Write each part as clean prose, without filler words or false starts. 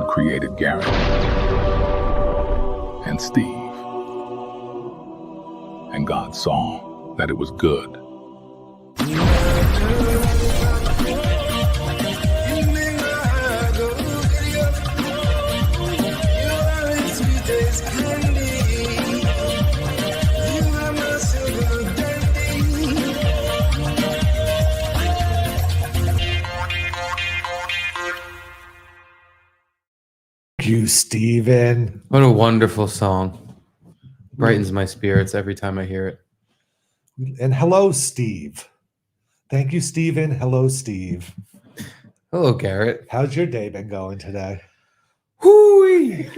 created Garrett and Steve. And God saw that it was good. You, Steven. What a wonderful song. Brightens my spirits every time I hear it. And hello, Steve. Thank you, Steven. Hello, Steve. Hello, Garrett. How's your day been going today? Hooey!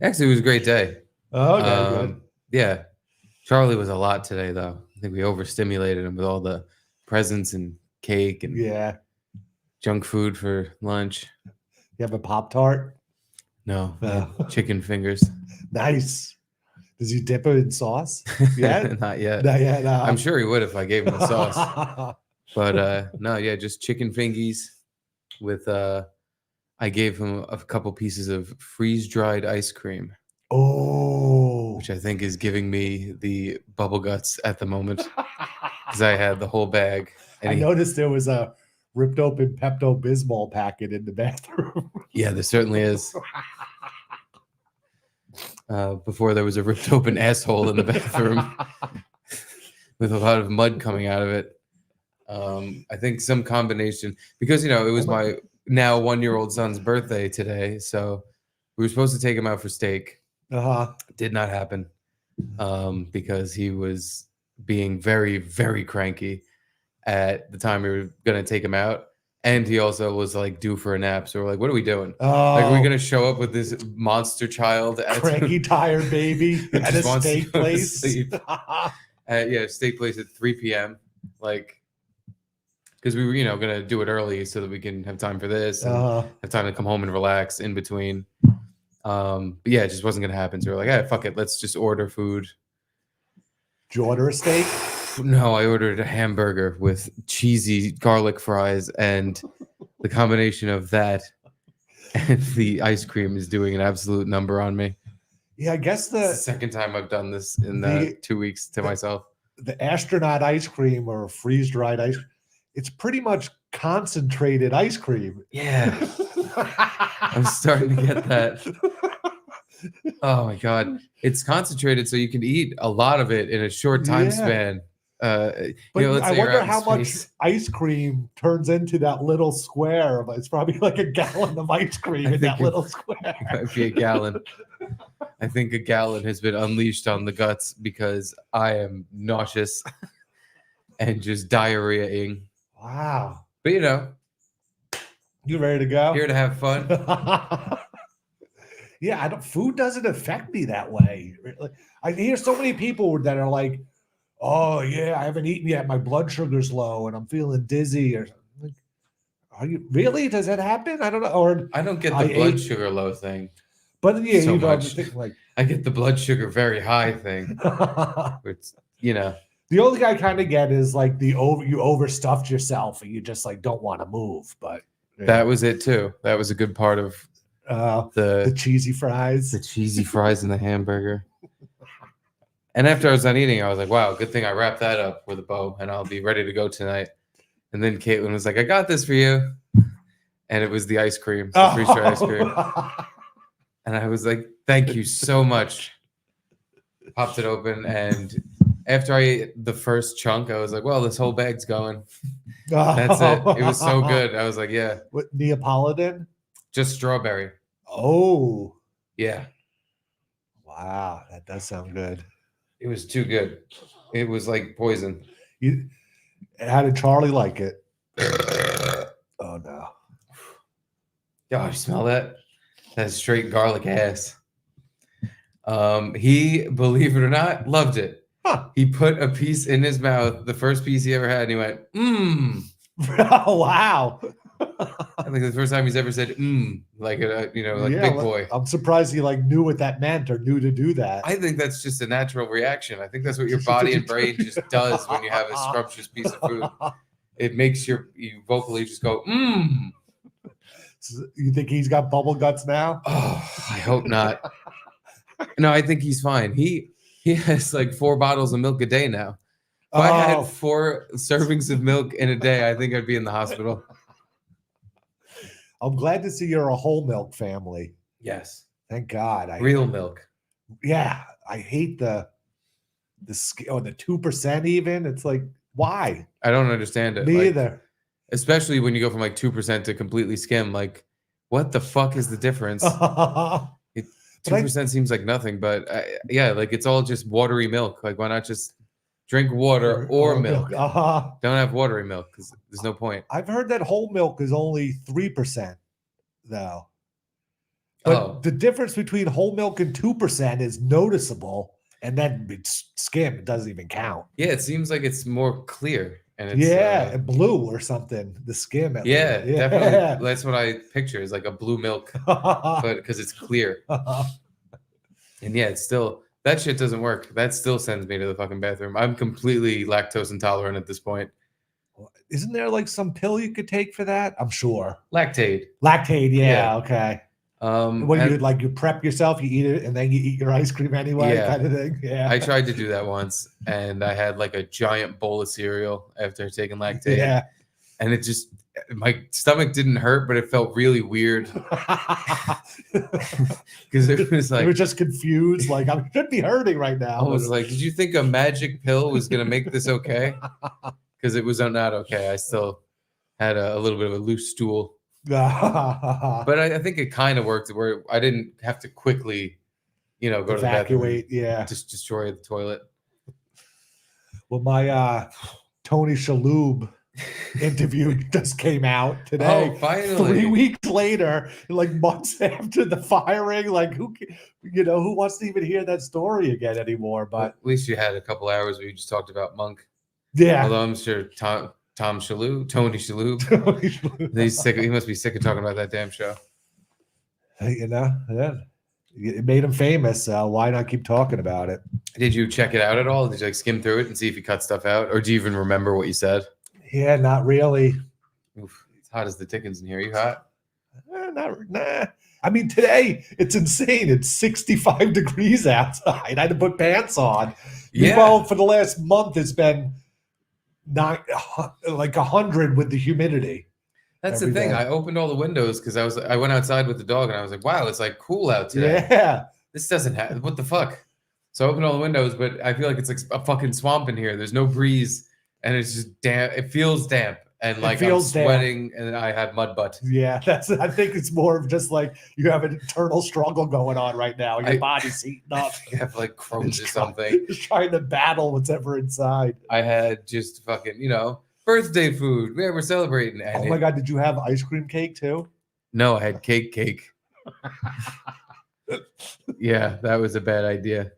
Actually, it was a great day. Okay, good. Yeah. Charlie was a lot today, though. I think we overstimulated him with all the presents and cake and Yeah. junk food for lunch. You have a Pop-Tart? No, No. chicken fingers. Nice. Does he dip it in sauce? Yeah? Not yet. Not yet. No. I'm sure he would if I gave him the sauce. But no, yeah, just chicken fingies with I gave him a couple pieces of freeze-dried ice cream. Oh. Which I think is giving me the bubble guts at the moment. Because I had the whole bag. I noticed there was a ripped open Pepto-Bismol packet in the bathroom. Yeah, there certainly is. Before there was a ripped open asshole in the bathroom with a lot of mud coming out of it. I think some combination, because, it was my now 1-year-old son's birthday today. So we were supposed to take him out for steak. Did not happen because he was being very, very cranky at the time we were going to take him out. And he also was like due for a nap. So we're like, what are we doing? Like, are we going to show up with this monster child? Cranky, tired baby at a steak place? Steak place at 3 p.m. Like, because we were, going to do it early so that we can have time for this and have time to come home and relax in between. But yeah, it just wasn't going to happen. So we're like, fuck it. Let's just order food. Did you order a steak? No, I ordered a hamburger with cheesy garlic fries, and the combination of that and the ice cream is doing an absolute number on me. Yeah, I guess It's the second time I've done this in 2 weeks to myself. The astronaut ice cream or freeze-dried ice cream, it's pretty much concentrated ice cream. Yeah. I'm starting to get that. Oh my God. It's concentrated so you can eat a lot of it in a short time span. But I wonder how much ice cream turns into that little square. It's probably like a gallon of ice cream in that little square. It might be a gallon. I think a gallon has been unleashed on the guts because I am nauseous and just diarrheaing. Wow. But you ready to go? Here to have fun. Yeah, food doesn't affect me that way. I hear so many people that are like, oh yeah, I haven't eaten yet. My blood sugar's low and I'm feeling dizzy. Or like, are you really? Does that happen? I don't know. Or I don't get the blood sugar low thing. But yeah, so much. Like I get the blood sugar very high thing. It's the only thing I kind of get is like you overstuffed yourself and you just like don't want to move. But that was it too. That was a good part of the cheesy fries. The cheesy fries and the hamburger. And after I was done eating, I was like, wow, good thing I wrapped that up with a bow and I'll be ready to go tonight. And then Caitlin was like, I got this for you. And it was the ice cream, the freeze-dried ice cream. And I was like, thank you so much. Popped it open. And after I ate the first chunk, I was like, well, this whole bag's going. That's it. It was so good. I was like, yeah. What, Neapolitan? Just strawberry. Oh. Yeah. Wow. That does sound good. It was too good. It was like poison. How did Charlie like it? Oh, no. Oh, you smell that? That's straight garlic ass. He, believe it or not, loved it. Huh. He put a piece in his mouth, the first piece he ever had, and he went, mmm. Oh, wow. I think the first time he's ever said like a big boy. I'm surprised he knew what that meant or knew to do that. I think that's just a natural reaction. I think that's what your body and brain just does when you have a scrumptious piece of food. It makes you vocally just go You think he's got bubble guts now? Oh, I hope not. No, I think he's fine. He has like 4 bottles of milk a day now. If I Oh. had 4 servings of milk in a day, I think I'd be in the hospital. I'm glad to see you're a whole milk family. Yes. Thank God. Real milk. Yeah, I hate the 2% even. It's like, why? I don't understand it. Me Like, either. especially when you go from like 2% to completely skim. Like, what the fuck is the difference? 2% seems like nothing, but yeah, like it's all just watery milk. Like, why not just drink water or milk? Don't have watery milk because there's no point. I've heard that whole milk is only 3%, though. But the difference between whole milk and 2% is noticeable, and then it's skim. It doesn't even count. Yeah, it seems like it's more clear. And it's blue or something. The skim. Definitely. That's what I picture is like a blue milk, but because it's clear. And yeah, it's still that shit doesn't work. That still sends me to the fucking bathroom. I'm completely lactose intolerant at this point. Isn't there like some pill you could take for that? I'm sure. Lactate. Yeah. Okay. What do you like? You prep yourself, you eat it, and then you eat your ice cream anyway, kind of thing. Yeah. I tried to do that once, and I had like a giant bowl of cereal after taking lactate. Yeah. And it just my stomach didn't hurt, but it felt really weird because it was like you were just confused. Like I should be hurting right now. I was like, did you think a magic pill was gonna make this okay? Because it was not okay. I still had a little bit of a loose stool. But I think it kind of worked where I didn't have to quickly, go to the bathroom. Just destroy the toilet. Well, my Tony Shalhoub interview just came out today. Oh, finally. 3 weeks later, like months after the firing, like who wants to even hear that story again anymore? But at least you had a couple hours where you just talked about Monk. Yeah. Although I'm sure Tony Shalhoub, he's sick. He must be sick of talking about that damn show. It made him famous. Why not keep talking about it? Did you check it out at all? Did you like skim through it and see if you cut stuff out, or do you even remember what you said? Yeah, not really. Oof, it's hot as the Dickens in here. Are you hot? Nah. I mean, today it's insane. It's 65 degrees outside. I had to put pants on. Yeah. Well, for the last month, it's been like 100 with the humidity. That's the thing. I opened all the windows because I went outside with the dog and I was like, wow, it's like cool out today. Yeah. This doesn't happen. What the fuck? So I opened all the windows, but I feel like it's like a fucking swamp in here. There's no breeze and it's just damp. It feels damp and like I'm sweating and I have mud butt. Yeah, I think it's more of just like you have an internal struggle going on right now. Your body's heating up. You have like Crohn's or something. Just trying to battle whatever inside. I had just fucking, birthday food. Yeah, we're celebrating. Oh my God, did you have ice cream cake too? No, I had cake. Yeah, that was a bad idea.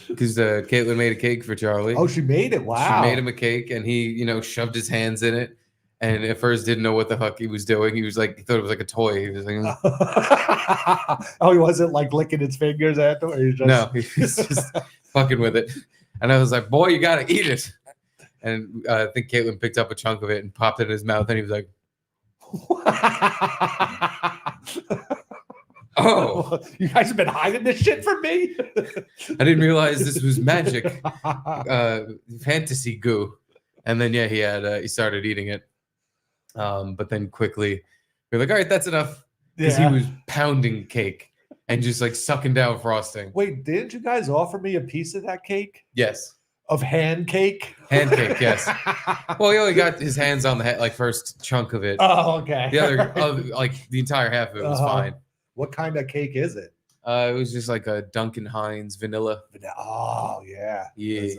Because Caitlin made a cake for Charlie. Oh, she made it. Wow. She made him a cake and he, shoved his hands in it. And at first didn't know what the fuck he was doing. He was like, he thought it was like a toy. He was like, oh, he wasn't like licking his fingers after? No, he was just fucking with it. And I was like, boy, you got to eat it. And I think Caitlin picked up a chunk of it and popped it in his mouth. And he was like, oh, you guys have been hiding this shit from me? I didn't realize this was magic fantasy goo. And then, he started eating it. But then quickly, we're like, all right, that's enough. Because he was pounding cake and just like sucking down frosting. Wait, didn't you guys offer me a piece of that cake? Yes. Of hand cake? Hand cake, yes. Well, he only got his hands on the first chunk of it. Oh, okay. The other, like the entire half of it was fine. What kind of cake is it? It was just like a Duncan Hines vanilla. Oh, yeah. Yeah.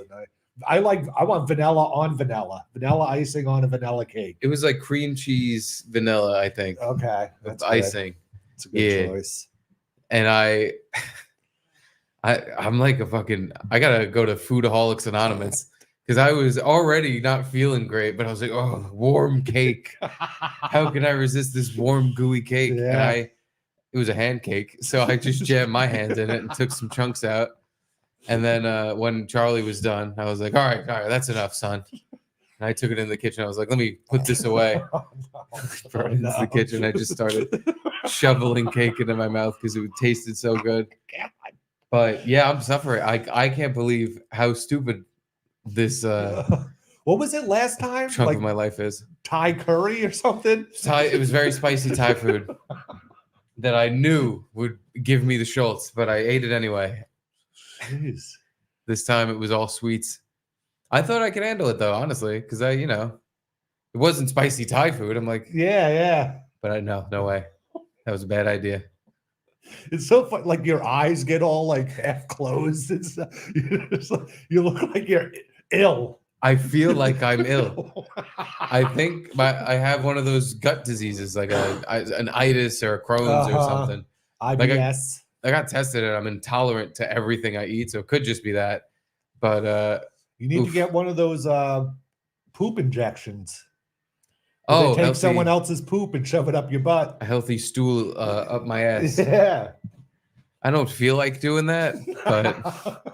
I want vanilla on vanilla. Vanilla icing on a vanilla cake. It was like cream cheese vanilla, I think. Okay. With icing. It's a good choice. And I'm like I gotta go to Foodaholics Anonymous because I was already not feeling great, but I was like, oh, warm cake. How can I resist this warm, gooey cake? Yeah. And it was a hand cake. So I just jammed my hands in it and took some chunks out. And then when Charlie was done, I was like, all right, that's enough, son. And I took it in the kitchen. I was like, let me put this away. Oh, Brought it into the kitchen. I just started shoveling cake into my mouth because it tasted so good. But yeah, I'm suffering. I can't believe how stupid this What was it last time? chunk Like of my life is. Thai curry or something? Thai, it was very spicy Thai food that I knew would give me the Schultz, but I ate it anyway. Jeez. This time it was all sweets. I thought I could handle it though, honestly, because it wasn't spicy Thai food. I'm like, Yeah. but no way. That was a bad idea. It's so fun. Like your eyes get all like half closed and stuff. You look like you're ill. I feel like I'm ill. I think I have one of those gut diseases, like an itis or a Crohn's or something. IBS. I got tested and I'm intolerant to everything I eat, so it could just be that. But you need to get one of those poop injections. Oh, they take someone else's poop and shove it up your butt. A healthy stool up my ass. Yeah. I don't feel like doing that, but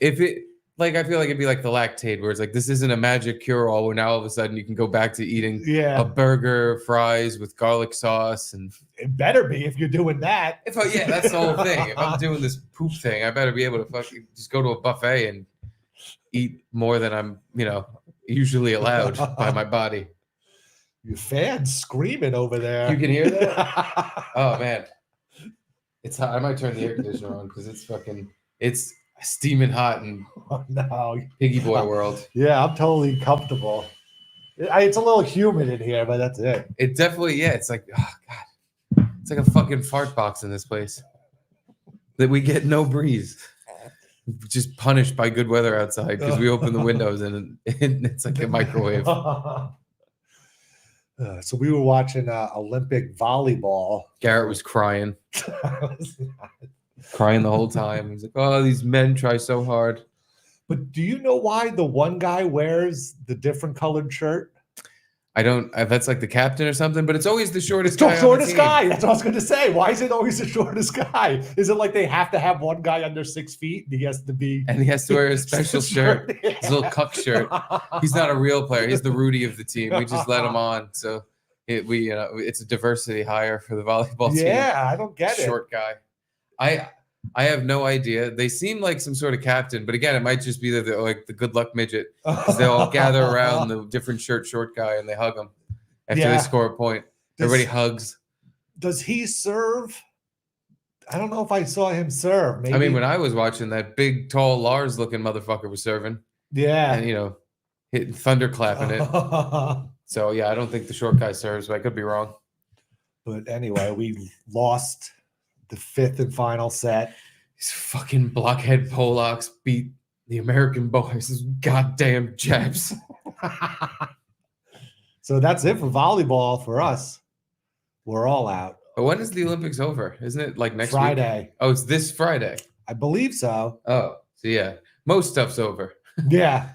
if it, like, I feel like it'd be like the lactate, where it's like, this isn't a magic cure-all where now all of a sudden you can go back to eating a burger, fries with garlic sauce. And it better be if you're doing that. Yeah, that's the whole thing. If I'm doing this poop thing, I better be able to fucking just go to a buffet and eat more than I'm, usually allowed by my body. Your fan's screaming over there. You can hear that? Oh, man. It's hot. I might turn the air conditioner on because it's steaming hot in Piggy Boy world. Yeah, I'm totally comfortable. It's a little humid in here, but that's it. It definitely, it's like, oh God. It's like a fucking fart box in this place. That we get no breeze. Just punished by good weather outside because we open the windows and it's like a microwave. So we were watching Olympic volleyball. Garrett was crying. Crying the whole time. He's like, oh, these men try so hard. But do you know why the one guy wears the different colored shirt? I don't. That's like the captain or something, but it's always the shortest guy. The shortest guy. That's what I was going to say. Why is it always the shortest guy? Is it like they have to have one guy under 6 feet and he has to be. And he has to wear a special shirt, his little cuck shirt. He's not a real player. He's the Rudy of the team. We just let him on. So it's a diversity hire for the volleyball team. Yeah, I don't get it. Short guy. I have no idea. They seem like some sort of captain, but again, it might just be that they're like the good luck midget because they all gather around the different short guy and they hug him after they score a point. Everybody hugs. Does he serve? I don't know if I saw him serve. Maybe. I mean, when I was watching, that big, tall Lars-looking motherfucker was serving. Yeah, and hitting thunderclapping it. So yeah, I don't think the short guy serves, but I could be wrong. But anyway, we lost the 5th and final set. These fucking blockhead Polacks beat the American boys. These goddamn Japs. So that's it for volleyball for us. We're all out. But when is the Olympics over? Isn't it like next Friday? Week? Oh, it's this Friday. I believe so. Oh, so yeah. Most stuff's over. Yeah.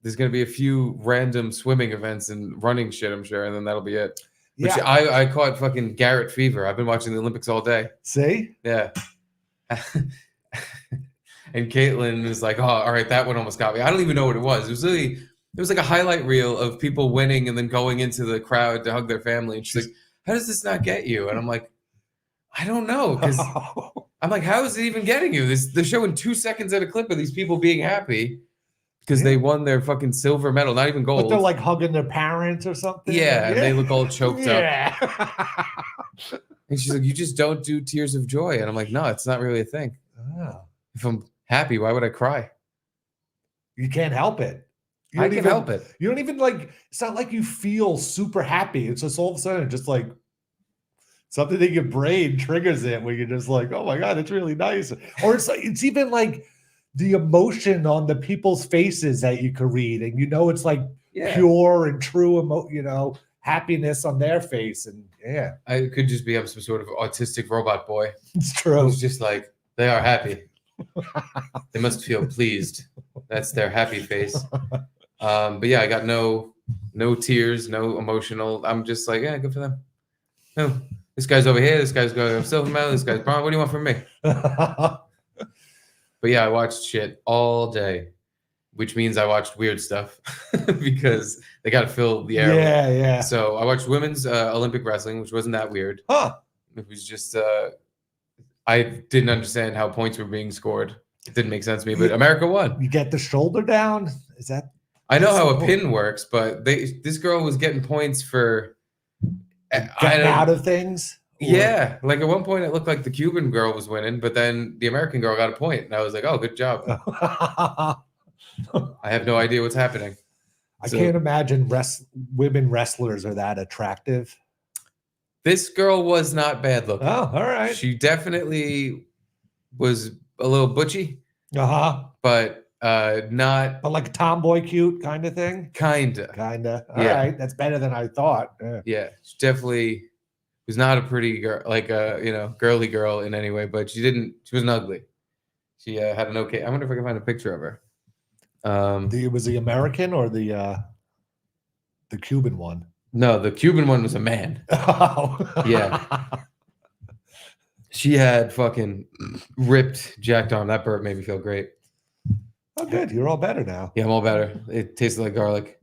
There's going to be a few random swimming events and running shit, I'm sure, and then that'll be it. Which Yeah. I caught fucking Garrett fever. I've been watching the Olympics all day. See? Yeah. And Caitlin was like, oh, all right, that one almost got me. I don't even know what it was. It was like a highlight reel of people winning and then going into the crowd to hug their family. And she's like, how does this not get you? And I'm like, I don't know. Because I'm like, how is it even getting you? They're showing 2 seconds at a clip of these people being happy because they won their fucking silver medal, not even gold. But they're like hugging their parents or something. Yeah, and they look all choked up. Yeah. And she's like, you just don't do tears of joy. And I'm like, no, it's not really a thing. Oh. If I'm happy, why would I cry? You can't help it. I can help it. You don't even it's not like you feel super happy. It's just all of a sudden just like something in your brain triggers it where you're just like, oh my God, it's really nice. Or it's even like the emotion on the people's faces that you could read. And it's like pure and true, happiness on their face. And yeah. I could just be some sort of autistic robot boy. It's true. It's just like, they are happy. They must feel pleased. That's their happy face. But yeah, I got no tears, no emotional. I'm just like, yeah, good for them. No, this guy's over here. This guy's going silver medal. This guy's bronze. What do you want from me? But yeah, I watched shit all day. which means I watched weird stuff because they got to fill the air. Yeah. So I watched women's Olympic wrestling, which wasn't that weird. Huh. It was just I didn't understand how points were being scored. It didn't make sense to me, but America won. You get the shoulder down. Is that? I know how a pin works, but this girl was getting points for Getting out of things. Yeah, like at one point it looked like the Cuban girl was winning, but then the American girl got a point, and I was like, "Oh, good job." I have no idea what's happening. I can't imagine women wrestlers are that attractive. This girl was not bad looking. Oh, all right. She definitely was a little butchy, but not. But like a tomboy cute kind of thing? Kinda. All right. That's better than I thought. Yeah, she definitely was not a pretty girl, like a girly girl in any way, but she wasn't ugly. She had an okay. I wonder if I can find a picture of her. Was the American or the Cuban one? No, the Cuban one was a man. Oh. Yeah. She had fucking ripped, jacked arm. That burp made me feel great. Oh, good. You're all better now. Yeah, I'm all better. It tasted like garlic.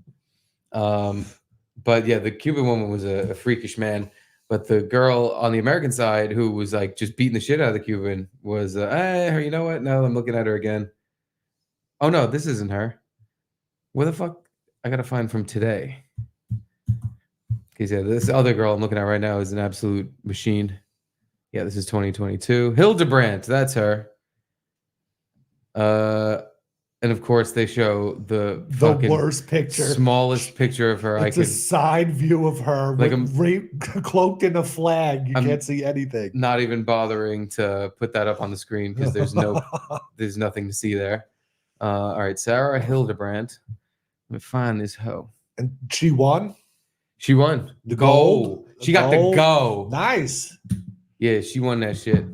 But yeah, the Cuban woman was a freakish man. But the girl on the American side who was like just beating the shit out of the Cuban was, hey, you know what? No, I'm looking at her again. Oh, no, this isn't her. Where the fuck? I got to find from today. Because, yeah, this other girl I'm looking at right now is an absolute machine. Yeah, this is 2022. Hildebrandt, that's her. And of course, they show the worst picture, smallest picture of her. It's a side view of her, like cloaked in a flag. You can't see anything. Not even bothering to put that up on the screen because there's nothing to see there. All right, Sarah Hildebrandt. Let me find this hoe. And she won. She won the gold. She got the gold. Nice. Yeah, she won that shit.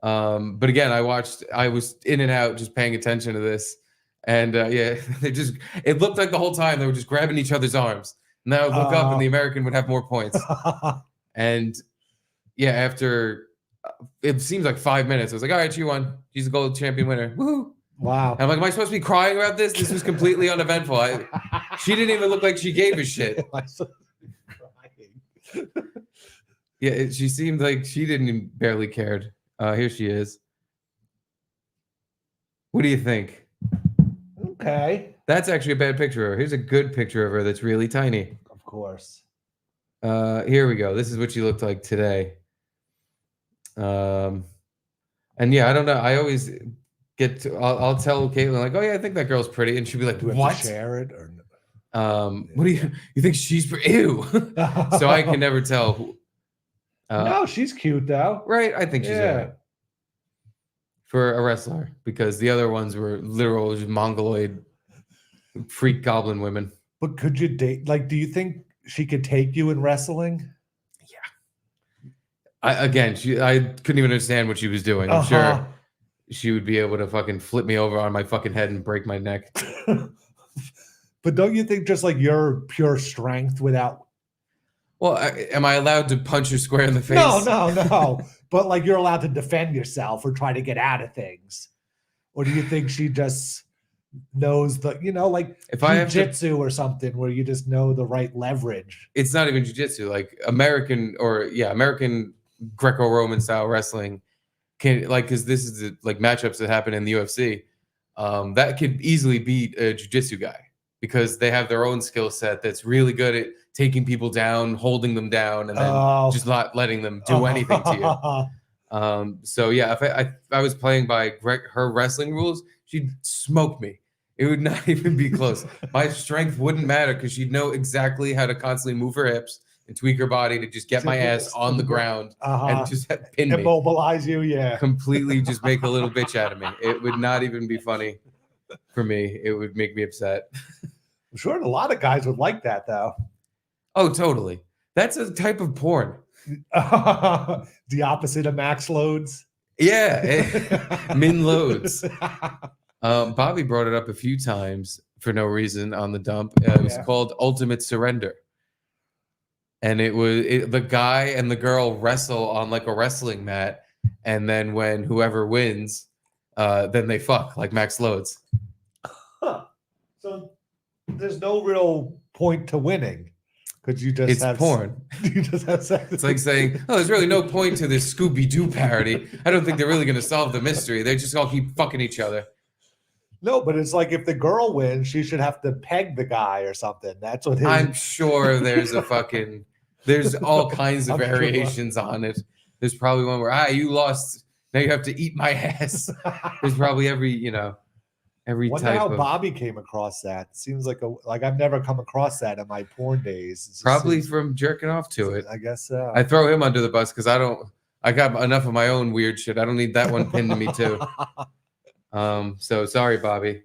But again, I was in and out just paying attention to this. And yeah, it looked like the whole time they were just grabbing each other's arms. And then I would look up and the American would have more points. And yeah, after it seems like 5 minutes, I was like, all right, she won. She's a gold champion winner. Woohoo. Wow. And I'm like, am I supposed to be crying about this? This was completely uneventful. She didn't even look like she gave a shit. Yeah, she seemed like she barely cared. Here she is. What do you think? Okay. That's actually a bad picture of her. Here's a good picture of her that's really tiny. Of course. Here we go. This is what she looked like today. And yeah, I don't know. I always I'll tell Caitlin like, oh yeah, I think that girl's pretty, and she'll be like, what? Share it or what do you think she's pretty? Ew. So I can never tell. No, she's cute though. Right? I think she's right. For a wrestler, because the other ones were literal just mongoloid freak goblin women. But could you date? Like, do you think she could take you in wrestling? Yeah. I couldn't even understand what she was doing. I'm sure she would be able to fucking flip me over on my fucking head and break my neck. But don't you think just like your pure strength without? Well, am I allowed to punch her square in the face? No. But like you're allowed to defend yourself or try to get out of things. Or do you think she just knows like if jiu-jitsu or something where you just know the right leverage? It's not even jiu-jitsu. Like American Greco-Roman style wrestling can because this is the like matchups that happen in the UFC. That could easily beat a jiu-jitsu guy because they have their own skill set that's really good at taking people down, holding them down, and then just not letting them do anything to you. So yeah, if I was playing by her wrestling rules, she'd smoke me. It would not even be close. My strength wouldn't matter because she'd know exactly how to constantly move her hips and tweak her body to just get my ass on the ground and just pin me. Immobilize you, yeah. Completely just make a little bitch out of me. It would not even be funny for me. It would make me upset. I'm sure a lot of guys would like that though. Oh, totally. That's a type of porn. The opposite of max loads. Yeah. Min loads. Bobby brought it up a few times for no reason on the dump. It was called Ultimate Surrender. And it was the guy and the girl wrestle on like a wrestling mat. And then when whoever wins, then they fuck like max loads. So there's no real point to winning because you just It's have porn. You just have sex. It's like saying, oh, there's really no point to this Scooby-Doo parody. I don't think they're really going to solve the mystery. They just all keep fucking each other. No, but it's like if the girl wins, she should have to peg the guy or something. That's what I'm sure there's there's all kinds of I'm sure. variations on it. There's probably one where, you lost. Now you have to eat my ass. There's probably every Wonder type how of. Bobby came across that. Seems like I've never come across that in my porn days. It just Probably seems- from jerking off to it. I guess so. I throw him under the bus because I got enough of my own weird shit. I don't need that one pinned to me too. So sorry, Bobby.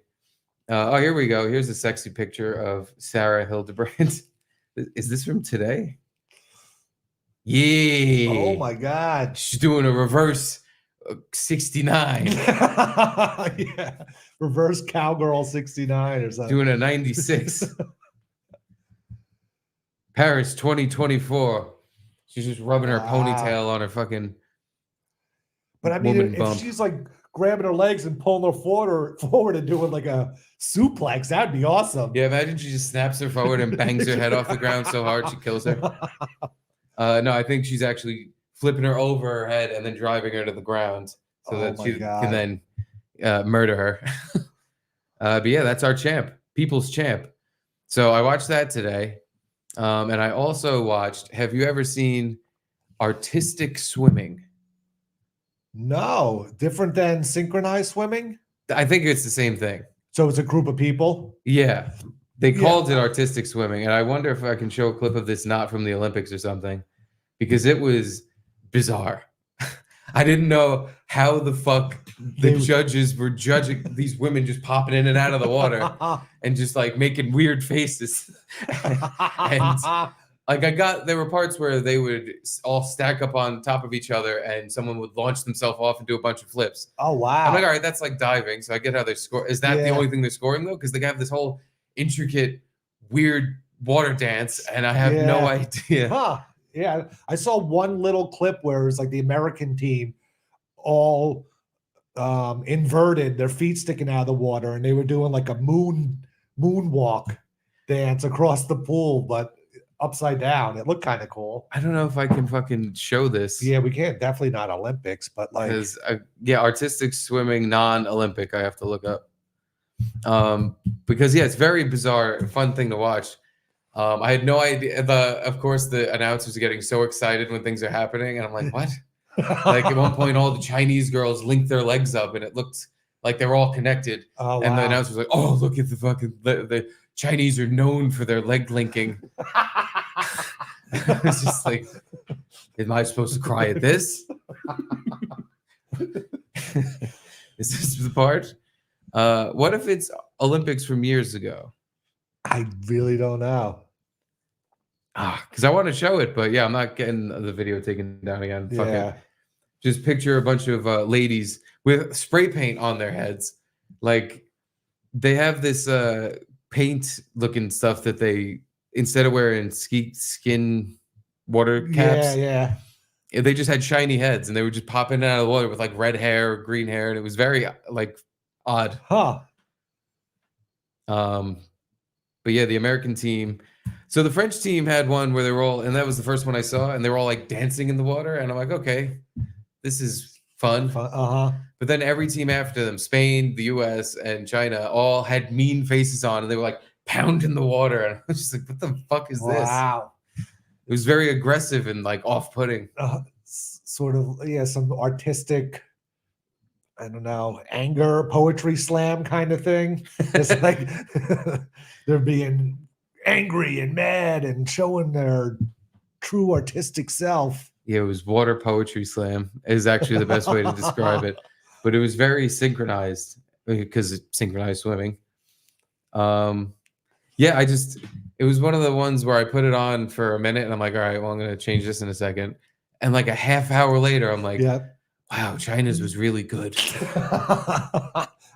Here we go. Here's a sexy picture of Sarah Hildebrand. Is this from today? Yeah. Oh my God. She's doing a reverse 69. Yeah. Reverse cowgirl 69 or something. Doing a 96. Paris 2024. She's just rubbing her ponytail on her fucking. But I mean, woman if bump. she's like grabbing her legs and pulling her forward and doing like a suplex, that'd be awesome. Yeah, imagine she just snaps her forward and bangs her head off the ground so hard she kills her. No, I think she's actually flipping her over her head and then driving her to the ground so that my she God. can then murder her. But yeah, that's our champ, people's champ. So I watched that today. And I also watched, have you ever seen artistic swimming? No, different than synchronized swimming. I think it's the same thing. So it's a group of people. Yeah. They Yeah. called it artistic swimming. And I wonder if I can show a clip of this not from the Olympics or something, because it was bizarre. I didn't know how the fuck the judges were judging these women just popping in and out of the water and just like making weird faces. And there were parts where they would all stack up on top of each other and someone would launch themselves off and do a bunch of flips. Oh wow! I'm like, all right, that's like diving. So I get how they score. Is that the only thing they're scoring though? Because they have this whole intricate, weird water dance, and I have no idea. Huh? Yeah, I saw one little clip where it was like the American team all inverted, their feet sticking out of the water, and they were doing like a moonwalk dance across the pool, but upside down. It looked kind of cool. I don't know if I can fucking show this. Yeah, we can't. Definitely not Olympics, but like, Because artistic swimming, non-Olympic, I have to look up. Because it's very bizarre, fun thing to watch. I had no idea. Of course, the announcers are getting so excited when things are happening, and I'm like, what? Like at one point, all the Chinese girls linked their legs up, and it looked like they're all connected. oh, And the wow. announcer was like, "Oh, look at the Chinese are known for their leg linking." It's just like, am I supposed to cry at this? Is this the part? What if it's Olympics from years ago? I really don't know. Because I want to show it, but yeah, I'm not getting the video taken down again. Fuck it. Just picture a bunch of ladies with spray paint on their heads. Like they have this paint looking stuff that they, instead of wearing skin water caps, they just had shiny heads and they were just popping out of the water with like red hair or green hair. And it was very like odd. Huh. But yeah, the American team. So the French team had one where they were all, and that was the first one I saw, and they were all like dancing in the water. And I'm like, okay, this is fun. But then every team after them, Spain, the US, and China, all had mean faces on, and they were like pounding the water. And I was just like, what the fuck is this? Wow. It was very aggressive and like off-putting. Sort of, some artistic, I don't know, anger, poetry slam kind of thing. It's like they're being angry and mad and showing their true artistic self. Yeah, it was water poetry slam is actually the best way to describe it. But it was very synchronized because it's synchronized swimming. It was one of the ones where I put it on for a minute and I'm like, all right, well, I'm going to change this in a second. And like a half hour later, I'm like, wow, China's was really good.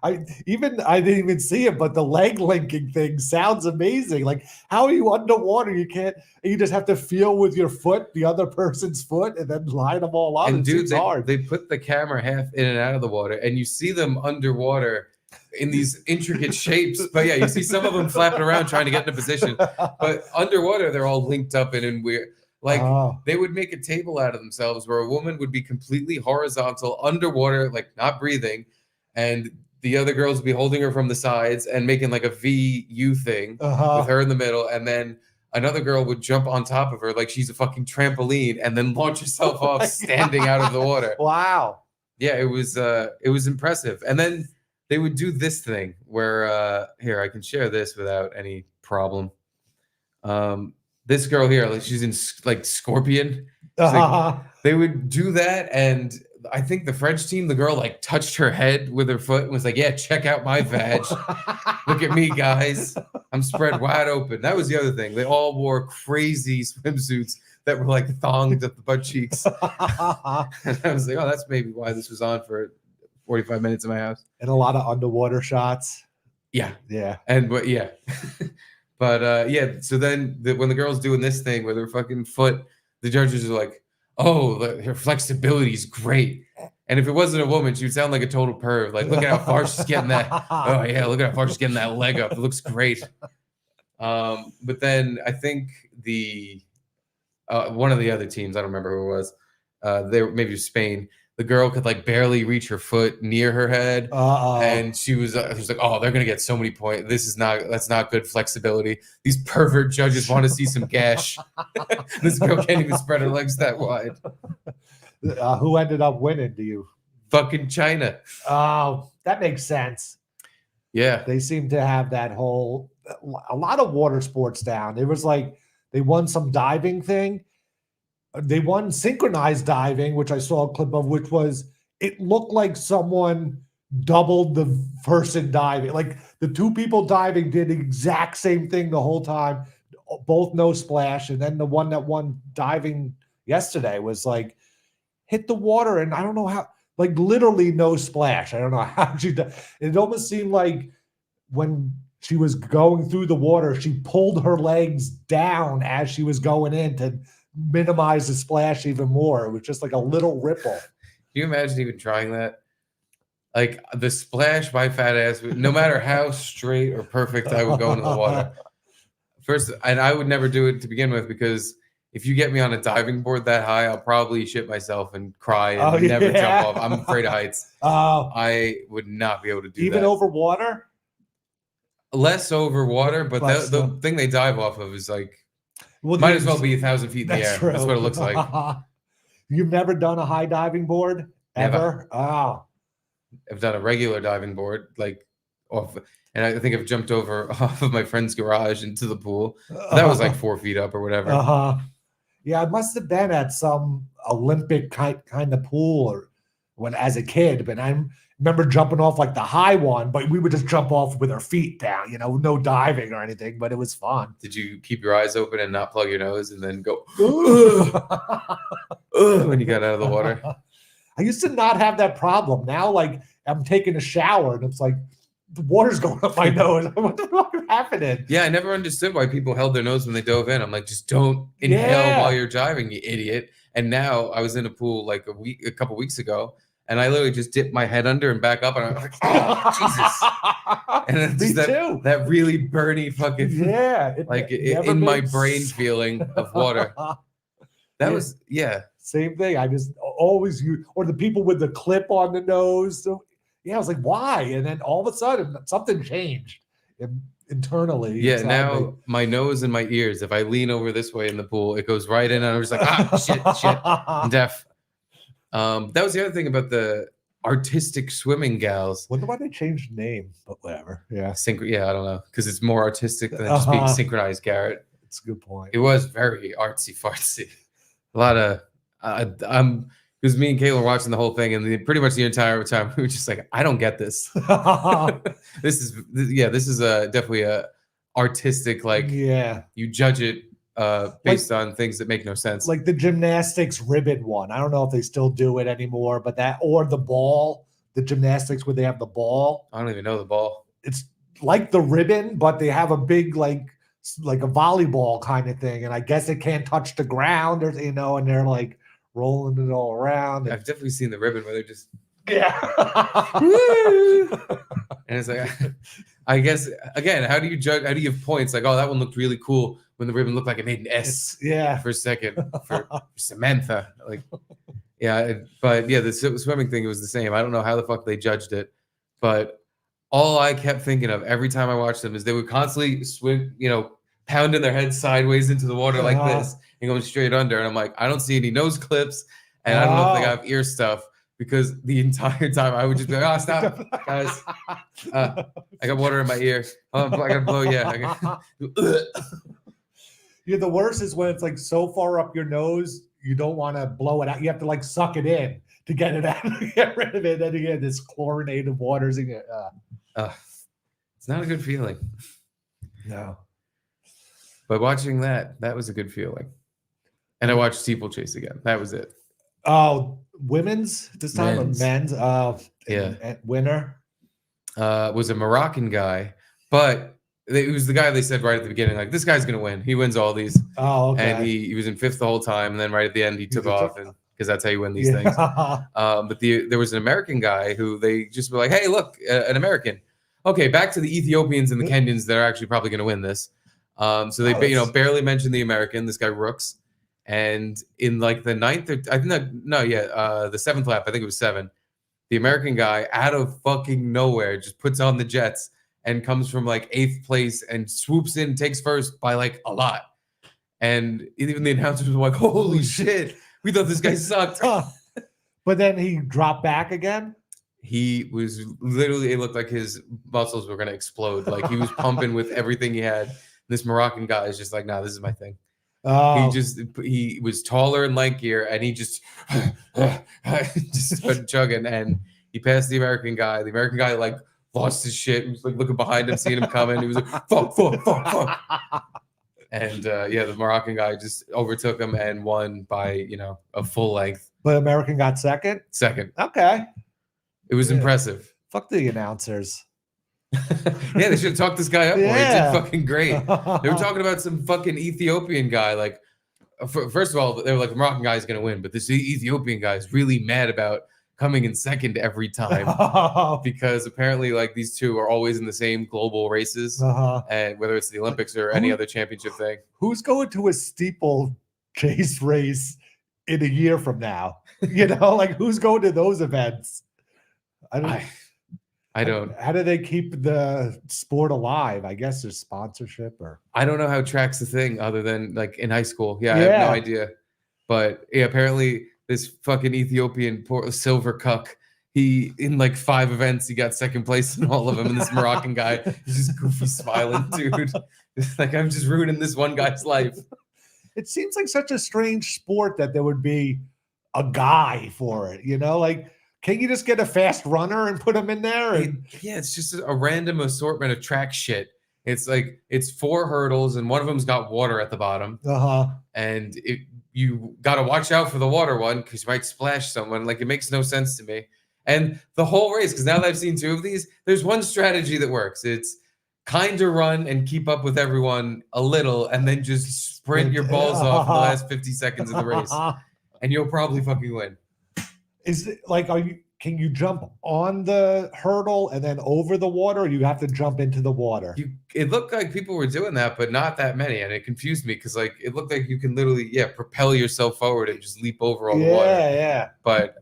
I didn't even see it, but the leg linking thing sounds amazing. Like, how are you underwater? You just have to feel with your foot the other person's foot and then line them all up. And dude, it's hard. they put the camera half in and out of the water and you see them underwater in these intricate shapes. But yeah, you see some of them flapping around trying to get in a position. But underwater, they're all linked up in weird. Like they would make a table out of themselves where a woman would be completely horizontal underwater, like not breathing, and the other girls would be holding her from the sides and making like a VU thing with her in the middle, and then another girl would jump on top of her like she's a fucking trampoline and then launch herself off standing out of the water. Wow. Yeah, it was impressive. And then they would do this thing where here, I can share this without any problem. This girl here, like she's in like Scorpion. Like, they would do that, and I think the French team, the girl like touched her head with her foot and was like, "Yeah, check out my vag. Look at me, guys. I'm spread wide open." That was the other thing. They all wore crazy swimsuits that were like thonged at the butt cheeks. And I was like, "Oh, that's maybe why this was on for 45 minutes in my house." And a lot of underwater shots. Yeah, yeah, but yeah. But yeah, so then when the girl's doing this thing with her fucking foot, the judges are like, "Oh, her flexibility is great." And if it wasn't a woman, she would sound like a total perv. Like, look at how far she's getting that. Oh yeah, look at how far she's getting that leg up. It looks great. But then I think the one of the other teams, I don't remember who it was. They were maybe Spain. The girl could like barely reach her foot near her head, and she was like, "Oh, they're gonna get so many points. That's not good flexibility. These pervert judges want to see some gash." This girl can't even spread her legs that wide. Who ended up winning? Do you? Fucking China. Oh, that makes sense. Yeah, they seem to have that whole a lot of water sports down. It was like they won some diving thing. They won synchronized diving, which I saw a clip of, which was, it looked like someone doubled the person diving. Like the two people diving did the exact same thing the whole time, both no splash. And then the one that won diving yesterday was like, hit the water, and I don't know how, like literally no splash. I don't know how she did. It almost seemed like when she was going through the water, she pulled her legs down as she was going in to minimize the splash even more. It was just like a little ripple. Can you imagine even trying that? Like the splash, my fat ass, no matter how straight or perfect I would go into the water. First, and I would never do it to begin with, because if you get me on a diving board that high, I'll probably shit myself and cry and never jump off. I'm afraid of heights. I would not be able to do even that. Over water? Less over water, but the thing they dive off of is like, might as well be 1,000 feet in the air. True. That's what it looks like. You've never done a high diving board? Ever? Never. Oh. I've done a regular diving board, like off, and I think I've jumped over off of my friend's garage into the pool. That was like 4 feet up or whatever. Yeah, I must have been at some Olympic kind of pool or when as a kid, but I remember jumping off like the high one, but we would just jump off with our feet down, no diving or anything, but it was fun. Did you keep your eyes open and not plug your nose and then go when you got out of the water? I used to not have that problem. Now, like, I'm taking a shower and it's like the water's going up my nose. What the fuck is happening? Yeah, I never understood why people held their nose when they dove in. I'm like, just don't inhale while you're diving, you idiot. And now I was in a pool like a couple weeks ago, and I literally just dipped my head under and back up, and I'm like, oh, Jesus. And then just that really burny fucking, in my brain feeling of water. That was, Same thing. I just always use, or the people with the clip on the nose. So, I was like, why? And then all of a sudden, something changed internally. Yeah, now my nose and my ears, if I lean over this way in the pool, it goes right in, and I'm just like, shit, I'm deaf. That was the other thing about the artistic swimming gals. Wonder why they changed the name, but whatever. Yeah. I don't know, because it's more artistic than just being synchronized, Garrett. That's a good point. It was very artsy fartsy. A lot of because me and Kayla were watching the whole thing, and pretty much the entire time we were just like, I don't get this. This is definitely a artistic, like, you judge it based on things that make no sense. Like the gymnastics ribbon one. I don't know if they still do it anymore, but or the ball, the gymnastics where they have the ball. I don't even know the ball. It's like the ribbon, but they have a big like a volleyball kind of thing, and I guess it can't touch the ground, or and they're like rolling it all around. I've definitely seen the ribbon where they're just Yeah. And it's like, I guess again, how do you judge? How do you have points? Like, oh, that one looked really cool when the ribbon looked like it made an S Yeah. for a second for Samantha. Like, yeah, but yeah, the swimming thing, it was the same. I don't know how the fuck they judged it, but all I kept thinking of every time I watched them is they would constantly swim, pounding their head sideways into the water like this and going straight under. And I'm like, I don't see any nose clips, and I don't know if they got ear stuff, because the entire time I would just be like, oh, stop, guys. I got water in my ear. Oh, I got to blow. Yeah. Yeah, the worst is when it's like so far up your nose, you don't want to blow it out. You have to like suck it in to get it out, get rid of it. Then you get this chlorinated waters. And it's not a good feeling. No. But watching that was a good feeling. And I watched Steeplechase again. That was it. Oh, women's this time, Men's. or men's? Yeah. Winner. Was a Moroccan guy, but it was the guy they said right at the beginning, like, this guy's gonna win. He wins all these. Oh, okay. And he was in fifth the whole time, and then right at the end he took off, and because that's how you win these things. But there was an American guy who they just were like, hey, look, an American. Okay, back to the Ethiopians and the Kenyans that are actually probably going to win this. So they barely mentioned the American, this guy Rooks, and in like the ninth, the seventh lap, I think it was 7. The American guy out of fucking nowhere just puts on the jets and comes from like 8th place and swoops in, takes first by like a lot. And even the announcers were like, holy shit, we thought this guy sucked. But then he dropped back again. He was literally, it looked like his muscles were going to explode. Like he was pumping with everything he had. This Moroccan guy is just like, nah, this is my thing. Oh. He was taller and lankier, and he just started chugging, and he passed the American guy. The American guy like lost his shit. He was like looking behind him, seeing him coming. He was like, fuck. And the Moroccan guy just overtook him and won by, a full length. But American got second? Second. Okay. It was impressive. Fuck the announcers. Yeah, they should have talked this guy up more. Yeah. He did fucking great. They were talking about some fucking Ethiopian guy. Like, first of all, they were like, the Moroccan guy is going to win. But this Ethiopian guy is really mad about coming in second every time. Because apparently, like, these two are always in the same global races. And whether it's the Olympics or any other championship thing. Who's going to a steeplechase race in a year from now? Like, who's going to those events? I don't. How do they keep the sport alive? I guess there's sponsorship, or I don't know how track's the thing other than like in high school. Yeah, I have no idea. But yeah, apparently this fucking Ethiopian silver cuck, he in like 5 events he got second place in all of them. And this Moroccan guy, he's just goofy smiling, dude. It's like, I'm just ruining this one guy's life. It seems like such a strange sport that there would be a guy for it. Like, can you just get a fast runner and put him in there? It's just a random assortment of track shit. It's like, it's 4 hurdles and one of them's got water at the bottom. And you got to watch out for the water one because you might splash someone. Like, it makes no sense to me. And the whole race, because now that I've seen 2 of these, there's one strategy that works. It's kind of run and keep up with everyone a little, and then just sprint your balls off in the last 50 seconds of the race. And you'll probably fucking win. Is it like, can you jump on the hurdle and then over the water, or you have to jump into the water? It looked like people were doing that, but not that many. And it confused me because like it looked like you can literally, propel yourself forward and just leap over all the water. Yeah. But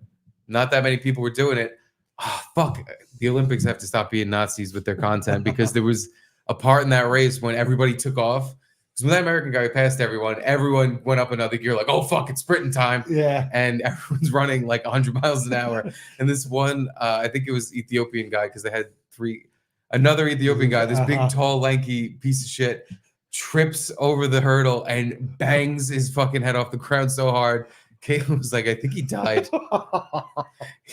not that many people were doing it. Oh, fuck. The Olympics have to stop being Nazis with their content, because there was a part in that race when everybody took off. Because when that American guy passed everyone went up another gear, like, oh, fuck, it's sprinting time. Yeah. And everyone's running like 100 miles an hour. And this one, I think it was Ethiopian guy, because they had 3. Another Ethiopian guy, this big, tall, lanky piece of shit, trips over the hurdle and bangs his fucking head off the ground so hard. Caitlin was like, I think he died.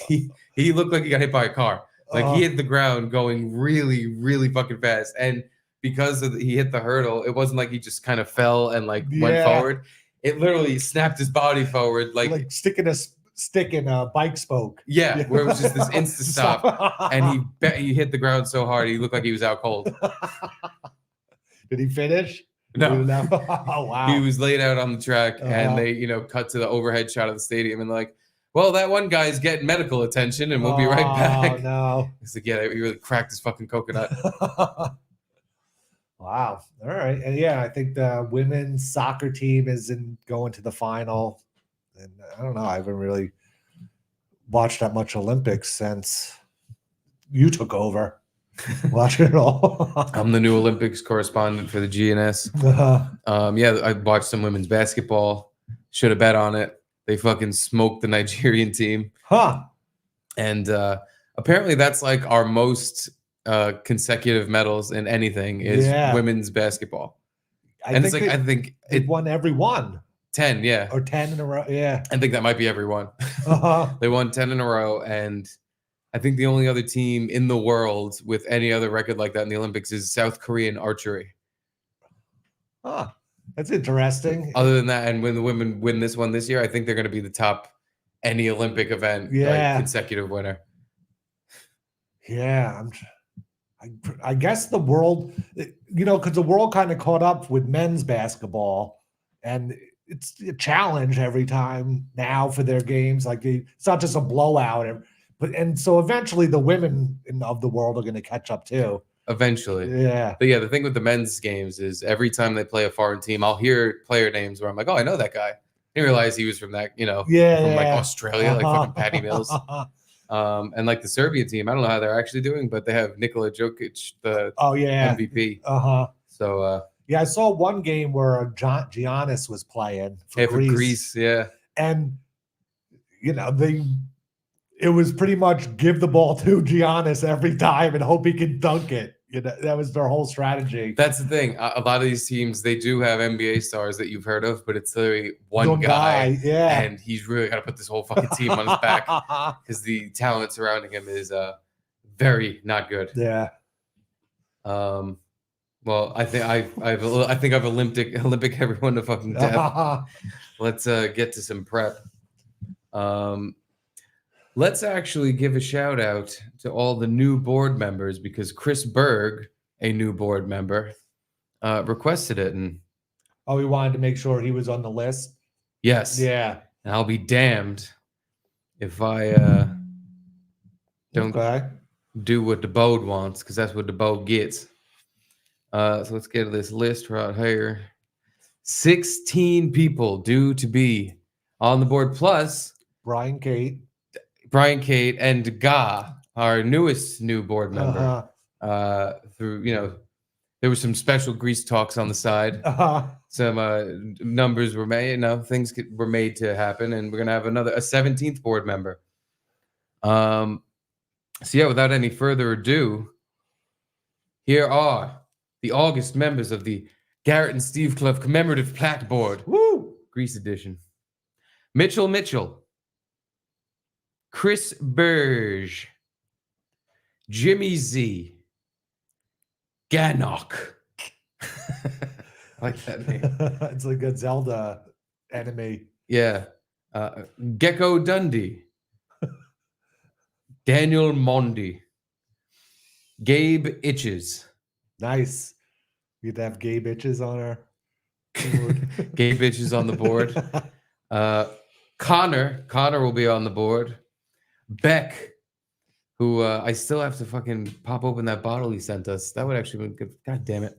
He looked like he got hit by a car. Like, he hit the ground going really, really fucking fast. And because he hit the hurdle, it wasn't like he just kind of fell and like went forward. It literally snapped his body forward, like sticking a stick in a bike spoke. Yeah, where it was just this instant stop, and he hit the ground so hard he looked like he was out cold. Did he finish? No. Oh wow. He was laid out on the track, and they cut to the overhead shot of the stadium, and like, well, that one guy's getting medical attention, and we'll be right back. Oh no! He's like, yeah, he really cracked his fucking coconut. Wow. All right. And yeah, I think the women's soccer team is going to the final. And I don't know. I haven't really watched that much Olympics since you took over. Watching it all. I'm the new Olympics correspondent for the GNS. Yeah, I watched some women's basketball. Should have bet on it. They fucking smoked the Nigerian team. Huh. And apparently that's like our most consecutive medals in anything is women's basketball. I think it won every one. 10, yeah. Or 10 in a row. Yeah. I think that might be every one. Uh-huh. They won 10 in a row. And I think the only other team in the world with any other record like that in the Olympics is South Korean archery. Huh. That's interesting. Other than that, and when the women win this one this year, I think they're going to be the top any Olympic event consecutive winner. Yeah. I guess the world, because the world kind of caught up with men's basketball, and it's a challenge every time now for their games. Like it's not just a blowout, and so eventually the women of the world are going to catch up too. Eventually, yeah. But yeah, the thing with the men's games is every time they play a foreign team, I'll hear player names where I'm like, oh, I know that guy. I didn't realize he was from that, from like Australia, like fucking Patty Mills. And like the Serbian team, I don't know how they're actually doing, but they have Nikola Jokic, the MVP. So yeah, I saw one game where Giannis was playing for Greece. Yeah, and it was pretty much give the ball to Giannis every time and hope he can dunk it. That was their whole strategy. That's the thing. A lot of these teams, they do have NBA stars that you've heard of, but it's literally one guy. Yeah. And he's really got to put this whole fucking team on his back because the talent surrounding him is very not good. Yeah. Well, I think I've Olympic everyone to fucking death. Let's get to some prep. Let's actually give a shout out to all the new board members because Chris Berg, a new board member, requested it. And he wanted to make sure he was on the list. Yes. Yeah. And I'll be damned if I don't do what the board wants, because that's what the board gets. So let's get this list right here. 16 people due to be on the board, plus Brian Kate, and Ga, our newest new board member. Through there was some special grease talks on the side. Some numbers were made. Things were made to happen, and we're gonna have a 17th board member. So yeah, without any further ado, here are the August members of the Garrett and Steve Club commemorative plaque board. Woo! Grease edition. Mitchell. Chris Burge, Jimmy Z, Ganok. I like that name. It's like a Zelda enemy. Yeah. Gecko Dundee, Daniel Mondi, Gabe Itches. Nice. We'd have Gabe Itches on our board. Gabe Itches on the board. Connor will be on the board. Beck, who I still have to fucking pop open that bottle he sent us. That would actually be good. God damn it.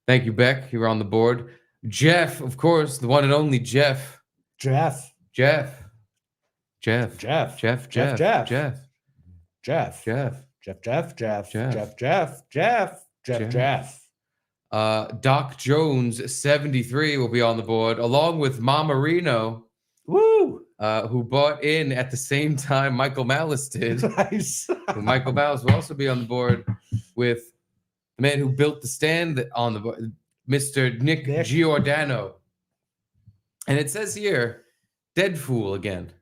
Thank you, Beck. You're on the board. Jeff, of course, the one and only Jeff. Jeff. Doc Jones, 73, will be on the board, along with Mama Reno. Woo! Who bought in at the same time Michael Malice did. Nice. Michael Malice will also be on the board with the man who built the stand on the board, Mr. Nick Giordano. And it says here, Dead Fool again.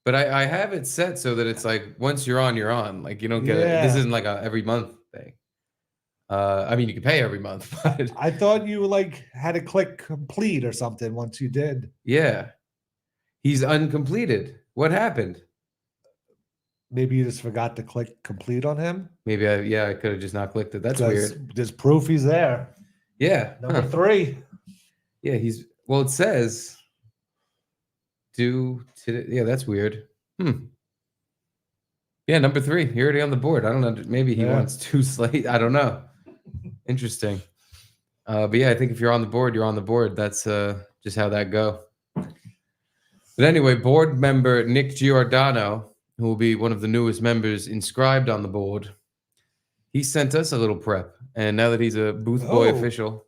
But I have it set so that it's like once you're on, you're on. Like you don't get it. This isn't like a every month thing. I mean, you can pay every month, but I thought you had to click complete or something once you did. Yeah. He's uncompleted. What happened? Maybe you just forgot to click complete on him. Maybe I could have just not clicked it. That's weird. There's proof he's there. Yeah. Number 3. Yeah, it says do today. Yeah, that's weird. Yeah, number 3. You're already on the board. I don't know. Maybe he wants 2 slate. I don't know. Interesting. But yeah, I think if you're on the board, you're on the board. That's just how that go. But anyway, board member Nick Giordano, who will be one of the newest members inscribed on the board, he sent us a little prep. And now that he's a booth boy official,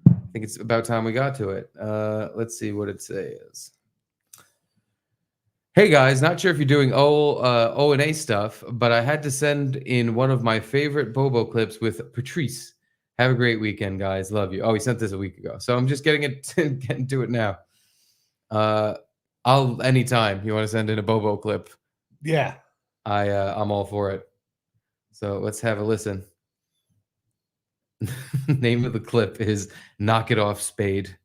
I think it's about time we got to it. Let's see what it says. Hey guys, not sure if you're doing O&A stuff, but I had to send in one of my favorite Bobo clips with Patrice. Have a great weekend, guys. Love you. Oh, he sent this a week ago, so I'm just getting to it now. I'll anytime you want to send in a Bobo clip. Yeah, I'm all for it. So let's have a listen. Name of the clip is "Knock It Off, Spade."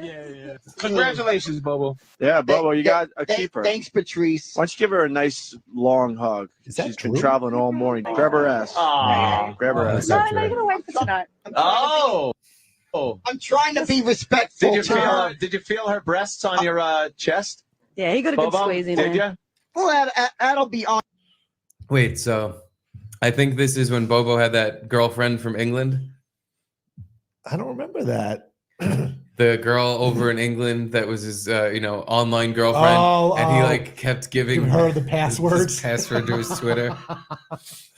Yeah. Congratulations, Bobo. Yeah, Bobo, you got a keeper. Thanks, Patrice. Why don't you give her a nice long hug? Is that She's true? been traveling all morning. Grab her ass. Grab her ass. No, you're gonna wait for tonight. I'm trying to be respectful. Did you feel her breasts on your chest? Yeah, he got a good Bobo, squeeze in did there. you? Well, that'll be on. Wait, so I think this is when Bobo had that girlfriend from England. I don't remember that. The girl over in England that was his, online girlfriend, and he like kept giving Give her the his passwords. password to his Twitter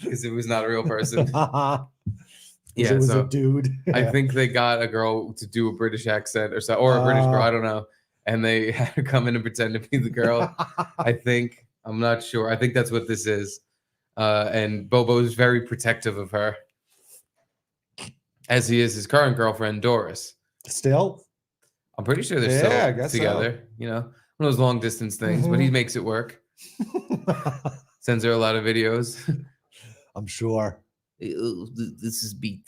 because it was not a real person. It was a dude. I think they got a girl to do a British accent or so, or a British girl, I don't know, and they had her come in and pretend to be the girl. I'm not sure. I think that's what this is. And Bobo is very protective of her, as he is his current girlfriend Doris. Still? I'm pretty sure they're I still guess together. You know, one of those long distance things, but he makes it work. Sends her a lot of videos. I'm sure. This is beat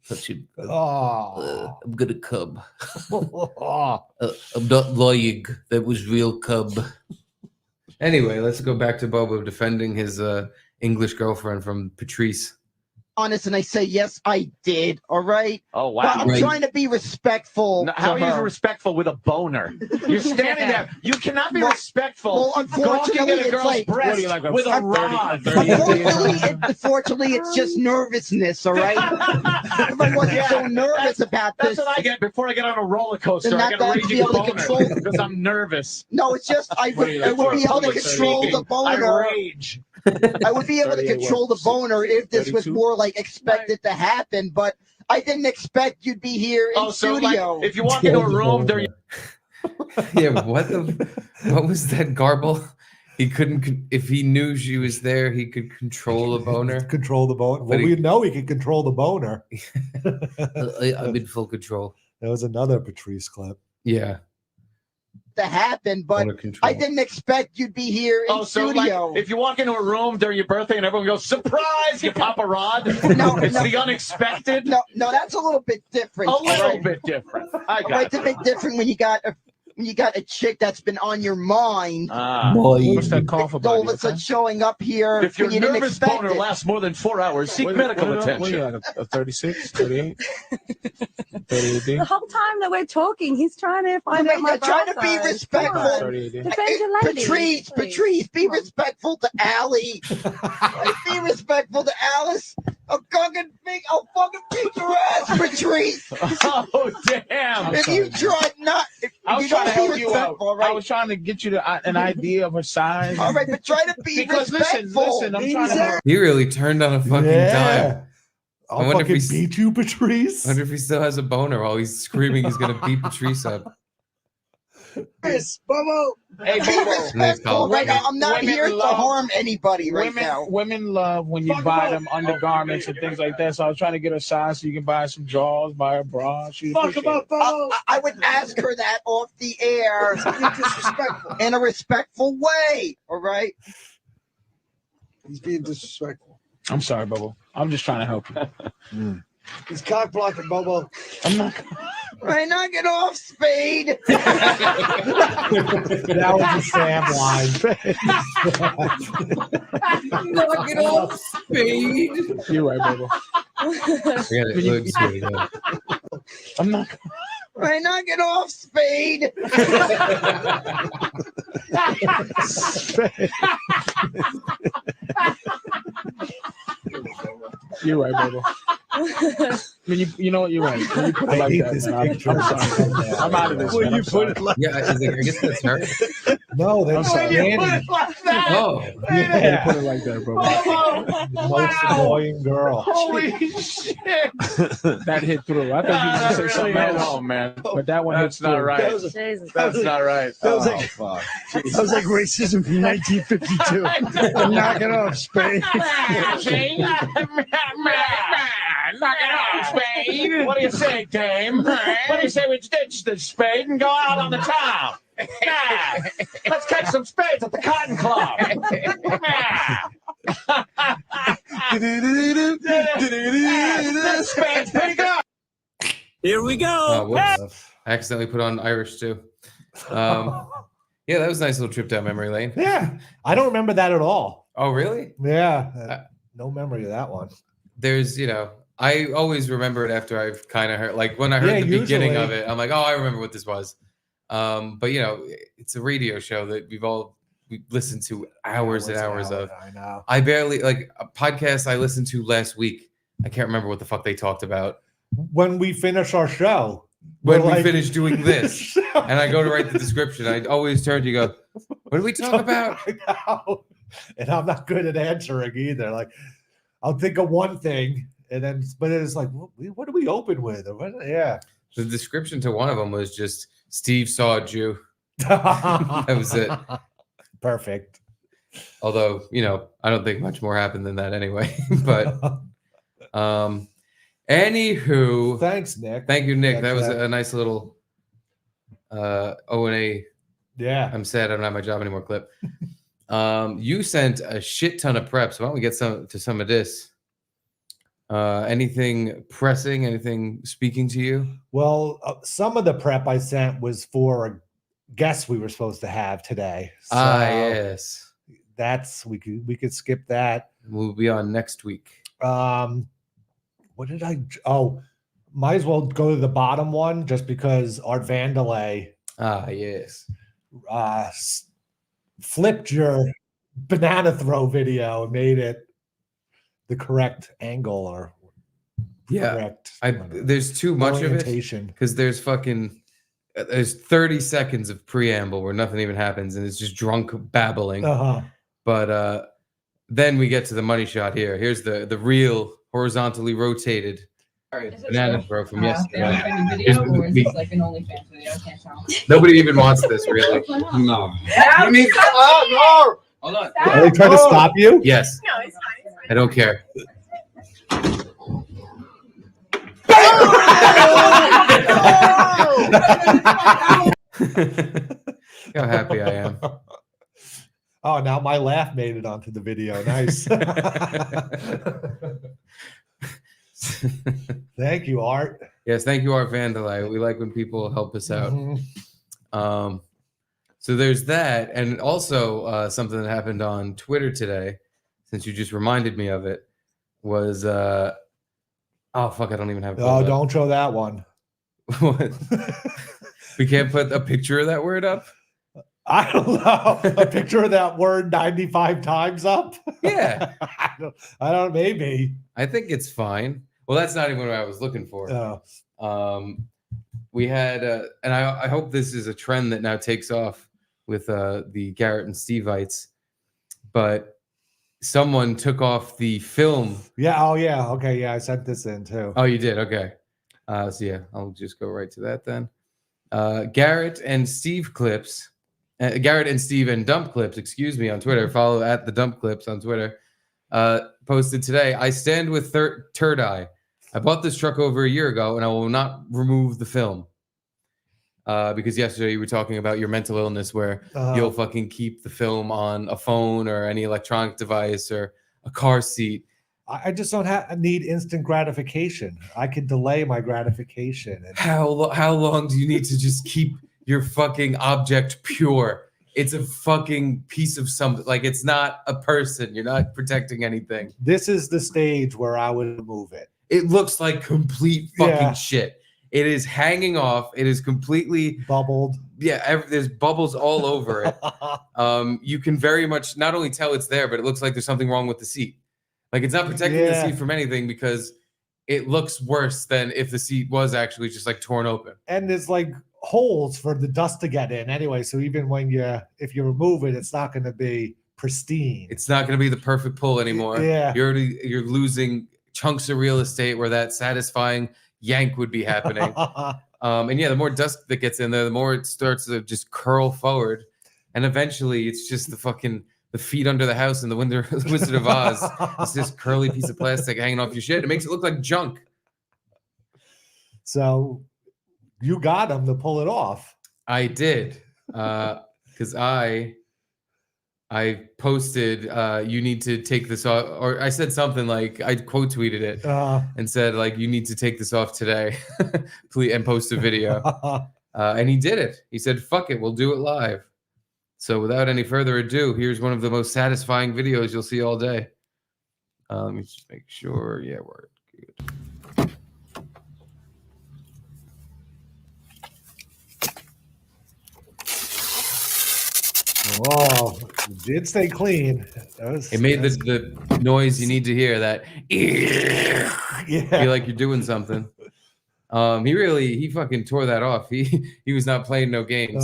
touching. Oh. I'm gonna come. I'm not lying. That was real cum. Anyway, let's go back to Bobo defending his English girlfriend from Patrice. Honest, and I say yes, I did. All right. Oh But wow! I'm trying to be respectful. No, how are to you her. respectful with a boner? You're standing there. You cannot be respectful. Well, unfortunately, gawking at a it's girl's like breast with a rod. Unfortunately, it's just nervousness. All right. If I wasn't so nervous about That's this, what I get before I get on a roller coaster. Then I that get a guy would be raging able to boner control- because I'm nervous. no, it's just I would be able to control the I boner. rage. I would be able to control the boner if this was more like expected to happen, but I didn't expect you'd be here in So studio. like, if you walk into a room, there. Yeah, what was that garble? He couldn't. If he knew she was there, he could control a boner. Control the boner. Well, But we know he can control the boner. I'm in full control. That was another Patrice clip. Yeah, to happen, but boner control. I didn't expect you'd be here in So studio. like, if you walk into a room during your birthday and everyone goes, "Surprise!" You pop a rod. No, It's no. the unexpected. no, that's a little bit different. A little right? bit different. I Right, got it's a bit different when you got a chick that's been on your mind. What's that call for? All of a sudden showing up here If your when you didn't nervous expect boner it. lasts more than 4 hours, seek medical attention. A 36, 38, 38D? The whole time that we're talking, he's trying to find out my You're trying to bra be size. respectful. Come on. 38D. Defend your lady. Patrice, please. be respectful to Allie. Be respectful to Alice. I'll fucking beat your ass, Patrice. Oh damn! If you try not, if I was you trying to don't be help you out. respectful, all I right? was trying to get you an idea of her size. All right, but try to be Because respectful. listen, I'm trying to. He really turned on a fucking dime. I'll wonder if fucking he's- beat you, Patrice. I wonder if he still has a boner while he's screaming he's gonna beat Patrice up. Yes, Bobo. Hey, Be Bobo. respectful. Right now, I'm not Women here to love- harm anybody right now. Women love when you buy them undergarments and things like that. So I was trying to get her size so you can buy some drawers, buy a bra. She'd appreciate it. I would ask her that off the air in a respectful way. All right. He's being disrespectful. I'm sorry, Bobo. I'm just trying to help you. He's cock blocking, Bobo. I'm not. Right, knock it off, Spade. That was a Sam line. Knock it off, Spade. You're right, Bobo. Forget it. Let's do it again. I'm not. Hey, knock it off, Spade. You're right, baby. I mean, you know what? You're right. When you put it I like hate that, this man, picture. I'm sorry. I'm out of this. When Man. you I'm put sorry. it like Yeah, I guess that's her. No, that's sorry. Danny. Oh, When you Yeah. put it like that, bro. The most annoying girl. Holy shit! That hit through. I thought you were That going to say really something hit else, home, man. but that one That's hits not through. right. that was, Jesus. That's not right. that was Oh, like fuck. that was like racism from 1952. Knock it off, Spade. Knock it off, Spade. What do you say, Dame? What do you say we ditch the Spade and go out on the town? Yeah. Let's catch some spades at the Cotton Club. That Spade's pretty good. Here we go. whoops. I accidentally put on Irish too. Yeah, that was a nice little trip down memory lane. Yeah, I don't remember that at all. Oh, really? Yeah, no memory of that one. There's, I always remember it after I've kind of heard, like when I heard the beginning of it, I'm like, oh, I remember what this was. But it's a radio show that we listened to hours and hours of. I know. I barely like a podcast I listened to last week. I can't remember what the fuck they talked about. When we finish our show, When we're we like- finish doing this, and I go to write the description, I always turn to you, go, what did we talk about? I know. And I'm not good at answering either. Like, I'll think of one thing, and then, but it's like, what do we open with? Or what- Yeah. The description to one of them was just Steve saw a Jew. That was it. Perfect. Although, I don't think much more happened than that anyway. But anywho, Thanks, Nick. thank you, Nick. That was That's a nice little O&A. Yeah. I'm sad I don't have my job anymore clip. You sent a shit ton of preps. Why don't we get some of this? Anything pressing? Anything speaking to you? Well, some of the prep I sent was for a guest we were supposed to have today. So Yes. that's we could skip that. We'll be on next week. What did I? Oh, might as well go to the bottom one just because Art Vandelay Yes. Flipped your banana throw video and made it the correct angle or correct. There's too much of it orientation. because there's 30 seconds of preamble where nothing even happens and it's just drunk babbling. Uh-huh. But then we get to the money shot here. Here's the real horizontally rotated banana throw from yesterday. Here's Or is this like an OnlyFans video? I can't tell. Nobody even wants this, really. No. You mean, Oh, hold on. Are they trying to stop you? Yes. No, it's fine. I don't care. How happy I am. Oh, now my laugh made it onto the video. Nice. Thank you, Art. Yes, thank you, Art Vandelay. We like when people help us out. Mhm. So there's that, and also something that happened on Twitter today, since you just reminded me of it, was oh fuck, I don't even have. Oh, don't show that one. What? We can't put a picture of that word up. I don't know. A picture of that word 95 times up. Yeah, I don't. Maybe. I think it's fine. Well, that's not even what I was looking for. Oh. We had, and I hope this is a trend that now takes off with the Garrett and Steveites, but someone took off the film. Yeah. Oh, yeah. Okay. Yeah, I sent this in too. Oh, you did? Okay. So yeah, I'll just go right to that then. Garrett and Steve clips, Garrett and Steve and Dump Clips, excuse me, on Twitter. Follow at the Dump Clips on Twitter. Posted today. I stand with Third Eye. I bought this truck over a year ago, and I will not remove the film. Because yesterday you were talking about your mental illness, where you'll fucking keep the film on a phone or any electronic device or a car seat. I just don't need instant gratification. I can delay my gratification. And How long do you need to just keep your fucking object pure? It's a fucking piece of something. Like, it's not a person. You're not protecting anything. this is the stage where I would remove it. It looks like complete fucking Yeah. shit. It is hanging off. It is completely bubbled. Yeah, there's bubbles all over it. You can very much not only tell it's there, but it looks like there's something wrong with the seat. Like it's not protecting the seat from anything because it looks worse than if the seat was actually just like torn open. And there's like holes for the dust to get in anyway. So even when if you remove it, it's not going to be pristine. It's not going to be the perfect pull anymore. Yeah. You're losing chunks of real estate where that satisfying yank would be happening. And yeah, the more dust that gets in there, the more it starts to just curl forward. And eventually it's just the feet under the house in the Wizard of Oz. It's this curly piece of plastic hanging off your shit. It makes it look like junk. So you got him to pull it off. I did. Because I posted, you need to take this off, or I said something like, I quote tweeted it and said, like, you need to take this off today, please, and post a video. And he did it. He said, fuck it, we'll do it live. So without any further ado, here's one of the most satisfying videos you'll see all day. Let me just make sure. Yeah, we're good. Oh, it did stay clean. It made the noise you need to hear. That feel like you're doing something. He fucking tore that off. He was not playing no games.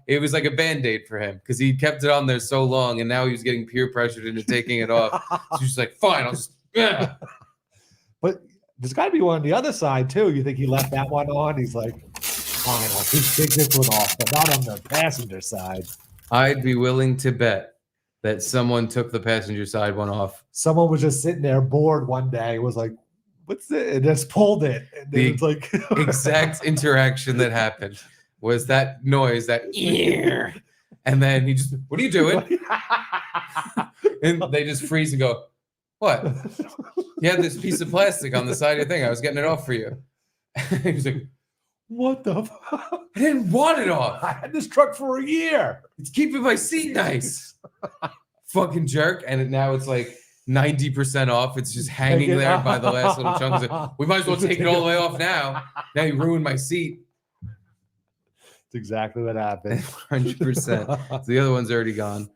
It was like a Band-Aid for him because he kept it on there so long, and now he was getting peer pressured into taking it off. So he's like, fine, I'll just. But there's got to be one on the other side too. You think he left that one on? He's like, fine, I'll just take this one off, but not on the passenger side. I'd be willing to bet that someone took the passenger side one off. Someone was just sitting there bored one day, was like, what's it? And just pulled it. And the it's like exact interaction that happened was that noise, that ear. And then he just, what are you doing? And they just freeze and go, what? You had this piece of plastic on the side of your thing. I was getting it off for you. He was like, what the fuck? I didn't want it off. I had this truck for a year. It's keeping my seat nice. Fucking jerk. And now it's like 90% off. It's just hanging there by the last little chunks. We might as well take it all the way off now. Now you ruined my seat. That's exactly what happened. 100%. So the other one's already gone.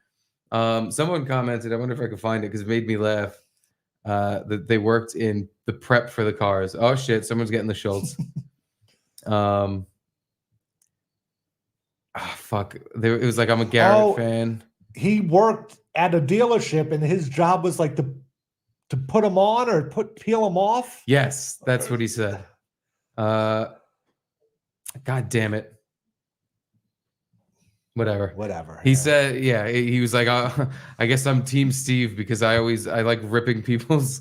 Someone commented, I wonder if I could find it because it made me laugh. That they worked in the prep for the cars. Oh shit, someone's getting the Schultz. Fuck. It was like, I'm a Garrett fan. He worked at a dealership and his job was like to put them on or peel them off. Yes, that's what he said. God damn it. Whatever. He said, yeah, he was like, I guess I'm Team Steve because I like ripping people's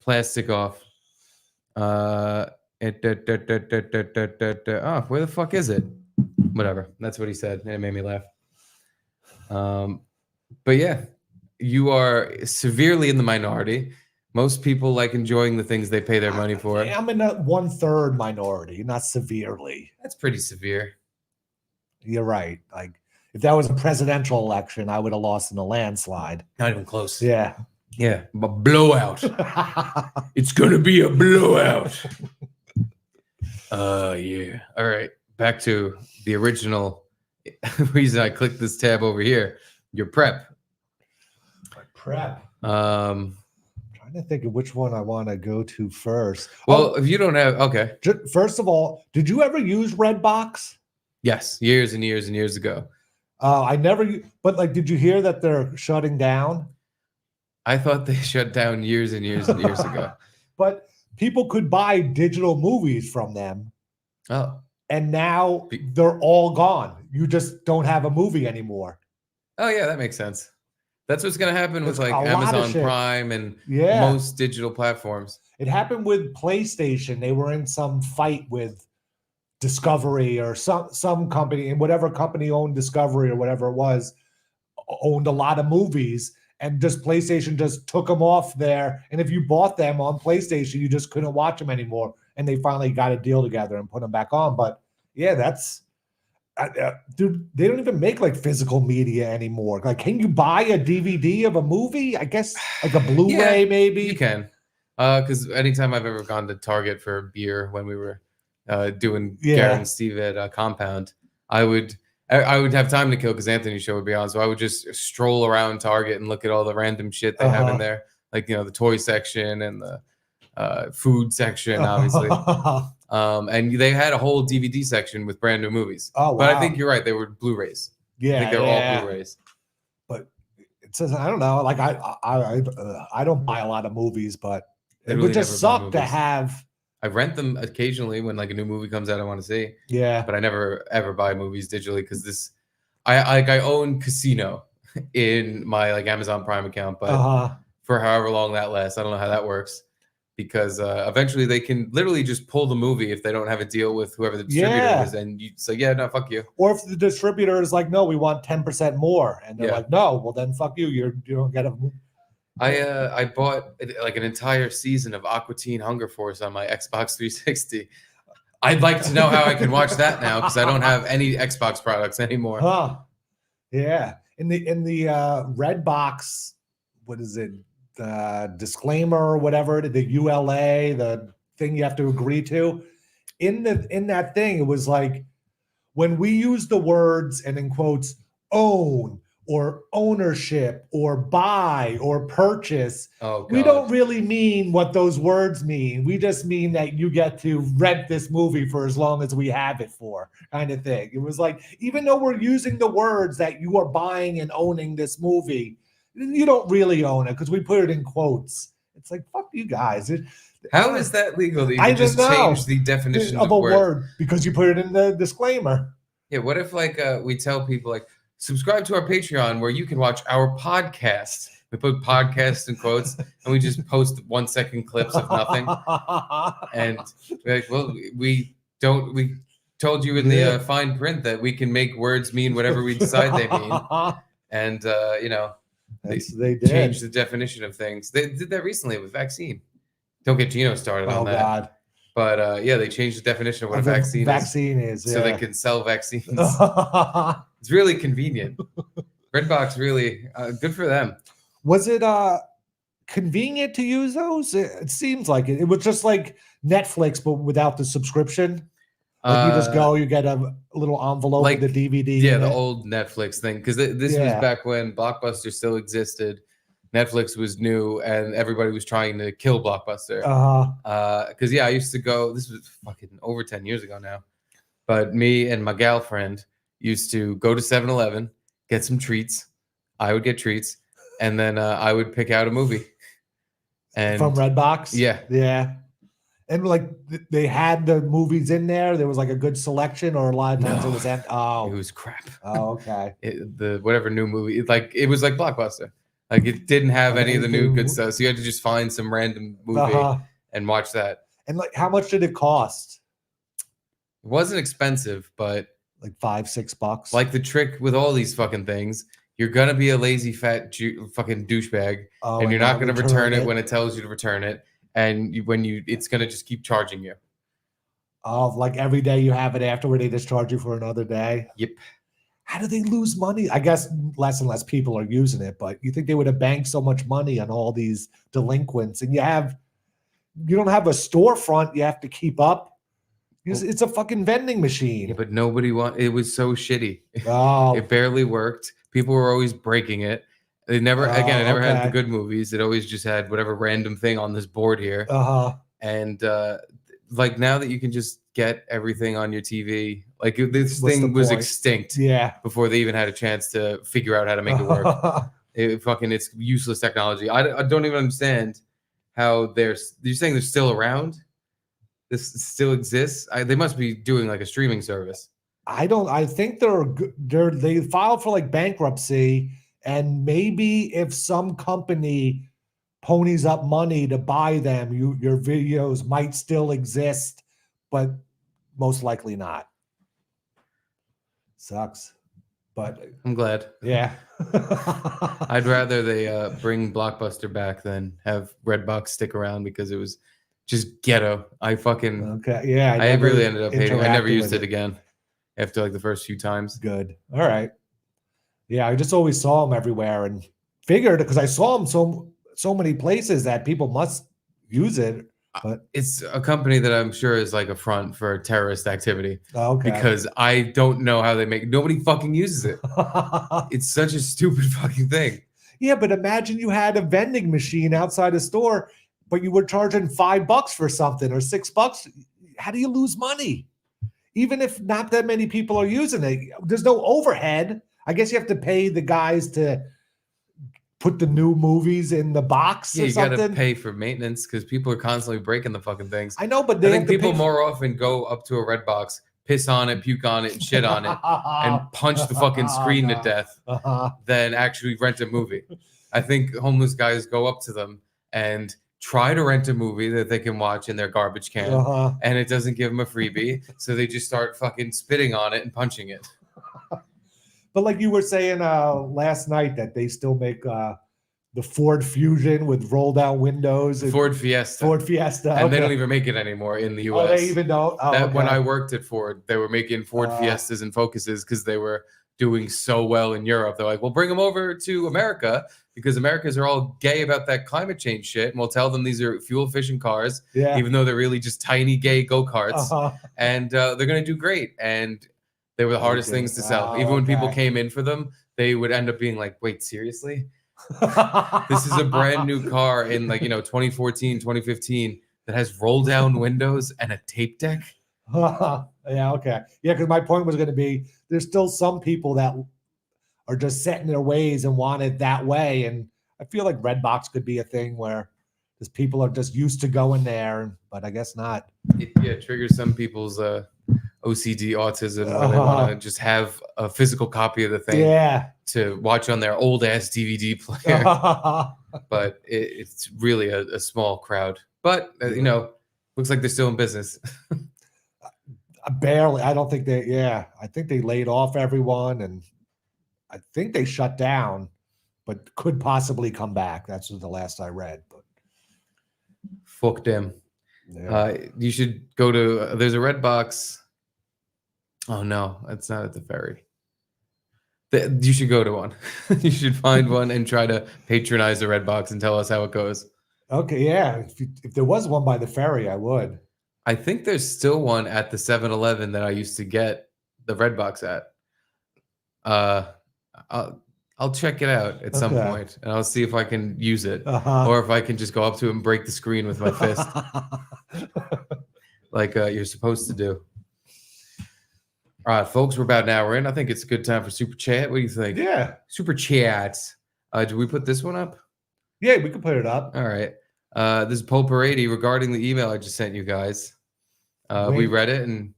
plastic off. Oh, where the fuck is it? Whatever. That's what he said. And it made me laugh. But yeah, you are severely in the minority. Most people like enjoying the things they pay their money for. I'm in a 1/3 minority, not severely. That's pretty severe. You're right. Like if that was a presidential election, I would have lost in a landslide. Not even close. Yeah. Yeah. A blowout. It's going to be a blowout. Yeah. All right. Back to the original reason I clicked this tab over here. Your prep. My prep. Trying to think of which one I want to go to first. Well, if you don't have, okay. First of all, did you ever use Redbox? Yes, years and years and years ago. I never, but like, did you hear that they're shutting down? I thought they shut down years and years and years ago. But people could buy digital movies from them. Oh. And now they're all gone. You just don't have a movie anymore. Oh, yeah, that makes sense. That's what's going to happen with like Amazon Prime and most digital platforms. It happened with PlayStation. They were in some fight with Discovery or some company, and whatever company owned Discovery or whatever it was, owned a lot of movies, and just PlayStation just took them off there. And if you bought them on PlayStation, you just couldn't watch them anymore. And they finally got a deal together and put them back on. But yeah, that's dude. They don't even make like physical media anymore. Like, can you buy a DVD of a movie? I guess like a Blu-ray, maybe you can. Because anytime I've ever gone to Target for beer when we were doing Garrett and Steve at Compound, I would have time to kill because Anthony's show would be on. So I would just stroll around Target and look at all the random shit they have in there, like the toy section and the food section, obviously. And they had a whole DVD section with brand new movies. Oh, wow. But I think you're right; they were Blu-rays. Yeah, I think they were all Blu-rays. But it says I don't know. Like I don't buy a lot of movies, but it Literally would just never buy suck to movies. have. I rent them occasionally when like a new movie comes out I want to see. Yeah. But I never ever buy movies digitally because I own Casino in my like Amazon Prime account, but for however long that lasts, I don't know how that works. Because eventually they can literally just pull the movie if they don't have a deal with whoever the distributor is, and you say, "Yeah, no, fuck you." Or if the distributor is like, "No, we want 10% more," and they're like, "No, well then fuck you. You don't get a." I bought like an entire season of Aqua Teen Hunger Force on my Xbox 360. I'd like to know how I can watch that now because I don't have any Xbox products anymore. Yeah. In the Redbox, what is it? The disclaimer or whatever, the ULA, the thing you have to agree to. In that thing, it was like when we use the words and in quotes own or ownership or buy or purchase, we don't really mean what those words mean. We just mean that you get to rent this movie for as long as we have it for, kind of thing. It was like, even though we're using the words that you are buying and owning this movie, you don't really own it because we put it in quotes. It's like, fuck you guys. How is that legal? That you can just change the definition of a word because you put it in the disclaimer. Yeah, what if like we tell people like subscribe to our Patreon where you can watch our podcast. We put podcast in quotes and we just post 1 second clips of nothing. And we're like, well, we told you in the fine print that we can make words mean whatever we decide they mean. And they did change the definition of things. They did that recently with vaccine. Don't get Gino started on that. God. But they changed the definition of what a vaccine is. So they can sell vaccines. It's really convenient. Redbox really good for them. Was it convenient to use those? It seems like it. It was just like Netflix, but without the subscription. Like you just go, you get a little envelope like with the DVD. Yeah, the old Netflix thing. Because this was back when Blockbuster still existed. Netflix was new, and everybody was trying to kill Blockbuster. Because I used to go. This was fucking over 10 years ago now. But me and my gal friend used to go to 7-Eleven, get some treats. I would get treats, and then I would pick out a movie. And from Redbox. Yeah. And like they had the movies in there. There was like a good selection, or a lot of times it was it was crap. Oh, okay. The whatever new movie, it was like Blockbuster. Like it didn't have any of the new good stuff, so you had to just find some random movie and watch that. And like, how much did it cost? It wasn't expensive, but like $5-6. Like the trick with all these fucking things, you're gonna be a lazy fat fucking douchebag, and you're not gonna return it when it tells you to return it. And it's gonna just keep charging you. Oh, like every day you have it afterward, they just charge you for another day. Yep. How do they lose money? I guess less and less people are using it, but you think they would have banked so much money on all these delinquents, and you don't have a storefront you have to keep up. It's a fucking vending machine. Yeah, but nobody it was so shitty. Oh, it barely worked. People were always breaking it. It never had the good movies. It always just had whatever random thing on this board here. And like now that you can just get everything on your TV, like this thing was extinct. Yeah. Before they even had a chance to figure out how to make it work. It's useless technology. I don't even understand how you're saying they're still around. This still exists. They must be doing like a streaming service. I think they filed for like bankruptcy. And maybe if some company ponies up money to buy them, your videos might still exist, but most likely not. Sucks, but I'm glad. Yeah. I'd rather they bring Blockbuster back than have Redbox stick around because it was just ghetto. I really ended up hating it. I never used it again after like the first few times. Good. All right. Yeah, I just always saw them everywhere and figured because I saw them so many places that people must use it. But it's a company that I'm sure is like a front for terrorist activity. Okay. Because I don't know how they make nobody fucking uses it. It's such a stupid fucking thing. Yeah, but imagine you had a vending machine outside a store, but you were charging $5 for something or $6. How do you lose money? Even if not that many people are using it, there's no overhead. I guess you have to pay the guys to put the new movies in the box Yeah, or you something. gotta pay for maintenance because people are constantly breaking the fucking things. I know, but I they think have to people pay more often go up to a Redbox, piss on it, puke on it, and shit on it, and punch the fucking screen to death than actually rent a movie. I think homeless guys go up to them and try to rent a movie that they can watch in their garbage can, and it doesn't give them a freebie, so they just start fucking spitting on it and punching it. But like you were saying last night that they still make the Ford Fusion with roll down windows. And Ford Fiesta. Ford Fiesta. And they don't even make it anymore in the US. Oh, they even don't? Oh, When okay. I worked at Ford, they were making Ford Fiestas and Focuses because they were doing so well in Europe. They're like, we'll bring them over to America because Americans are all gay about that climate change shit. And we'll tell them these are fuel efficient cars, even though they're really just tiny gay go-karts. And they're going to do great. And they were the hardest things to sell. Even when people came in for them, they would end up being like, wait, seriously? This is a brand new car in 2014, 2015 that has roll down windows and a tape deck. Yeah, okay. Yeah, because my point was going to be there's still some people that are just set in their ways and want it that way. And I feel like Redbox could be a thing where just people are just used to going there, but I guess not. It triggers some people's OCD autism where they want to just have a physical copy of the thing to watch on their old ass DVD player. But it's really a small crowd. But looks like they're still in business. Barely. I don't think I think they laid off everyone and I think they shut down, but could possibly come back. That's the last I read. But fuck them. Yeah. You should go to there's a Redbox. Oh no, it's not at the ferry. You should go to one. You should find one and try to patronize a Redbox and tell us how it goes. Okay, yeah. If there was one by the ferry, I would. I think there's still one at the 7-Eleven that I used to get the Redbox at. I'll check it out at some point, and I'll see if I can use it, or if I can just go up to it and break the screen with my fist, like you're supposed to do. All right, folks, we're about an hour in. I think it's a good time for Super Chat. What do you think? Yeah. Super Chats. Do we put this one up? Yeah, we can put it up. All right. This is Paul Parady regarding the email I just sent you guys. We read it and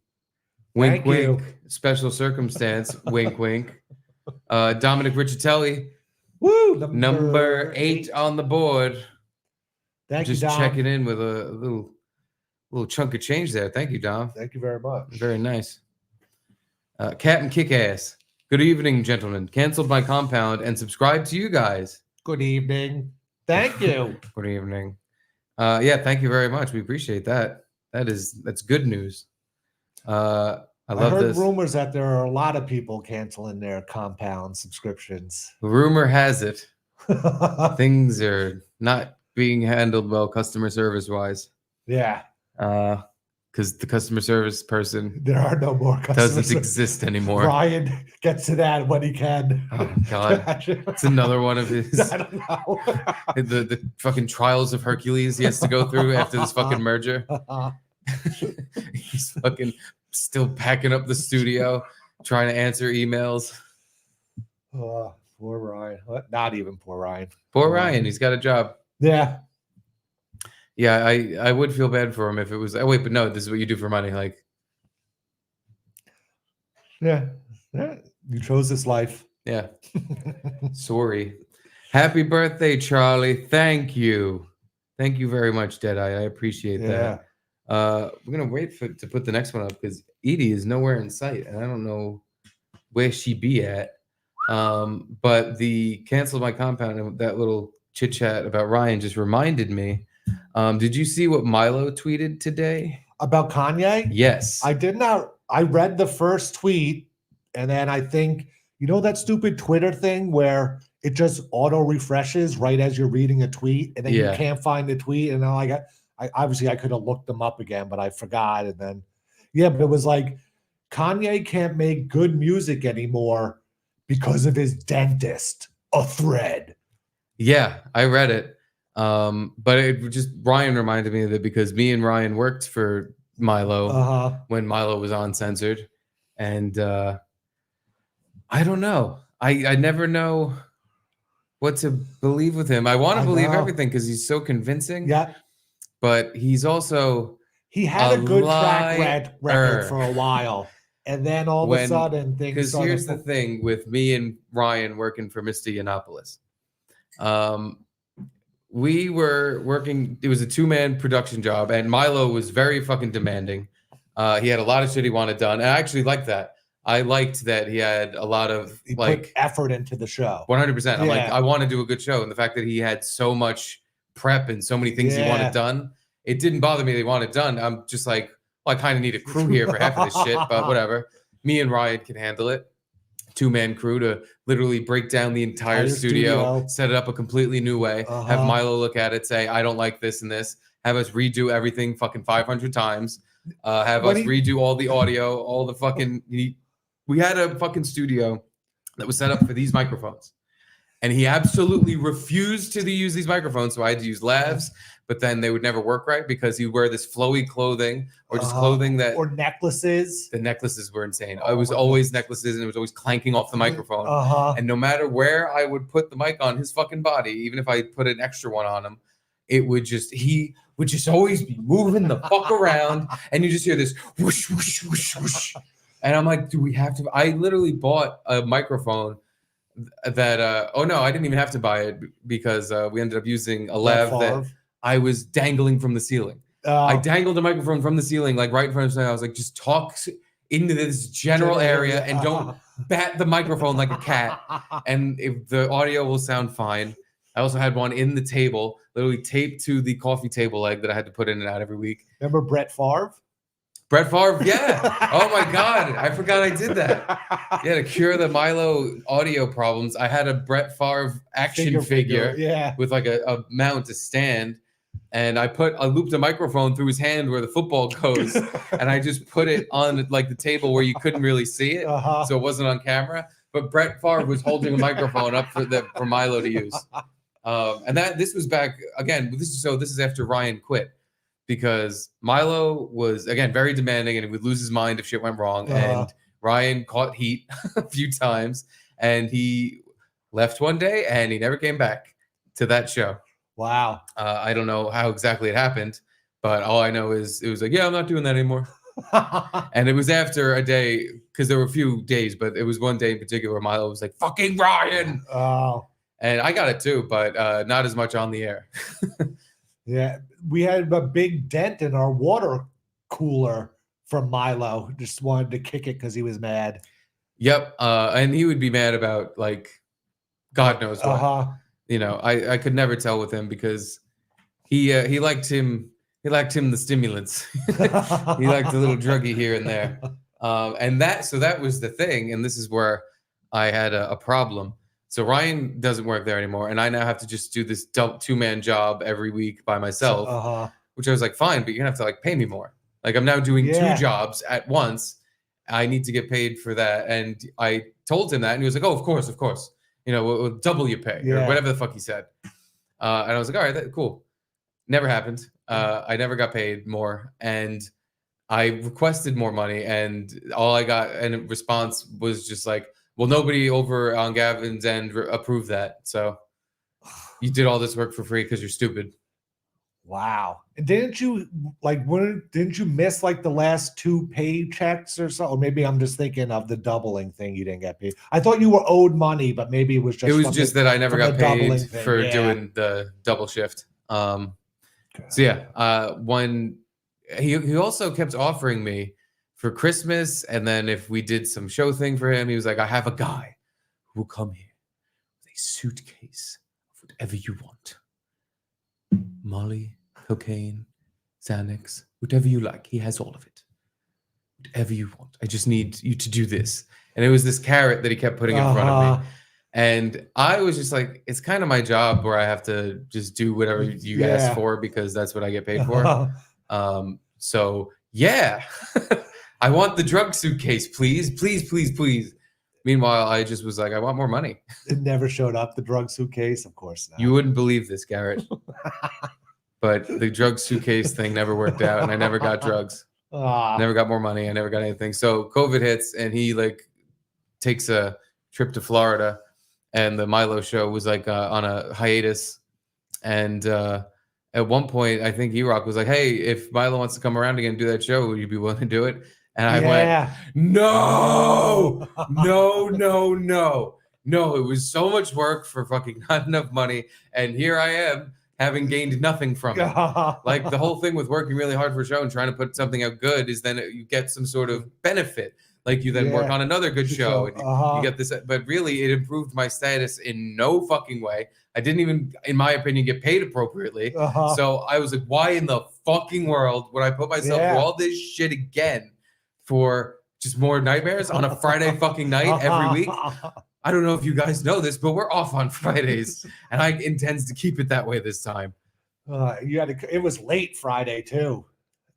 wink, wink, special circumstance, wink, wink. Dominic Riccitelli. Woo! Number 8 on the board. Thank you, Dom. Just checking in with a little chunk of change there. Thank you, Dom. Thank you very much. Very nice. Captain Kickass. Good evening, gentlemen. Canceled my compound and subscribed to you guys. Good evening. Thank you. Good evening. Yeah, thank you very much. We appreciate that. That's good news. I love heard this. rumors that there are a lot of people canceling their compound subscriptions. Rumor has it things are not being handled well customer service wise. Yeah. Because the customer service person there are no more doesn't exist anymore. Ryan gets to that when he can. Oh God. It's another one of his I don't know. the fucking trials of Hercules he has to go through after this fucking merger. He's fucking still packing up the studio, trying to answer emails. Poor Ryan. What? Not even poor Ryan. Poor Ryan. He's got a job. Yeah. Yeah, I would feel bad for him if it was. Oh wait, but no, this is what you do for money. Like, yeah, you chose this life. Yeah. Sorry. Happy birthday, Charlie. Thank you. Thank you very much, Deadeye. I appreciate that. We're gonna wait to put the next one up because Edie is nowhere in sight, and I don't know where she be at. But the cancel my compound and that little chit chat about Ryan just reminded me. Did you see what Milo tweeted today about Kanye? Yes, I did not. I read the first tweet, and then I think that stupid Twitter thing where it just auto refreshes right as you're reading a tweet, and then you Yeah. can't find the tweet. And then I obviously I could have looked them up again, but I forgot. And then yeah, but it was like Kanye can't make good music anymore because of his dentist. A thread. Yeah, I read it. But it just Ryan reminded me of it because me and Ryan worked for Milo when Milo was uncensored, and I don't know. I never know what to believe with him. I want to believe everything because he's so convincing. Yeah, but he's also he had a good track liar. record for a while, and then all of a sudden things. Because here's the thing with me and Ryan working for Mr. Yiannopoulos. We were working, it was a 2-man production job, and Milo was very fucking demanding. He had a lot of shit he wanted done, and I actually liked that. I liked that he had a lot of he put effort into the show. 100%. I'm like, I want to do a good show, and the fact that he had so much prep and so many things he wanted done, it didn't bother me that he wanted done. I'm just like, well, I kind of need a crew here for half of this shit, but whatever. Me and Ryan can handle it. 2-man crew to literally break down the entire studio, set it up a completely new way, have Milo look at it, say, I don't like this and this, have us redo everything fucking 500 times, have us redo all the audio, all the fucking, we had a fucking studio that was set up for these microphones. And he absolutely refused to use these microphones, so I had to use lavs, but then they would never work right because he'd wear this flowy clothing or just clothing that... Or necklaces. The necklaces were insane. I was always necklaces, and it was always clanking off the microphone. And no matter where I would put the mic on his fucking body, even if I put an extra one on him, it would just... He would just always be moving the fuck around, and you just hear this whoosh, whoosh, whoosh, whoosh. And I'm like, do we have to... I literally bought a microphone that oh no, I didn't even have to buy it because we ended up using a lav that I was dangling from the ceiling. I dangled a microphone from the ceiling, like right in front of me. I was like, just talk into this general area and don't bat the microphone like a cat, and if the audio will sound fine. I also had one in the table, literally taped to the coffee table leg that I had to put in and out every week. Remember Brett Favre? Brett Favre, yeah. Oh my God, I forgot I did that. Yeah, to cure the Milo audio problems, I had a Brett Favre action figure with like a mount to stand, and I looped a microphone through his hand where the football goes, and I just put it on like the table where you couldn't really see it, so it wasn't on camera. But Brett Favre was holding a microphone up for Milo to use, and this was back again. This is after Ryan quit. Because Milo was, again, very demanding and he would lose his mind if shit went wrong. And Ryan caught heat a few times. And he left one day and he never came back to that show. Wow. I don't know how exactly it happened. But all I know is it was like, yeah, I'm not doing that anymore. And it was after a day, because there were a few days, but it was one day in particular where Milo was like, fucking Ryan. Oh. And I got it too, but not as much on the air. Yeah, we had a big dent in our water cooler from Milo. Just wanted to kick it because he was mad. Yep, and he would be mad about like God knows what. You know, I could never tell with him because he liked him. He liked the stimulants. He liked a little druggy here and there. And that was the thing. And this is where I had a problem. So Ryan doesn't work there anymore, and I now have to just do this 2-man job every week by myself, which I was like, fine, but you're gonna have to like pay me more. Like I'm now doing 2 jobs at once. I need to get paid for that. And I told him that, and he was like, oh, of course. You know, we'll double your pay or whatever the fuck he said. And I was like, all right, cool. Never happened. I never got paid more, and I requested more money, and all I got in response was just like, well, nobody over on Gavin's end approved that. So you did all this work for free because you're stupid. Wow. And didn't you miss like the last 2 paychecks or so? Or maybe I'm just thinking of the doubling thing. You didn't get paid. I thought you were owed money, but maybe it was just that I never got paid for doing the double shift. So yeah, when he also kept offering me for Christmas, and then if we did some show thing for him, he was like, I have a guy who will come here with a suitcase of whatever you want. Molly, cocaine, Xanax, whatever you like. He has all of it. Whatever you want. I just need you to do this. And it was this carrot that he kept putting in front of me. And I was just like, it's kind of my job where I have to just do whatever you ask for because that's what I get paid for. So yeah, I want the drug suitcase, please, please, please, please. Meanwhile, I just was like, I want more money. It never showed up, the drug suitcase, of course not. You wouldn't believe this, Garrett. But the drug suitcase thing never worked out, and I never got drugs. Never got more money. I never got anything. So COVID hits, and he like takes a trip to Florida, and the Milo show was like on a hiatus. And at one point, I think E-Rock was like, "Hey, if Milo wants to come around again and do that show, would you be willing to do it?" And I went, "No, no, no, no, no." It was so much work for fucking not enough money, and here I am having gained nothing from it. Like the whole thing with working really hard for a show and trying to put something out good is then you get some sort of benefit. Like you then work on another good show. And you get this, but really it improved my status in no fucking way. I didn't even, in my opinion, get paid appropriately. So I was like, why in the fucking world would I put myself through all this shit again for just more nightmares on a Friday fucking night every week? I don't know if you guys know this, but we're off on Fridays, and I intend to keep it that way this time. You had to, it was late Friday too.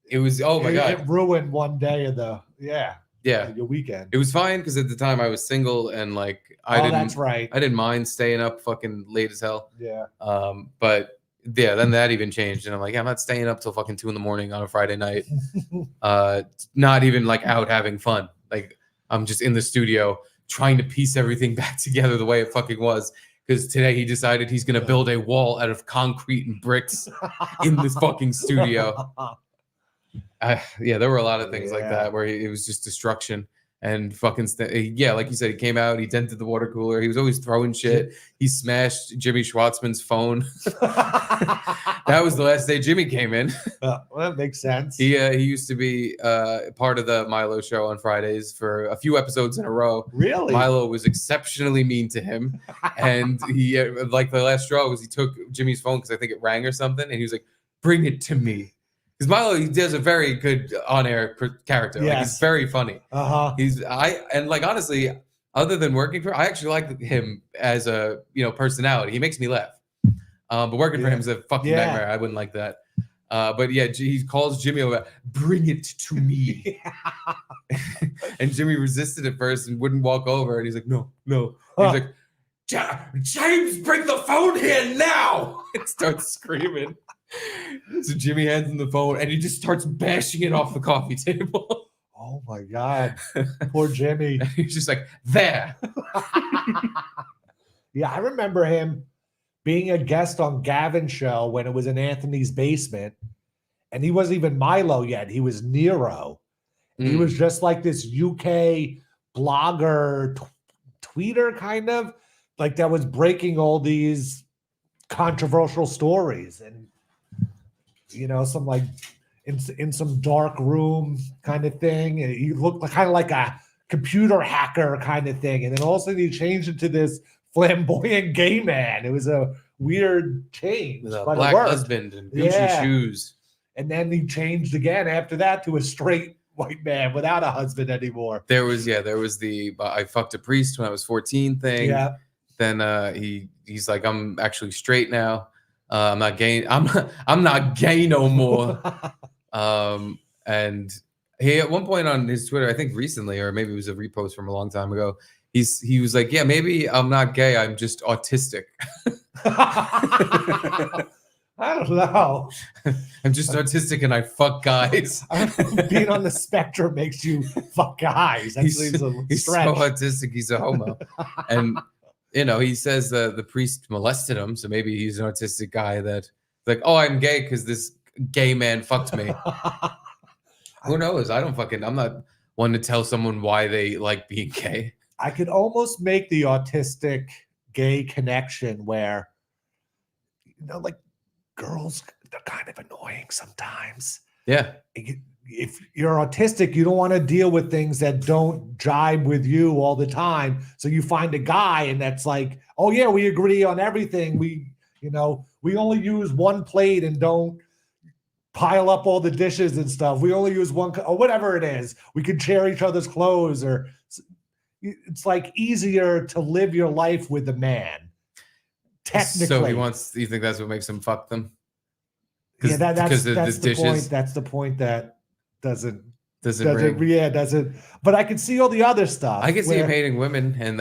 It was, oh my God. It ruined one day of the, your weekend. It was fine because at the time I was single and like that's right. I didn't mind staying up fucking late as hell. Yeah. But yeah, then that even changed, and I'm like, I'm not staying up till fucking 2 a.m. on a Friday night. Not even like out having fun. Like I'm just in the studio trying to piece everything back together the way it fucking was. Because today he decided he's gonna build a wall out of concrete and bricks in this fucking studio. Yeah, there were a lot of things like that where it was just destruction and fucking like you said, he came out, he dented the water cooler, he was always throwing shit. He smashed Jimmy Schwartzman's phone. That was the last day Jimmy came in. Well, that makes sense. He used to be part of the Milo show on Fridays for a few episodes in a row. Really? Milo was exceptionally mean to him, and he like the last straw was he took Jimmy's phone because I think it rang or something, and he was like, "Bring it to me." Because Milo, he does a very good on-air character. Like, he's very funny. And like honestly, other than working for, I actually like him as a personality. He makes me laugh. But working for him is a fucking nightmare. I wouldn't like that. But yeah, he calls Jimmy over, "Bring it to me." And Jimmy resisted at first and wouldn't walk over. And he's like, "No, no." He's like, "James, bring the phone here now!" And starts screaming. So Jimmy hands him the phone and he just starts bashing it off the coffee table. Oh my God. Poor Jimmy. And he's just like, there. Yeah, I remember him being a guest on Gavin's show when it was in Anthony's basement. And he wasn't even Milo yet. He was Nero. He was just like this UK blogger, tweeter kind of, like that was breaking all these controversial stories. And some like in some dark room kind of thing. And he looked kind of like a computer hacker kind of thing. And then all of a sudden he changed into this flamboyant gay man. It was a weird change. With a black husband and Gucci shoes. And then he changed again after that to a straight white man without a husband anymore. There was the I fucked a priest when I was 14 thing. Yeah. Then he's like, I'm actually straight now. I'm not gay. I'm not gay no more. And he at one point on his Twitter, I think recently, or maybe it was a repost from a long time ago, he was like, yeah, maybe I'm not gay. I'm just autistic. I don't know. I'm just autistic and I fuck guys. Being on the spectrum makes you fuck guys. That seems a he's stretch. So autistic. He's a homo. And he says the priest molested him, so maybe he's an autistic guy that like, oh, I'm gay because this gay man fucked me. Who knows? I'm not one to tell someone why they like being gay. I could almost make the autistic gay connection where, like girls, they're kind of annoying sometimes. Yeah. If you're autistic, you don't want to deal with things that don't jibe with you all the time. So you find a guy and that's like, oh yeah, we agree on everything. We only use one plate and don't pile up all the dishes and stuff. We only use one, or whatever it is. We can share each other's clothes, or it's like easier to live your life with a man. Technically. So you think that's what makes him fuck them? Yeah, that's of the dishes? point. That's the point that doesn't ring. yeah, doesn't. But I can see all the other stuff. I can see him hating women and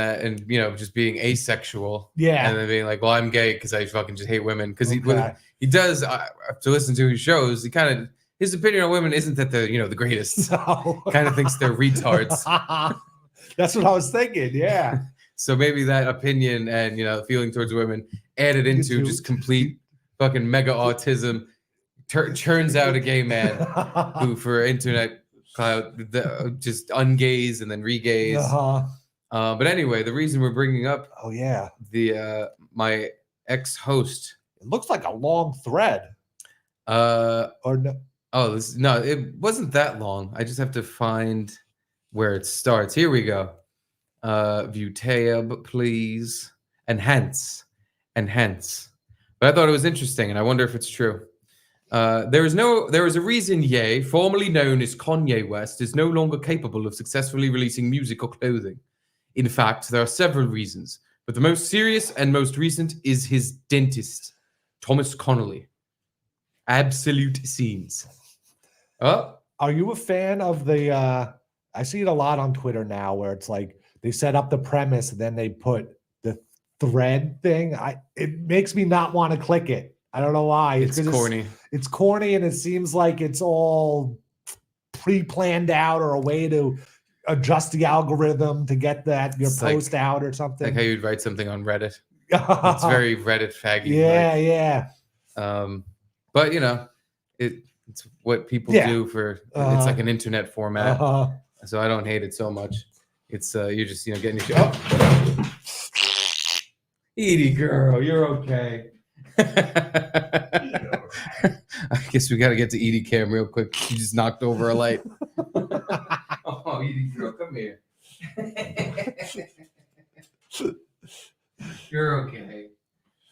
just being asexual. Yeah. And then being like, well, I'm gay because I fucking just hate women. Because he does, to listen to his shows, his opinion on women isn't that they're, the greatest. No. Kind of thinks they're retards. That's what I was thinking. Yeah. So maybe that opinion and, feeling towards women added into just complete fucking mega autism turns out a gay man who for internet clout just ungays and then regays. But anyway, the reason we're bringing up the my ex-host, it looks like a long thread. Or no? Oh, it wasn't that long. I just have to find where it starts. Here we go. View tab, please. And hence. But I thought it was interesting, and I wonder if it's true. There is a reason Ye, formerly known as Kanye West, is no longer capable of successfully releasing music or clothing. In fact, there are several reasons, but the most serious and most recent is his dentist, Thomas Connolly. Absolute scenes. Oh, are you a fan of the? I see it a lot on Twitter now, where it's like they set up the premise and then they put the thread thing. It makes me not want to click it. I don't know why. It's corny. It's corny, and it seems like it's all pre-planned out or a way to adjust the algorithm to get your post out or something. Like how you'd write something on Reddit. It's very Reddit faggy. Yeah. But it's what people do for. It's like an internet format. So I don't hate it so much. It's you're just getting your shit. Oh. Edie girl, you're okay. I guess we got to get to Edie Cam real quick. She just knocked over a light. Oh, Edie girl, come here. You're okay.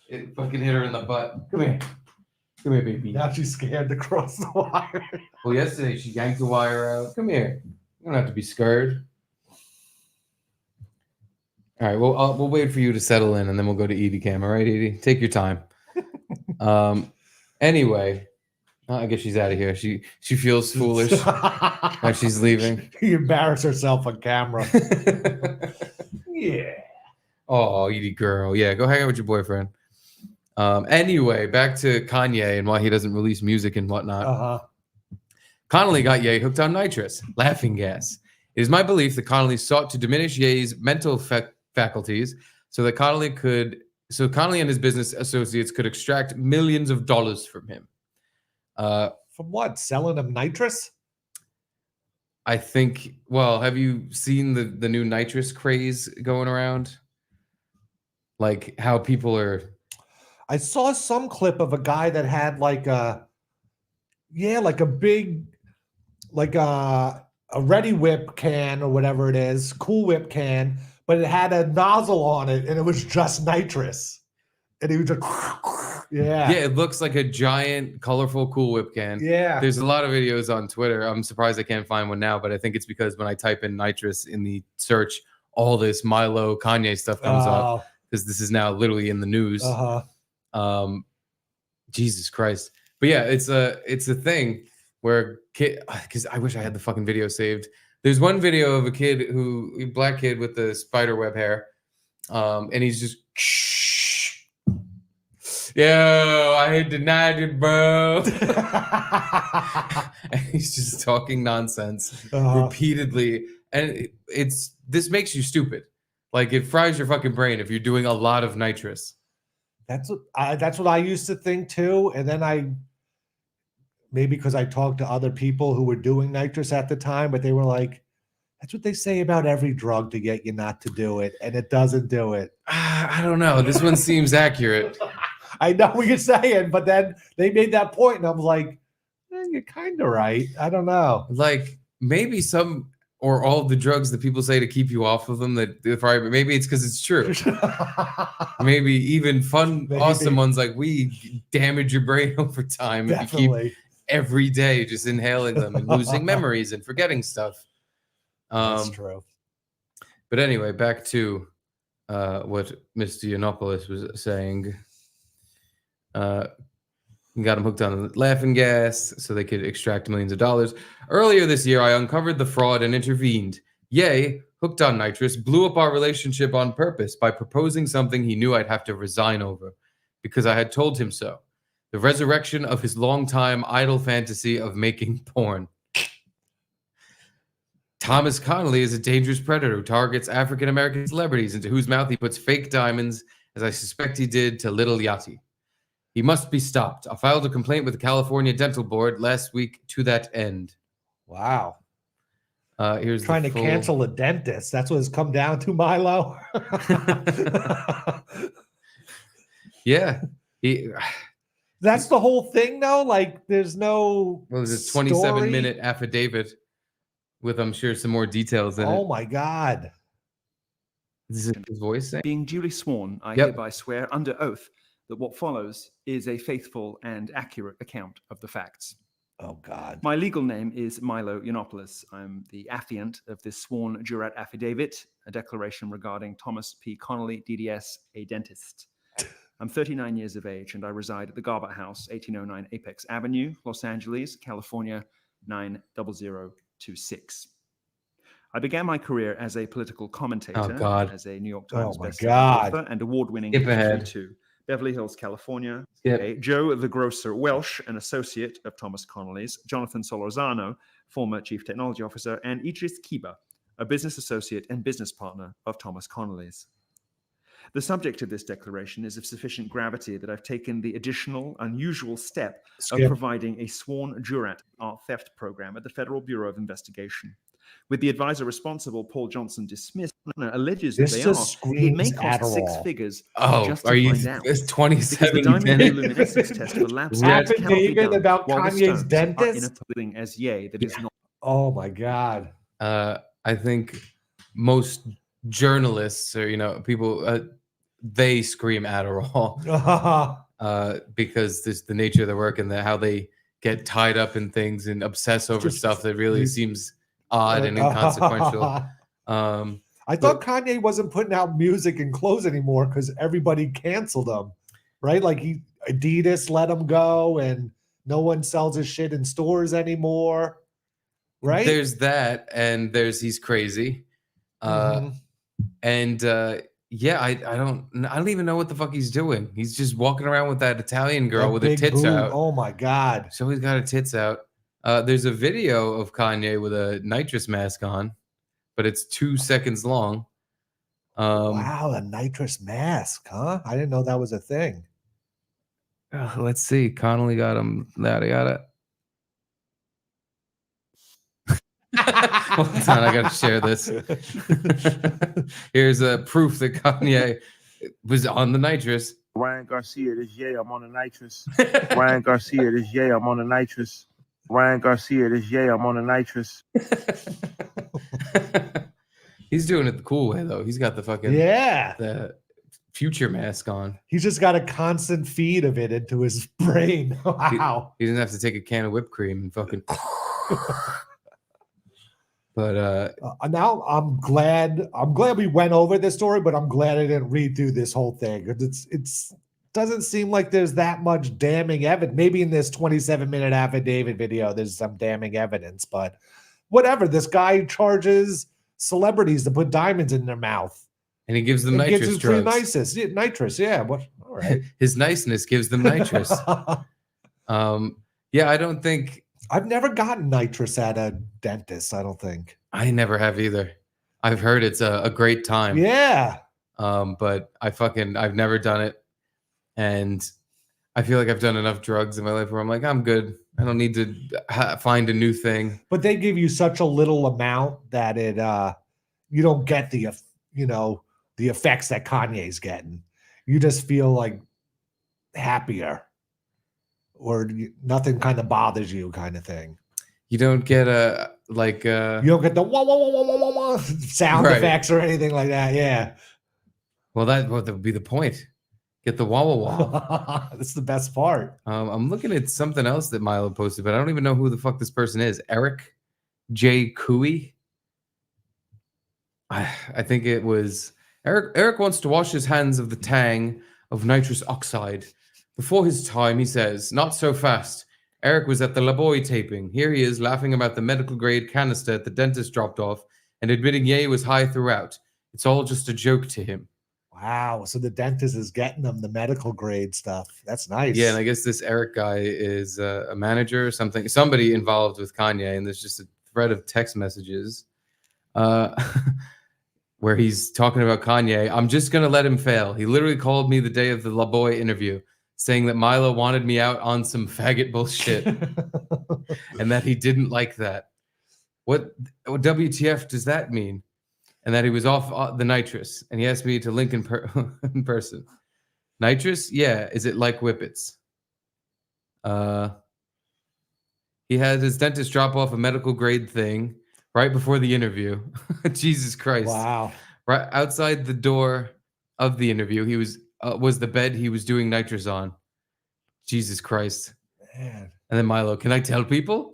It fucking hit her in the butt. Come here, baby. Now she's scared to cross the wire. Well, yesterday she yanked the wire out. Come here. You don't have to be scared. All right. Well, we'll wait for you to settle in, and then we'll go to Edie Cam. All right, Edie? Take your time. Anyway, I guess she's out of here. She feels foolish when she's leaving. She embarrassed herself on camera. Yeah. Oh, Edie girl. Yeah, go hang out with your boyfriend. Anyway, back to Kanye and why he doesn't release music and whatnot. Connolly got Ye hooked on nitrous, laughing gas. It is my belief that Connolly sought to diminish Ye's mental faculties so Connolly and his business associates could extract millions of dollars from him. From what? Selling him nitrous? I think. Well, have you seen the new nitrous craze going around? Like how people are. I saw some clip of a guy that had like a big, like a Ready Whip can or whatever it is, Cool Whip can, but it had a nozzle on it and it was just nitrous. And he was just, yeah. Yeah, it looks like a giant, colorful Cool Whip can. Yeah. There's a lot of videos on Twitter. I'm surprised I can't find one now, but I think it's because when I type in nitrous in the search, all this Milo, Kanye stuff comes up because this is now literally in the news. Jesus Christ. But yeah, it's a thing where because I wish I had the fucking video saved. There's one video of a black kid with the spider web hair, and he's just, yo, I denied it, bro. And he's just talking nonsense repeatedly, and this makes you stupid. Like it fries your fucking brain if you're doing a lot of nitrous. That's what I used to think too, and then maybe because I talked to other people who were doing nitrous at the time, but they were like, that's what they say about every drug to get you not to do it, and it doesn't do it. I don't know. This one seems accurate. I know what you're saying, but then they made that point, and I was like, you're kind of right. I don't know. Like maybe some or all of the drugs that people say to keep you off of them, maybe it's because it's true. Maybe even awesome ones like weed damage your brain over time if you keep every day just inhaling them and losing memories and forgetting stuff. That's true. But anyway, back to what Mr. Yiannopoulos was saying. Got him hooked on laughing gas so they could extract millions of dollars. Earlier this year, I uncovered the fraud and intervened. Ye, hooked on nitrous, blew up our relationship on purpose by proposing something he knew I'd have to resign over because I had told him so. The resurrection of his longtime idle fantasy of making porn. Thomas Connolly is a dangerous predator who targets African-American celebrities into whose mouth he puts fake diamonds, as I suspect he did to Little Yachty. He must be stopped. I filed a complaint with the California Dental Board last week to that end. Wow. Here's trying to cancel a dentist. That's what it's come down to, Milo. Yeah. That's the whole thing, though. Like, there's no. Well, there's a 27-minute affidavit with, I'm sure, some more details in it. Oh my God. This is his voice saying? Being duly sworn, I hereby swear under oath that what follows is a faithful and accurate account of the facts. Oh, God. My legal name is Milo Yiannopoulos. I'm the affiant of this sworn jurat affidavit, a declaration regarding Thomas P. Connolly, DDS, a dentist. I'm 39 years of age, and I reside at the Garbutt House, 1809 Apex Avenue, Los Angeles, California, 90026. I began my career as a political commentator, as a New York Times bestselling author and award-winning history to Beverly Hills, California. Joe the Grocer Welsh, an associate of Thomas Connolly's, Jonathan Solorzano, former chief technology officer, and Idris Kiba, a business associate and business partner of Thomas Connolly's. The subject of this declaration is of sufficient gravity that I've taken the additional, unusual step of providing a sworn jurat art theft program at the Federal Bureau of Investigation. With the advisor responsible, Paul Johnson, dismissed, alleges that they are. It may cost six figures. Just to find out. It's 27 minutes. Test for lapses affidavit about Kanye's dentist in a as Ye that is not. Oh my God. I think most journalists or people they scream Adderall because this the nature of their work and how they get tied up in things and obsess over stuff that really seems odd and inconsequential. I thought Kanye wasn't putting out music and clothes anymore because everybody canceled him, right? Like Adidas let him go, and no one sells his shit in stores anymore, right? There's that, and there's he's crazy, and I don't even know what the fuck he's doing. He's just walking around with that Italian girl with her tits out. Oh my God! So he's got her tits out. There's a video of Kanye with a nitrous mask on, but it's 2 seconds long. Wow, a nitrous mask, huh? I didn't know that was a thing. Let's see. Connolly got him. Yada. Hold on, I gotta share this. Here's a proof that Kanye was on the nitrous. Ryan Garcia, this Ye, I'm on the nitrous. Ryan Garcia, this Ye, I'm on the nitrous. Ryan Garcia, this Ye, I'm on the nitrous. He's doing it the cool way though. He's got the fucking the future mask on. He's just got a constant feed of it into his brain. Wow. He doesn't have to take a can of whipped cream and fucking. But now I'm glad we went over this story, but I'm glad I didn't read through this whole thing. It's doesn't seem like there's that much damning evidence. Maybe in this 27-minute affidavit video, there's some damning evidence, but whatever. This guy charges celebrities to put diamonds in their mouth. And he gives them nitrous drugs. Nitrous, yeah. What? All right. His niceness gives them nitrous. I don't think... I've never gotten nitrous at a dentist, I don't think. I never have either. I've heard it's a great time. Yeah. But I've never done it. And I feel like I've done enough drugs in my life where I'm like, I'm good. I don't need to find a new thing. But they give you such a little amount that you don't get the effects that Kanye's getting. You just feel like happier, or nothing kind of bothers you, kind of thing. You don't get you don't get the wah, wah, wah, wah, wah, wah sound effects or anything like that. Yeah. Well, that would be the point. Get the wah wah wah. That's the best part. I'm looking at something else that Milo posted, but I don't even know who the fuck this person is. Eric J. Cooey. I think it was Eric wants to wash his hands of the tang of nitrous oxide. Before his time, he says, not so fast. Eric was at the Laboy taping. Here he is laughing about the medical grade canister the dentist dropped off and admitting Ye was high throughout. It's all just a joke to him. Wow. So the dentist is getting them the medical grade stuff. That's nice. Yeah, and I guess this Eric guy is a manager or something, somebody involved with Kanye, and there's just a thread of text messages where he's talking about Kanye. I'm just going to let him fail. He literally called me the day of the Laboy interview saying that Milo wanted me out on some faggot bullshit and that he didn't like that. What WTF does that mean? And that he was off the nitrous, and he asked me to link in in person. Nitrous? Yeah. Is it like whippets? He had his dentist drop off a medical grade thing right before the interview. Jesus Christ. Wow. Right outside the door of the interview, he was the bed he was doing nitrous on. Jesus Christ. Man. And then Milo, can I tell people?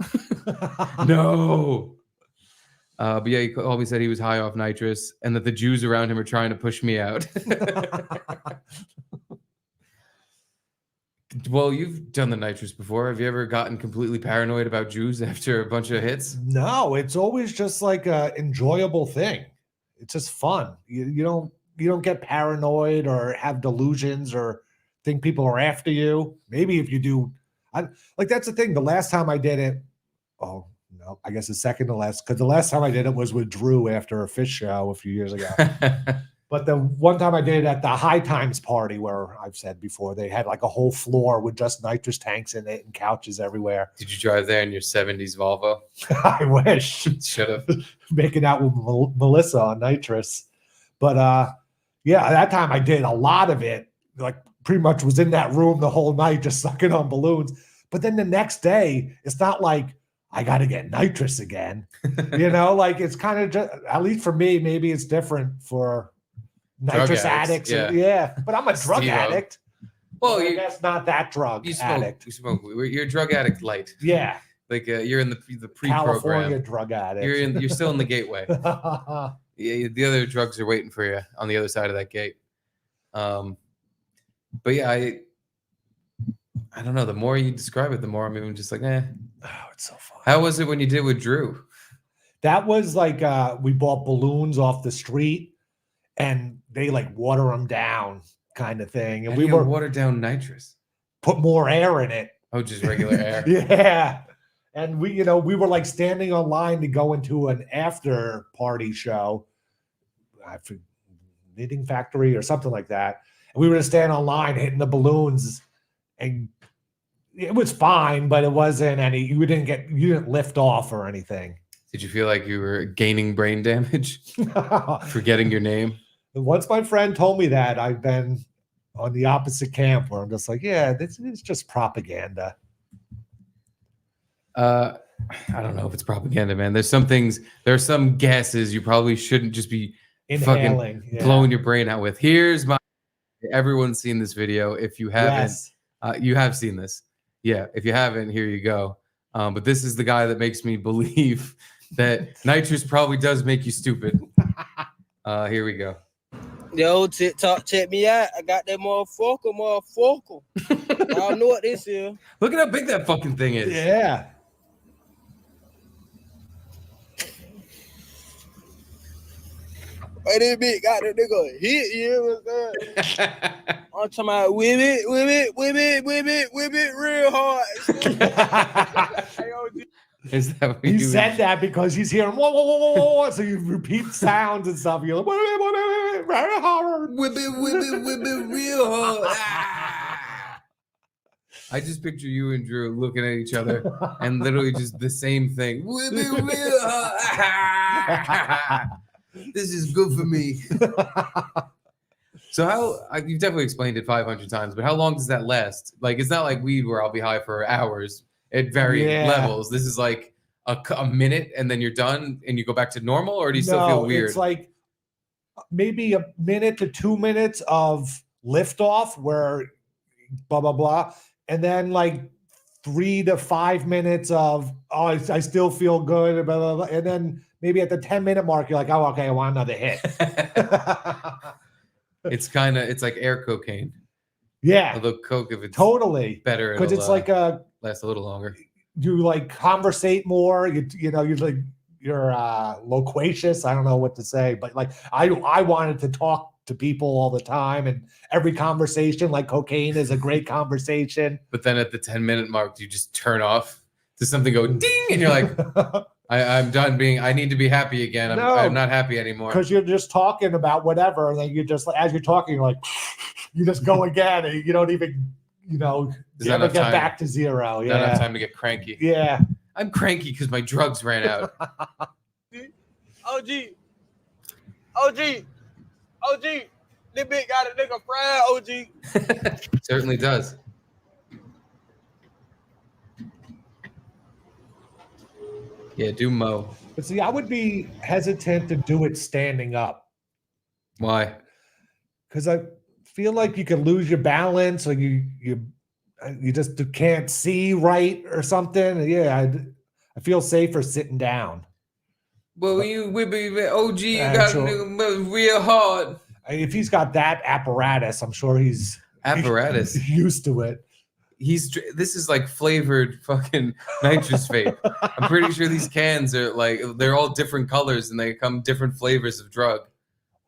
No. But yeah, he always said he was high off nitrous and that the Jews around him are trying to push me out. Well, you've done the nitrous before. Have you ever gotten completely paranoid about Jews after a bunch of hits? No, it's always just like a enjoyable thing. It's just fun. You don't get paranoid or have delusions or think people are after you. Maybe if you do, that's the thing. The last time I did it, no, I guess the second to last, because the last time I did it was with Drew after a fish show a few years ago. But the one time I did it at the High Times party, where I've said before, they had like a whole floor with just nitrous tanks in it and couches everywhere. Did you drive there in your 70s Volvo? I wish. Should have. Making out with Melissa on nitrous. But yeah, that time I did a lot of it. Like pretty much was in that room the whole night just sucking on balloons. But then the next day, it's not like, I got to get nitrous again. Like it's kind of just, at least for me, maybe it's different for nitrous addicts. Yeah. But I'm a drug addict. Well, I guess not that drug addict. You smoke. You're a drug addict light. Yeah. Like you're in the pre-program. California drug addict. You're still in the gateway. Yeah, the other drugs are waiting for you on the other side of that gate. But yeah, I don't know. The more you describe it, the more I'm even just like, eh. Oh, it's so fun. How was it when you did with Drew? That was like we bought balloons off the street and they like water them down kind of thing. And we were watered down nitrous. Put more air in it. Oh, just regular air. Yeah. And we were like standing on line to go into an after party show. I forget, Knitting Factory or something like that. And we were to stand on line hitting the balloons, and it was fine, but it wasn't any, you didn't lift off or anything. Did you feel like you were gaining brain damage? Forgetting your name? Once my friend told me that, I've been on the opposite camp where I'm just like, yeah, this is just propaganda. I don't know if it's propaganda, man. There are some gases you probably shouldn't just be inhaling, fucking blowing your brain out with. Everyone's seen this video. If you haven't, you have seen this. Yeah. If you haven't, here you go. But this is the guy that makes me believe that nitrous probably does make you stupid. Here we go. Yo, TikTok, check me out. I got that motherfucker. Y'all know what this is. Look at how big that fucking thing is. Yeah. Hey, this bitch got that nigga hit, you know what I'm saying? I'm talking about whip it real hard. Is that what he said that because he's hearing whoa, whoa, whoa, whoa, whoa. So you repeat sounds and stuff. You're like, whip it real hard. I just picture you and Drew looking at each other and literally just the same thing. Whip it real hard. This is good for me. So you've definitely explained it 500 times, but how long does that last? Like, it's not like weed where I'll be high for hours at varying levels. This is like a minute and then you're done and you go back to normal, or do you still feel weird? It's like maybe a minute to 2 minutes of liftoff where blah, blah, blah. And then like 3 to 5 minutes of, I still feel good. Blah, blah, blah. And then maybe at the 10-minute mark, you're like, oh, okay, I want another hit. It's like air cocaine. Yeah. Although Coke, if it's totally better, because it's like last a little longer. You like conversate more. You know, you're loquacious. I don't know what to say, but like I wanted to talk to people all the time, and every conversation, like cocaine, is a great conversation. But then at the 10-minute mark, you just turn off to something go ding, and you're like, I'm done being. I need to be happy again. I'm not happy anymore because you're just talking about whatever, and then you just as you're talking, you're like, you just go again, and you don't even, you never get back to zero. Yeah, not enough time to get cranky. Yeah, I'm cranky because my drugs ran out. OG, this bitch got a nigga fried. OG, certainly does. Yeah, do Mo. But see, I would be hesitant to do it standing up. Why? Because I feel like you can lose your balance, or you just can't see right or something. Yeah, I feel safer sitting down. Well, you OG, you got to do real hard. If he's got that apparatus, I'm sure he's used to it. This is like flavored fucking nitrous vape. I'm pretty sure these cans are like, they're all different colors and they come different flavors of drug.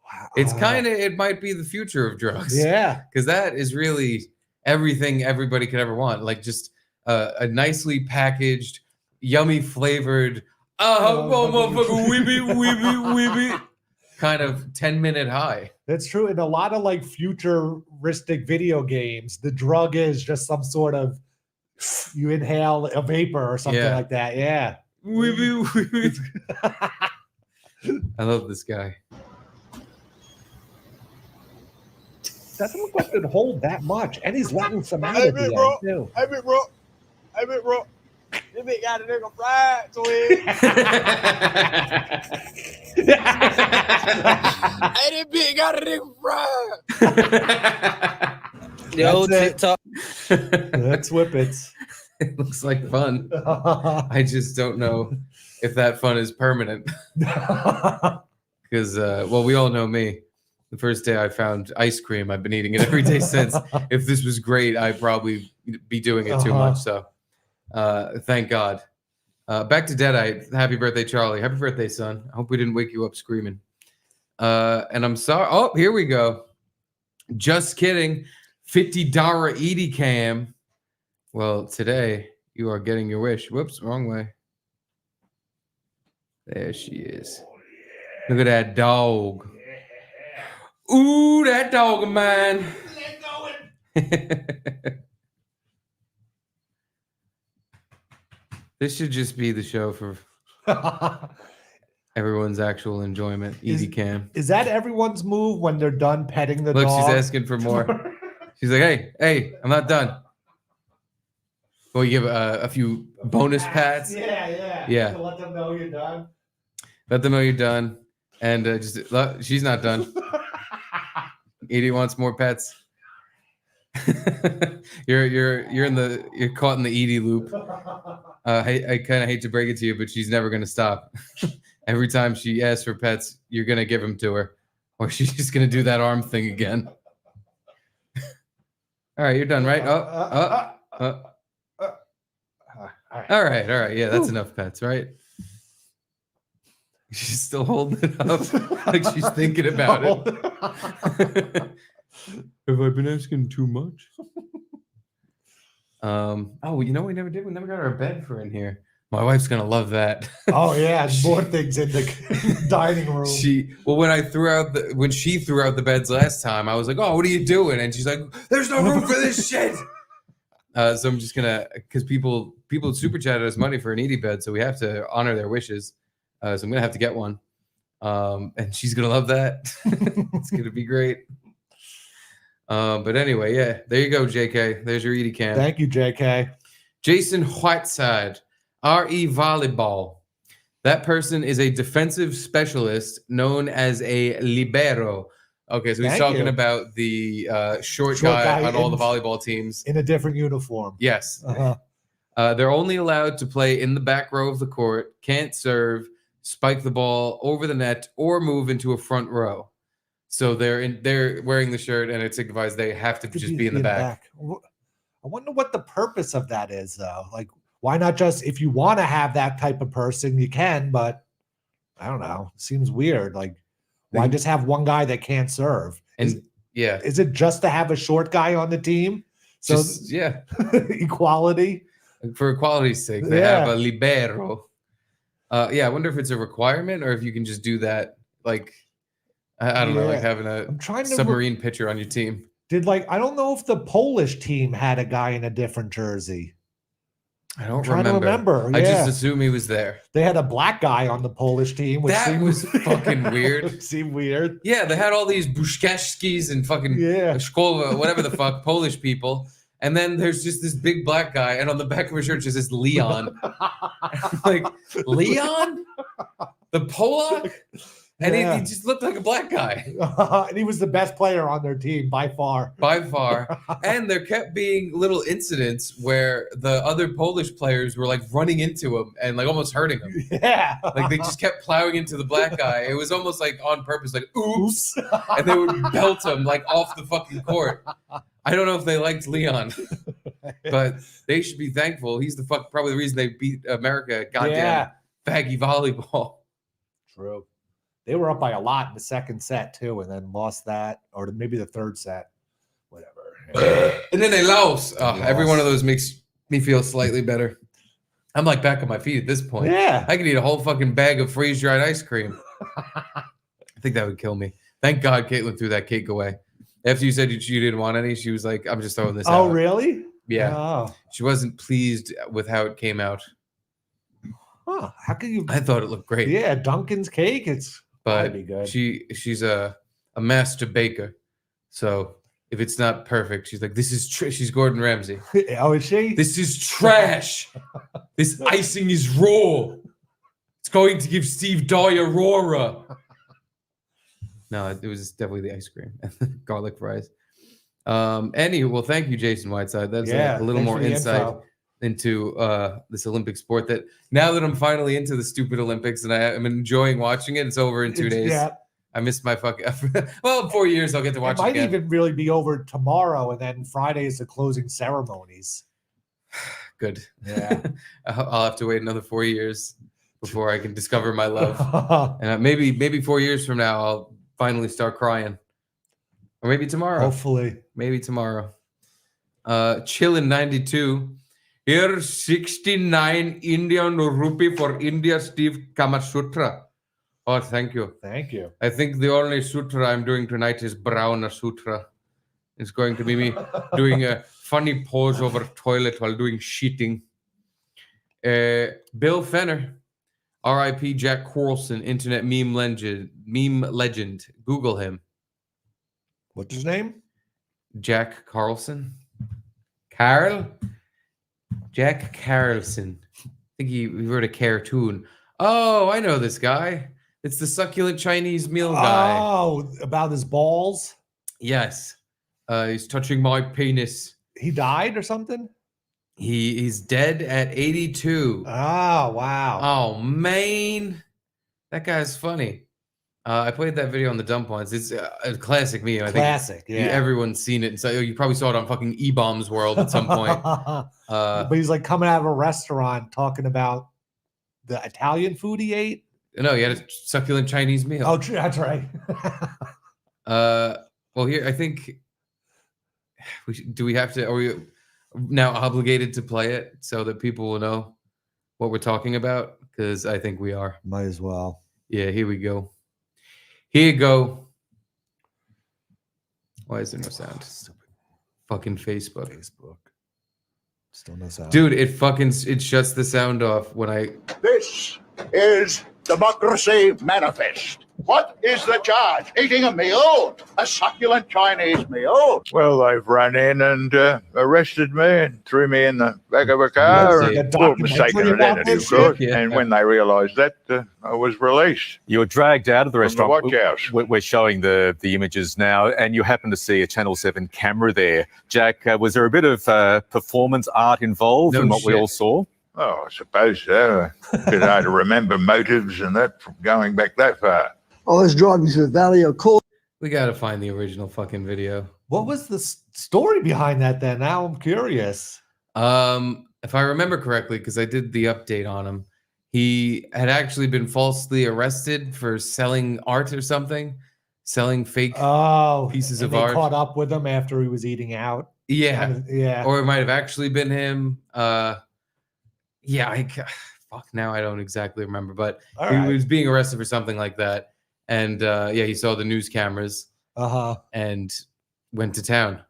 Wow. It's it might be the future of drugs. Yeah. Because that is really everything everybody could ever want. Like just a nicely packaged, yummy flavored, motherfucker, weeby, kind of 10-minute high. That's true. In a lot of like futuristic video games, the drug is just some sort of, you inhale a vapor or something like that. Yeah. I love this guy. Doesn't look like it would hold that much. And he's letting some out at the end, too. Hey, bro. This bitch got a nigga fried to it. Hey, this bitch got a nigga fried. The old TikTok. That's whippets. It looks like fun. I just don't know if that fun is permanent. Because, we all know me. The first day I found ice cream, I've been eating it every day since. If this was great, I'd probably be doing it too much. So thank God. Back to Deadeye. Happy birthday, Charlie. Happy birthday, son. I hope we didn't wake you up screaming. And I'm sorry. Oh, here we go. Just kidding. $50 Edie cam. Well, today you are getting your wish. Whoops, wrong way. There she is. Look at that dog. Ooh, that dog of mine. This should just be the show for everyone's actual enjoyment. Edie cam. Is that everyone's move when they're done petting the dog? dog? Look, she's asking for more. She's like, hey, I'm not done. Well, you give a few bonus pats. Yeah. To let them know you're done. Let them know you're done. And she's not done. Edie wants more pets. You're caught in the Edie loop. I kind of hate to break it to you, but she's never gonna stop. Every time she asks for pets, you're gonna give them to her, or she's just gonna do that arm thing again. All right, you're done, right? All right. Yeah, that's enough pets, right? She's still holding it up like she's thinking about it. Have I been asking too much? We never did. We never got our bed for in here. My wife's gonna love that. Oh yeah, more things in the dining room. When she threw out the beds last time, I was like, "Oh, what are you doing?" And she's like, "There's no room for this shit." So I'm just gonna, because people super chatted us money for an Edie bed, so we have to honor their wishes. So I'm gonna have to get one, and she's gonna love that. It's gonna be great. But anyway, yeah, there you go, JK. There's your Edie cam. Thank you, JK. Jason Whiteside, RE Volleyball. That person is a defensive specialist known as a libero. Okay, so he's talking about the short guy on all the volleyball teams. In a different uniform. Yes. They're only allowed to play in the back row of the court, can't serve, spike the ball over the net or move into a front row. So they're wearing the shirt, and it signifies they have to just be in the back. I wonder what the purpose of that is, though. Like, why not just, if you want to have that type of person, you can, but I don't know. It seems weird. Like, why just have one guy that can't serve? And is it just to have a short guy on the team? So equality. For equality's sake, they have a libero. I wonder if it's a requirement or if you can just do that. Like, I don't know, like having a submarine pitcher on your team. I don't know if the Polish team had a guy in a different jersey. I don't remember. I just assume he was there. They had a black guy on the Polish team, which was fucking weird. Seemed weird. Yeah, they had all these Buszkowskis and fucking Szkoła, whatever the fuck, Polish people. And then there's just this big black guy, and on the back of his shirt just says Leon. Like, Leon? The Polak? And he just looked like a black guy. And he was the best player on their team by far. By far. And there kept being little incidents where the other Polish players were like running into him and like almost hurting him. Yeah. Like they just kept plowing into the black guy. It was almost like on purpose, like, oops. And they would belt him like off the fucking court. I don't know if they liked Leon, but they should be thankful. He's probably the reason they beat America at goddamn baggy volleyball. True. They were up by a lot in the second set too, and then lost that, or maybe the third set, whatever. And then they lost. Every one of those makes me feel slightly better. I'm like back on my feet at this point. Yeah, I could eat a whole fucking bag of freeze-dried ice cream. I think that would kill me. Thank God Caitlin threw that cake away. After you said you didn't want any, she was like, "I'm just throwing this out." Oh, really? Yeah. Oh. She wasn't pleased with how it came out. Huh? How can you? I thought it looked great. Yeah, Duncan's cake. But be good. she's a master baker, so if it's not perfect, she's like, "This is she's Gordon Ramsay." Oh, is she? This is trash. This icing is raw. It's going to give Steve Dyer Aurora. No, it was definitely the ice cream and garlic fries. Anywho, well, thank you, Jason Whiteside. That's a little more insight into this Olympic sport that now that I'm finally into the stupid Olympics and I'm enjoying watching it, it's over in 2 days. Yeah. I missed my fucking well, in 4 years I'll get to watch it again. It might even really be over tomorrow, and then Friday is the closing ceremonies. Good. Yeah. I'll have to wait another 4 years before I can discover my love. And maybe 4 years from now I'll finally start crying. Or maybe tomorrow. Hopefully. Maybe tomorrow. Chillin' 92. Here's 69 Indian rupee for India Steve Kama Sutra. Oh, thank you. Thank you. I think the only sutra I'm doing tonight is Brahmana Sutra. It's going to be me doing a funny pose over a toilet while doing shitting. Bill Fenner. R.I.P. Jack Carlson, internet meme legend. Google him. What's his name? Jack Carlson. Jack Carlson. I think he wrote a cartoon. Oh, I know this guy. It's the succulent Chinese meal guy. Oh, about his balls? Yes. He's touching my penis. He died or something? He's dead at 82. Oh, wow. Oh, man. That guy's funny. I played that video on the dump once. It's a classic meme. I think everyone's seen it. So you probably saw it on fucking E-Bombs World at some point. But he's like coming out of a restaurant talking about the Italian food he ate. No, he had a succulent Chinese meal. Oh, that's right. Well, here, I think are we now obligated to play it so that people will know what we're talking about? Because I think we are. Might as well. Yeah, here we go. Here you go. Why is there no sound? Stupid. Fucking Facebook. Still no sound. Dude, it shuts the sound off when I... This is Democracy Manifest. What is the charge? Eating a meal? A succulent Chinese meal? Well, they've run in and arrested me and threw me in the back of a car and mistaken identity, of course. Yeah. And when they realised that, I was released. You were dragged out of the restaurant. Watch house. We're showing the images now, and you happen to see a Channel 7 camera there. Jack, was there a bit of performance art involved in what we all saw? Oh, I suppose so. Because I had to remember motives and that from going back that far. Oh, let's drive you to the Valley of Coal. We got to find the original fucking video. What was the story behind that then? Now I'm curious. If I remember correctly, because I did the update on him, he had actually been falsely arrested for selling art or something, selling fake pieces of art. They caught up with him after he was eating out. Yeah, yeah. Or it might have actually been him. Fuck. Now I don't exactly remember, but he was being arrested for something like that, and he saw the news cameras. And went to town.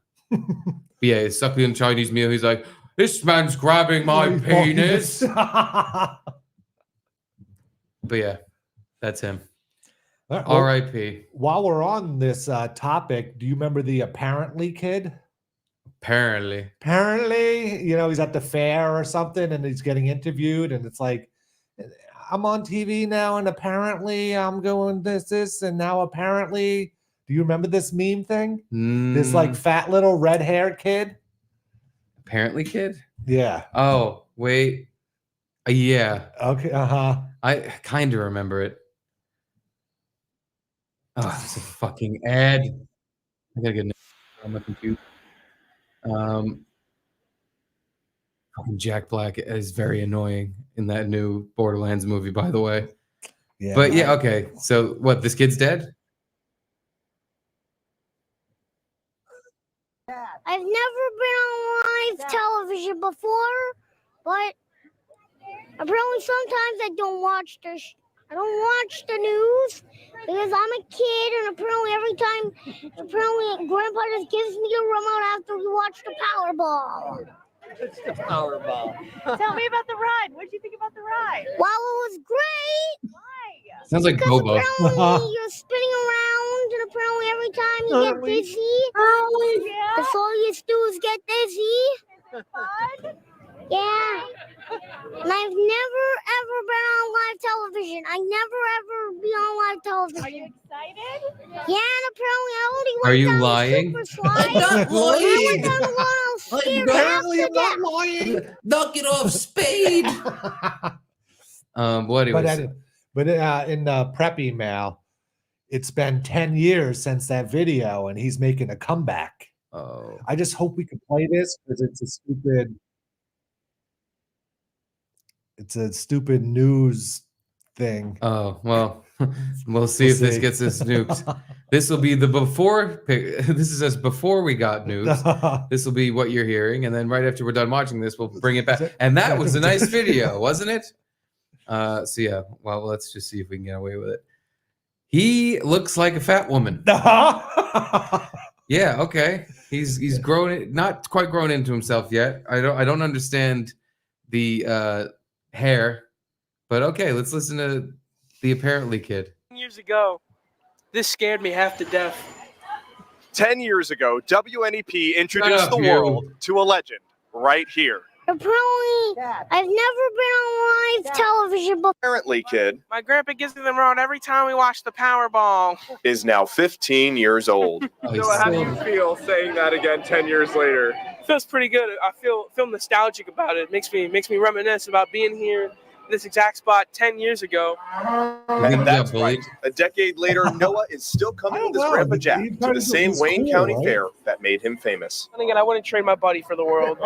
Yeah, he's suckling Chinese meal. He's like, this man's grabbing my penis. But yeah, that's him. R.I.P. While we're on this topic, do you remember the apparently kid? Apparently, he's at the fair or something, and he's getting interviewed, and it's like, I'm on TV now, and apparently I'm going this, and now apparently. Do you remember this meme thing? This like fat little red-haired kid? Apparently kid? Yeah. Oh, wait. Yeah. Okay, I kind of remember it. Oh, it's a fucking ad. I gotta get on my computer. Fucking Jack Black is very annoying in that new Borderlands movie, by the way. Yeah. But yeah, okay. So what, this kid's dead? I've never been on live television before, but apparently sometimes I don't watch the news because I'm a kid, and apparently Grandpa just gives me a remote after we watch the Powerball. It's the Powerball. Tell me about the ride. What did you think about the ride? Well, it was great. Sounds like Because Bobo. apparently you're spinning around, and apparently every time you get dizzy, that's all you do is get dizzy. Yeah. And I've never ever been on live television. I never ever be on live television. Are you excited? Yeah, and apparently I only went Are you down lying? super slide. I'm not lying. I went down the one I was scared half to death. Knock it off, Spade. What anyways? But in prep email, it's been 10 years since that video, and he's making a comeback. Oh. I just hope we can play this because it's a stupid news thing. Oh, well, we'll see if this gets us nuked. This will be the before. This is us before we got nuked. This will be what you're hearing. And then right after we're done watching this, we'll bring it back. And that was a nice video, wasn't it? So yeah, well, let's just see if we can get away with it. He looks like a fat woman. Yeah, okay. He's grown, not quite grown into himself yet. I don't understand the hair, but okay, let's listen to the apparently kid. Years ago, this scared me half to death. 10 years ago, WNEP introduced the world to a legend right here. Apparently, I've never been on live television before. Apparently, kid My grandpa gives me the remote every time we watch the Powerball. is now 15 years old. So how do you feel saying that again 10 years later? Feels pretty good. I feel nostalgic about it. Makes me reminisce about being here, this exact spot 10 years ago. And that's right. A decade later, Noah is still coming with his Grandpa Jack to the same Wayne County fair that made him famous. And again, I wouldn't trade my buddy for the world.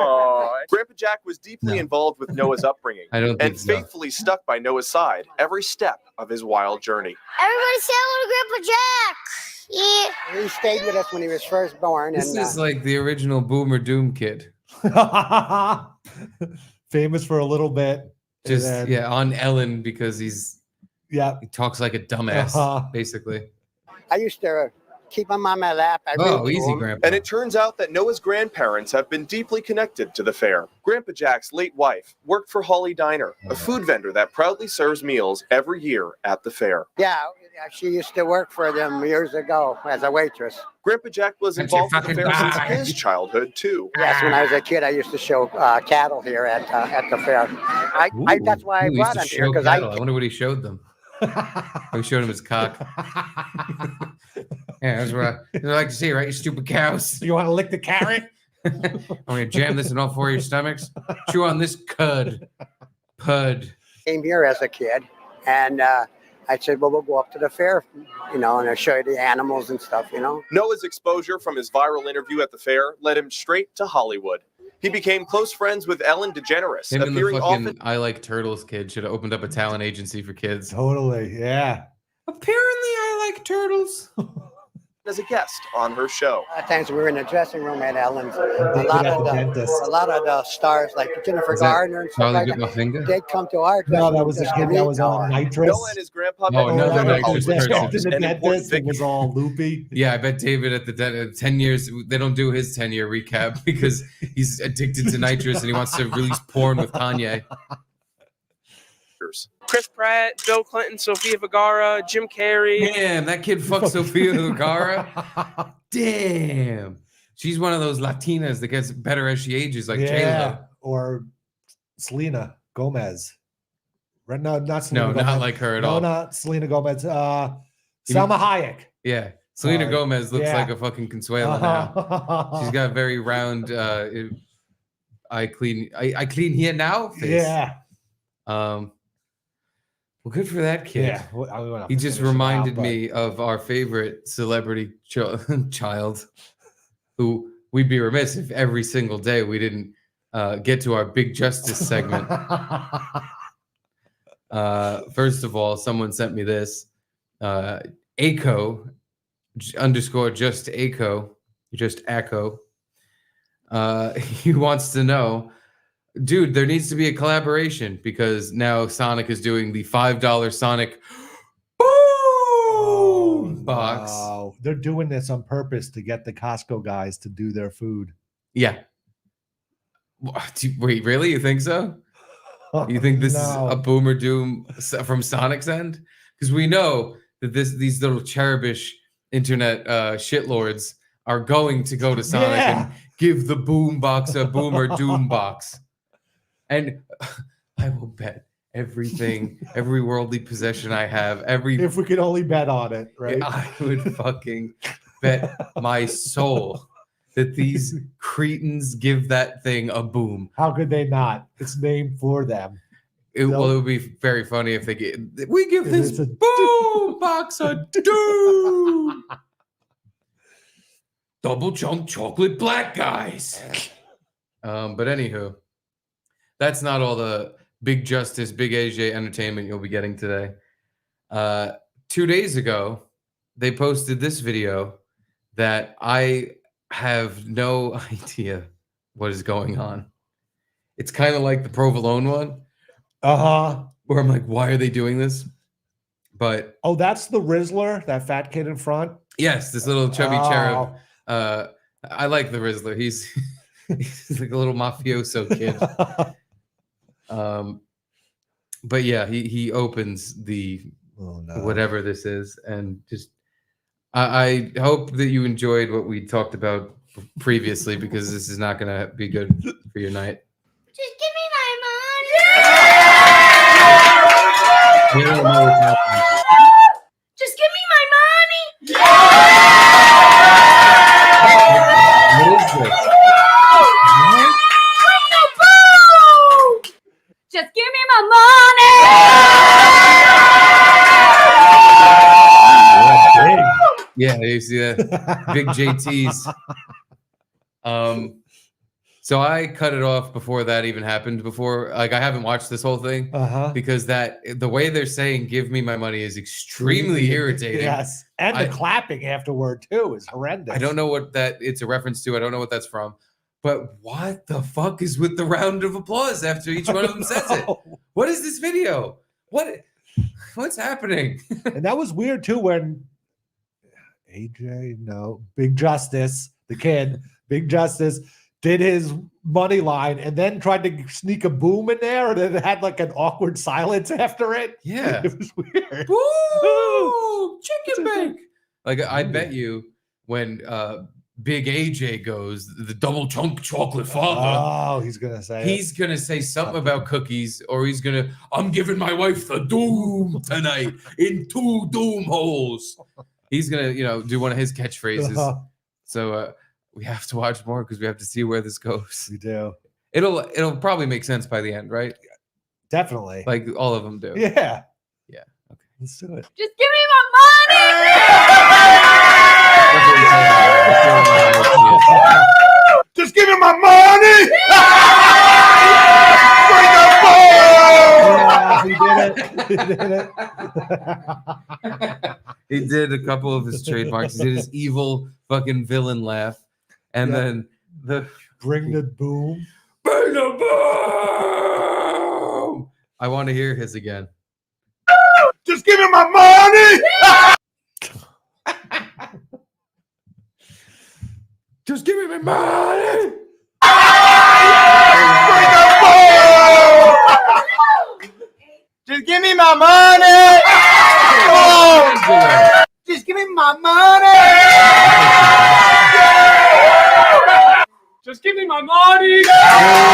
Grandpa Jack was deeply involved with Noah's upbringing and faithfully stuck by Noah's side every step of his wild journey. Everybody say hello to Grandpa Jack. Yeah. He stayed with us when he was first born. This is like the original Boomer Doom kid. Famous for a little bit. Just on Ellen because he talks like a dumbass, basically. I used to keep him on my lap. Easy, Grandpa. And it turns out that Noah's grandparents have been deeply connected to the fair. Grandpa Jack's late wife worked for Holly Diner, a food vendor that proudly serves meals every year at the fair. Yeah, she used to work for them years ago as a waitress. Grandpa Jack was involved with the fair since his childhood, too. Yes, when I was a kid, I used to show cattle here at the fair. That's why I brought him here, because I wonder what he showed them. He showed him his cock. Yeah, that's what I like to see, right? You stupid cows. You want to lick the carrot? I'm going to jam this in all four of your stomachs. Chew on this cud. Pud. Came here as a kid, and I said, well, we'll go up to the fair, and I'll show you the animals and stuff, Noah's exposure from his viral interview at the fair led him straight to Hollywood. He became close friends with Ellen DeGeneres, Him and the appearing fucking often I Like Turtles kid should have opened up a talent agency for kids. Totally, yeah. Apparently, I like turtles. as a guest on her show. A lot of times we were in the dressing room at Ellen's. A lot of the stars, like Jennifer Gardner and stuff like that, they'd come to our dressing room. No, that was the kid that was on nitrous. Noah and his grandpa Oh, another nitrous person. It was all loopy. Yeah, I bet David at the 10 years, they don't do his 10-year recap because he's addicted to nitrous and he wants to release porn with Kanye. Chris Pratt, Bill Clinton, Sofia Vergara, Jim Carrey. Damn, that kid fucked Sofia Vergara. Damn. She's one of those Latinas that gets better as she ages, like J-Lo. Or Selena Gomez. No, not Selena No, Gomez. not like her at all. No, not Selena Gomez. Salma Hayek. Yeah. Selena Gomez looks like a fucking Consuela now. She's got a very round I clean here now face. Yeah. Well, good for that kid. Yeah, he just reminded me of our favorite celebrity child, who we'd be remiss if every single day we didn't get to our Big Justice segment. First of all, someone sent me this. Aco _ just Aco, just Aco. He wants to know, dude, there needs to be a collaboration because now Sonic is doing the $5 Sonic boom box. Wow. They're doing this on purpose to get the Costco guys to do their food. Yeah. Wait, really? You think so? You think this is a boomer doom from Sonic's end? Because we know that these little cherubish internet shitlords are going to go to Sonic and give the boom box a boomer doom box. And I will bet everything, every worldly possession I have, if we could only bet on it, right? I would fucking bet my soul that these cretins give that thing a boom. How could they not? It's named for them. It would be very funny if we give this boom box a doom. Double chunk chocolate black guys. But anywho. That's not all the Big Justice, Big AJ entertainment you'll be getting today. 2 days ago, they posted this video that I have no idea what is going on. It's kind of like the Provolone one. Where I'm like, why are they doing this? But that's the Rizzler, that fat kid in front. Yes, this little chubby cherub. I like the Rizzler. He's like a little mafioso kid. But yeah, he opens the whatever this is, and just I hope that you enjoyed what we talked about previously, because this is not gonna be good for your night. Just give me my money. We don't know what's happening. Just give me my money. What is this? Just give me my money. Yeah, you see that? Big JTs. So I cut it off before that even happened. I haven't watched this whole thing because the way they're saying "give me my money" is extremely irritating. Yes, and the clapping afterward too is horrendous. I don't know what it's a reference to. I don't know what that's from. But what the fuck is with the round of applause after each one of them says it? What is this video? What's happening? And that was weird too when Big Justice, the kid, Big Justice, did his money line and then tried to sneak a boom in there, and it had like an awkward silence after it. Yeah. It was weird. Woo! Chicken bake. Like I bet you when Big AJ goes, the double chunk chocolate father. He's gonna say something about cookies, or I'm giving my wife the doom tonight in 2 doom holes. He's gonna, do one of his catchphrases. So we have to watch more because we have to see where this goes. We do. It'll probably make sense by the end, right? Definitely. Like all of them do. Yeah. Yeah. Okay. Let's do it. Just give me my money. Just give me my money. He did it. He did a couple of his trademarks. He did his evil fucking villain laugh. And then the bring the boom. Bring the boom. I want to hear his again. Just give me my money. Just give me my money. Just give me my money. Oh, just give me my money. Just give me my money.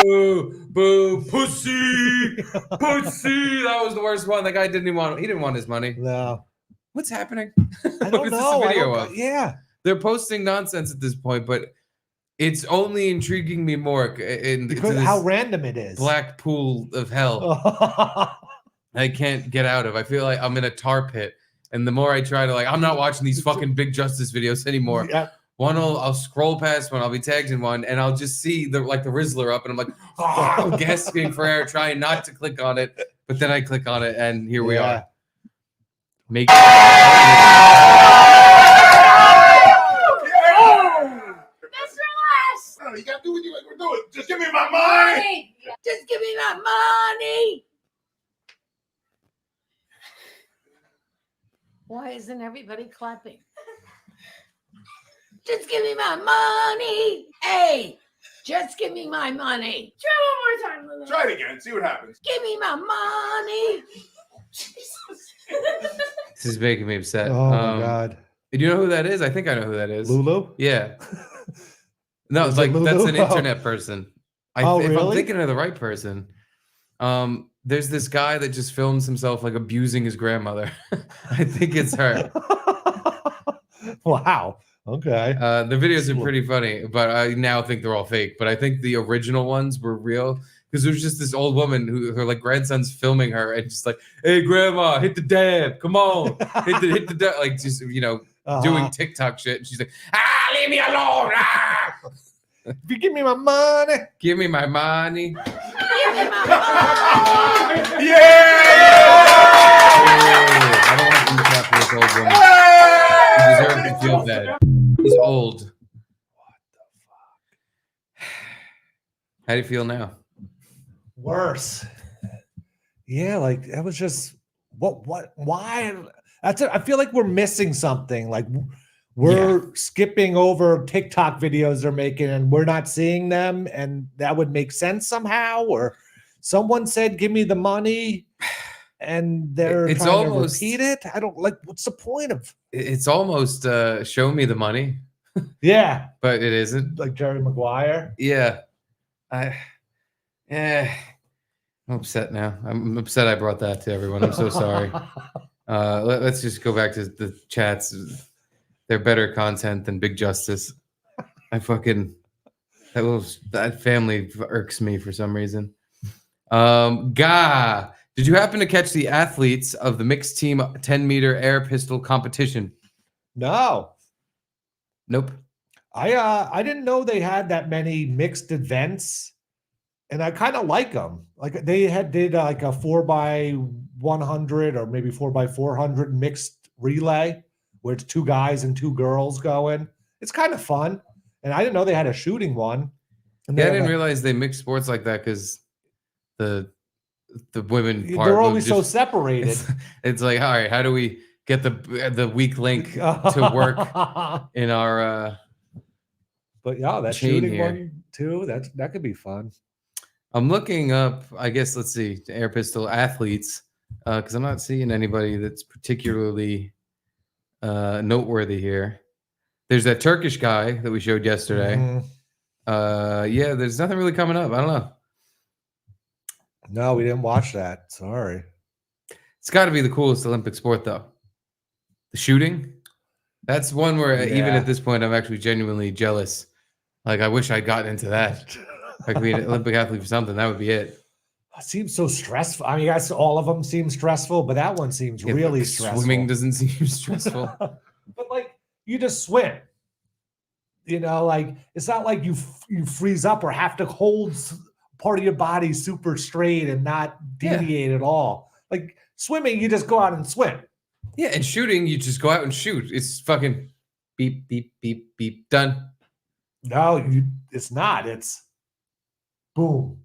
Boo, boo, pussy, pussy. That was the worst one. The guy didn't even want. He didn't want his money. No. What's happening? I don't know. Yeah. They're posting nonsense at this point, but it's only intriguing me more because how random it is. Black pool of hell. I can't get out of. I feel like I'm in a tar pit, and the more I try to I'm not watching these fucking Big Justice videos anymore. Yeah. I'll scroll past one, I'll be tagged in one, and I'll just see the Rizzler up, and I'm like, I'm gasping for air, trying not to click on it, but then I click on it, and here we are. Make Oh, you gotta do what you like. Do it. Just give me my money. Just give me my money. Why isn't everybody clapping? Just give me my money. Hey, just give me my money. Try one more time, Lulu. Try it again. See what happens. Give me my money. This is making me upset. Oh my god. Do you know who that is? I think I know who that is. Lulu? Yeah. No, it's Is it like that's Lulu? an internet person. If I'm really? thinking of the right person, there's this guy that just films himself abusing his grandmother. I think it's her. Wow. Okay. The videos are pretty funny, but I now think they're all fake. But I think the original ones were real because there's just this old woman who her grandson's filming her and just hey grandma, hit the dab, come on, hit the dab, just doing TikTok shit. And she's like, leave me alone. If you give me my money, give me my money. Give me my money. I don't want them to clap for this old woman. He deserves to feel bad. He's old. What the fuck? How do you feel now? Worse. Yeah, that was just why? That's it. I feel like we're missing something. We're skipping over TikTok videos they're making and we're not seeing them, and that would make sense somehow. Or someone said, "Give me the money," and they're trying to repeat it. I don't what's the point of? It's almost show me the money. Yeah, but it isn't. Like Jerry Maguire. Yeah, I'm upset now. I'm upset I brought that to everyone. I'm so sorry. Let's just go back to the chats. They're better content than Big Justice. That family irks me for some reason. Did you happen to catch the athletes of the mixed team 10-meter air pistol competition? No. Nope. I didn't know they had that many mixed events, and I kind of like them. They did a 4x100 or maybe 4x400 mixed relay, where it's 2 guys and 2 girls going. It's kind of fun. And I didn't know they had a shooting one. And I didn't realize they mix sports like that because the women part. They're always so separated. It's all right, how do we get the weak link to work in our but yeah, that shooting here. One too, that could be fun. I'm looking up, I guess, let's see, air pistol athletes, because I'm not seeing anybody that's particularly noteworthy here. There's that Turkish guy that we showed yesterday. Mm-hmm. There's nothing really coming up. I don't know. No, we didn't watch that. Sorry. It's got to be the coolest Olympic sport, though. The shooting. That's one where even at this point, I'm actually genuinely jealous. I wish I'd gotten into that. Be an Olympic athlete for something. That would be it. seems so stressful. I mean, I guess all of them seem stressful, but that one seems really stressful. Swimming doesn't seem stressful. But like, you just swim. You know, like it's not like you freeze up or have to hold part of your body super straight and not deviate at all. Like swimming, you just go out and swim. Yeah, and shooting, you just go out and shoot. It's fucking beep, beep, beep, beep, done. No, it's not. It's boom.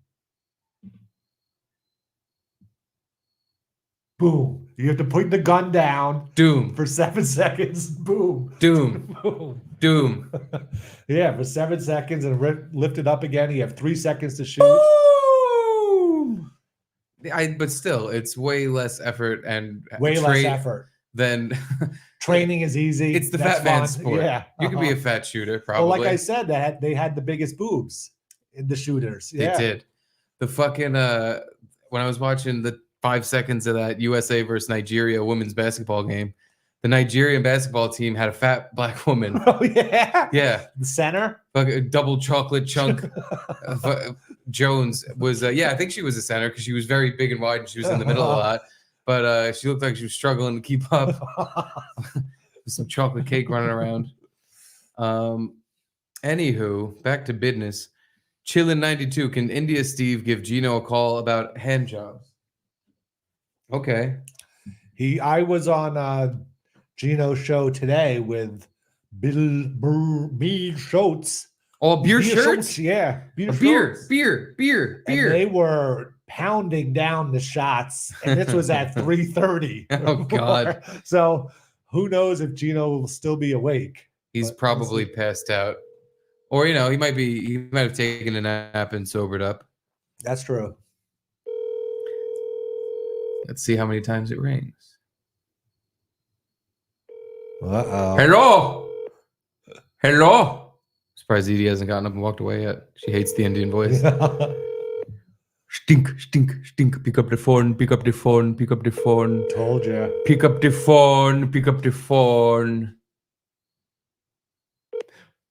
Boom. You have to put the gun down. Doom. For 7 seconds. Boom. Doom. Boom. Doom. Yeah, for 7 seconds and lift it up again. You have 3 seconds to shoot. Boom. But still, it's way less effort and way less effort than training is easy. It's the fat man sport. Yeah, you can be a fat shooter, probably. Well, like I said, they had the biggest boobs in the shooters. They did. The fucking when I was watching the 5 seconds of that USA versus Nigeria women's basketball game, the Nigerian basketball team had a fat black woman. Oh yeah, yeah. The center, a double chocolate chunk. Jones was, I think she was a center because she was very big and wide and she was in the middle a lot. But she looked like she was struggling to keep up. With some chocolate cake running around. Anywho, back to business. Chillin92, can India Steve give Gino a call about hand jobs? Okay. I was on Gino's show today with Bill Schultz. Oh, beer shirts? Yeah. Beer. And they were pounding down the shots, and this was at 3:30. Oh God. So who knows if Gino will still be awake? He's probably passed out. Or he might have taken a nap and sobered up. That's true. Let's see how many times it rings. Uh-oh. Hello. Surprised Edie hasn't gotten up and walked away yet. She hates the Indian voice. Stink. Pick up the phone. Told you. Pick up the phone.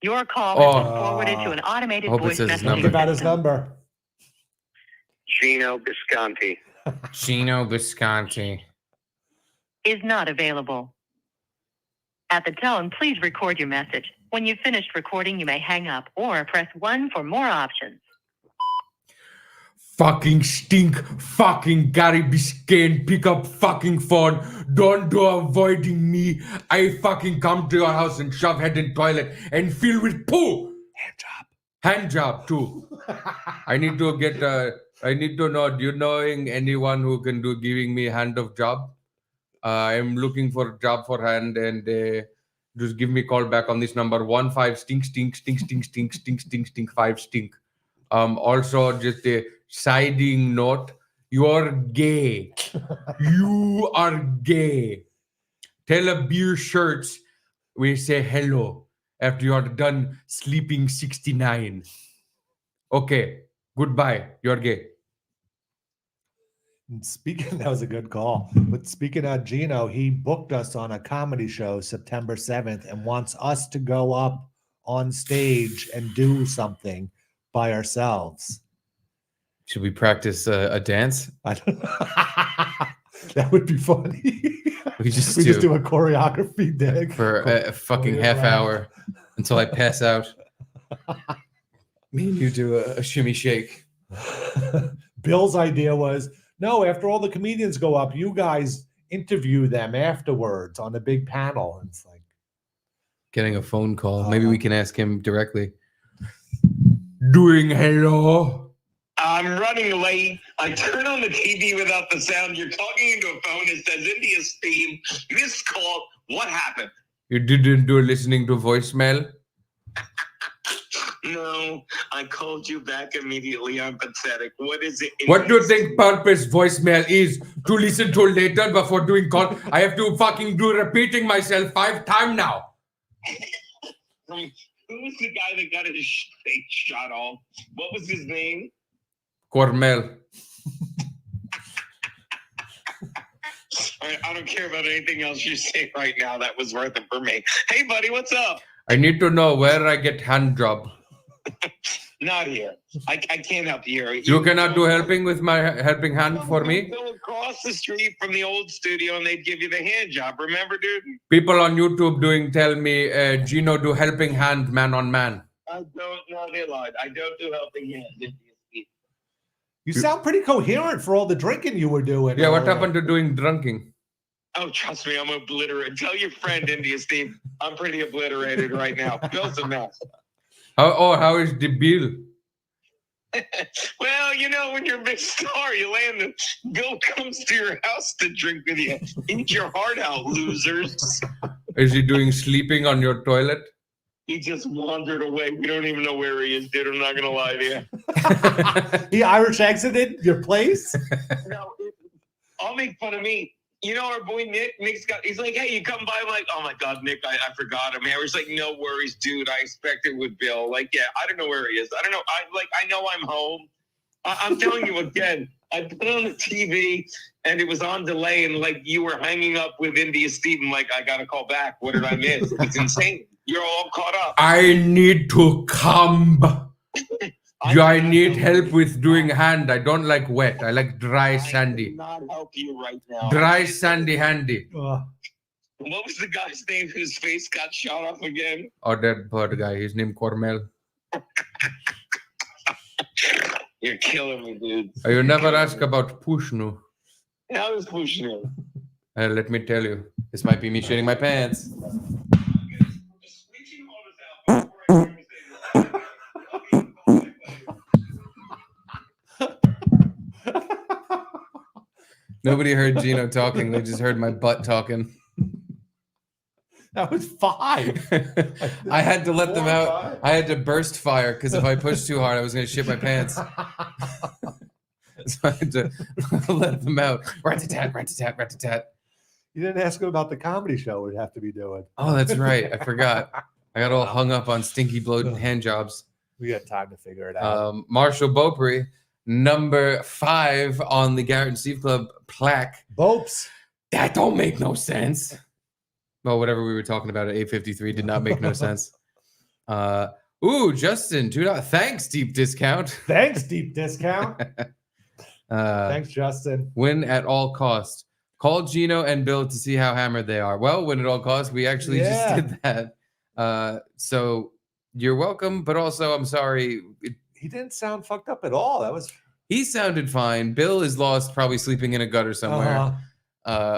Your call has been forwarded to an automated voice message. Think about his number. Gino Bisconti. Is not available. At the tone, please record your message. When you've finished recording, you may hang up or press 1 for more options. Fucking stink, fucking Gary Biscayne, pick up fucking phone. Don't do avoiding me. I fucking come to your house and shove head in toilet and fill with poo. Hand job too. I need to know, do you knowing anyone who can giving me hand of job? I'm looking for a job for hand and just give me a call back on this number 15 stink 5 stink. Also just a siding note, you're gay. You are gay. Tell a beer shirts we say hello after you are done sleeping 69. Okay, goodbye. You're gay. That was a good call. But speaking of Gino, he booked us on a comedy show September 7th and wants us to go up on stage and do something by ourselves. Should we practice a dance? That would be funny. We just do a choreography day for a fucking half hour until I pass out. Me and you do a shimmy shake. Bill's idea was, no, after all the comedians go up, you guys interview them afterwards on a big panel. And it's like getting a phone call. Maybe we can ask him directly. Doing hello. I'm running late. I turn on the TV without the sound. You're talking into a phone. It says India Steve. Missed call. What happened? You didn't do listening to voicemail? No, I called you back immediately. I'm pathetic. What is it? What do you think purpose voicemail is? To listen to later before doing call? I have to fucking do repeating myself 5 times now. Who was the guy that got his face shot off? What was his name? Cormel. I don't care about anything else you say right now. That was worth it for me. Hey, buddy, what's up? I need to know where I get hand job. Not here. I can't help you here. You cannot do helping with my helping hand for me? Go across the street from the old studio and they'd give you the hand job. Remember, dude? People on YouTube tell me, Gino, do helping hand man on man. I don't know. They lied. I don't do helping hand. You sound pretty coherent for all the drinking you were doing. Yeah, what happened to doing drinking? Oh, trust me, I'm obliterated. Tell your friend, India Steve, I'm pretty obliterated right now. Bill's a mess. How is the bill? Well, you know, when you're a big star, you land the Bill comes to your house to drink with you. Eat your heart out, losers. Is he doing sleeping on your toilet? He just wandered away. We don't even know where he is, dude. I'm not gonna lie to you. He Irish exited your place? No, I'll make fun of me. You know our boy Nick? He's like, hey, you come by? I'm like, oh my God, Nick, I forgot him. I was like, no worries, dude. I expected with Bill. Like, yeah, I don't know where he is. I don't know. I know I'm home. I'm telling you again, I put on the TV and it was on delay and like you were hanging up with India Steve. I'm like, I gotta call back. What did I miss? It's insane. You're all caught up. I need to come. I need help with doing hand. I don't like wet. I like dry, sandy. I cannot help you right now. Dry, sandy, handy. What was the guy's name whose face got shot off again? Oh, that bird guy. His name Cormel. You're killing me, dude. You never ask about Pushnu. How is Pushnu? Let me tell you. This might be me shitting my pants. Nobody heard Gino talking. They just heard my butt talking. That was 5. I had to let them out. I had to burst fire because if I pushed too hard, I was going to shit my pants. So I had to let them out. Rat-a-tat, rat-a-tat, rat-a-tat. You didn't ask him about the comedy show we'd have to be doing. Oh, that's right. I forgot. I got all hung up on stinky bloated hand jobs. We got time to figure it out. Marshall Beaupre, number 5 on the Garrett and Steve Club plaque. Bopes. That don't make no sense. Well, whatever we were talking about at 8:53 did not make no sense. Justin, $2. Thanks, deep discount. Thanks, deep discount. Thanks, Justin. Win at all costs. Call Gino and Bill to see how hammered they are. Well, win at all costs. We actually just did that. So you're welcome, but also I'm sorry. He didn't sound fucked up at all. He sounded fine. Bill is lost, probably sleeping in a gutter somewhere.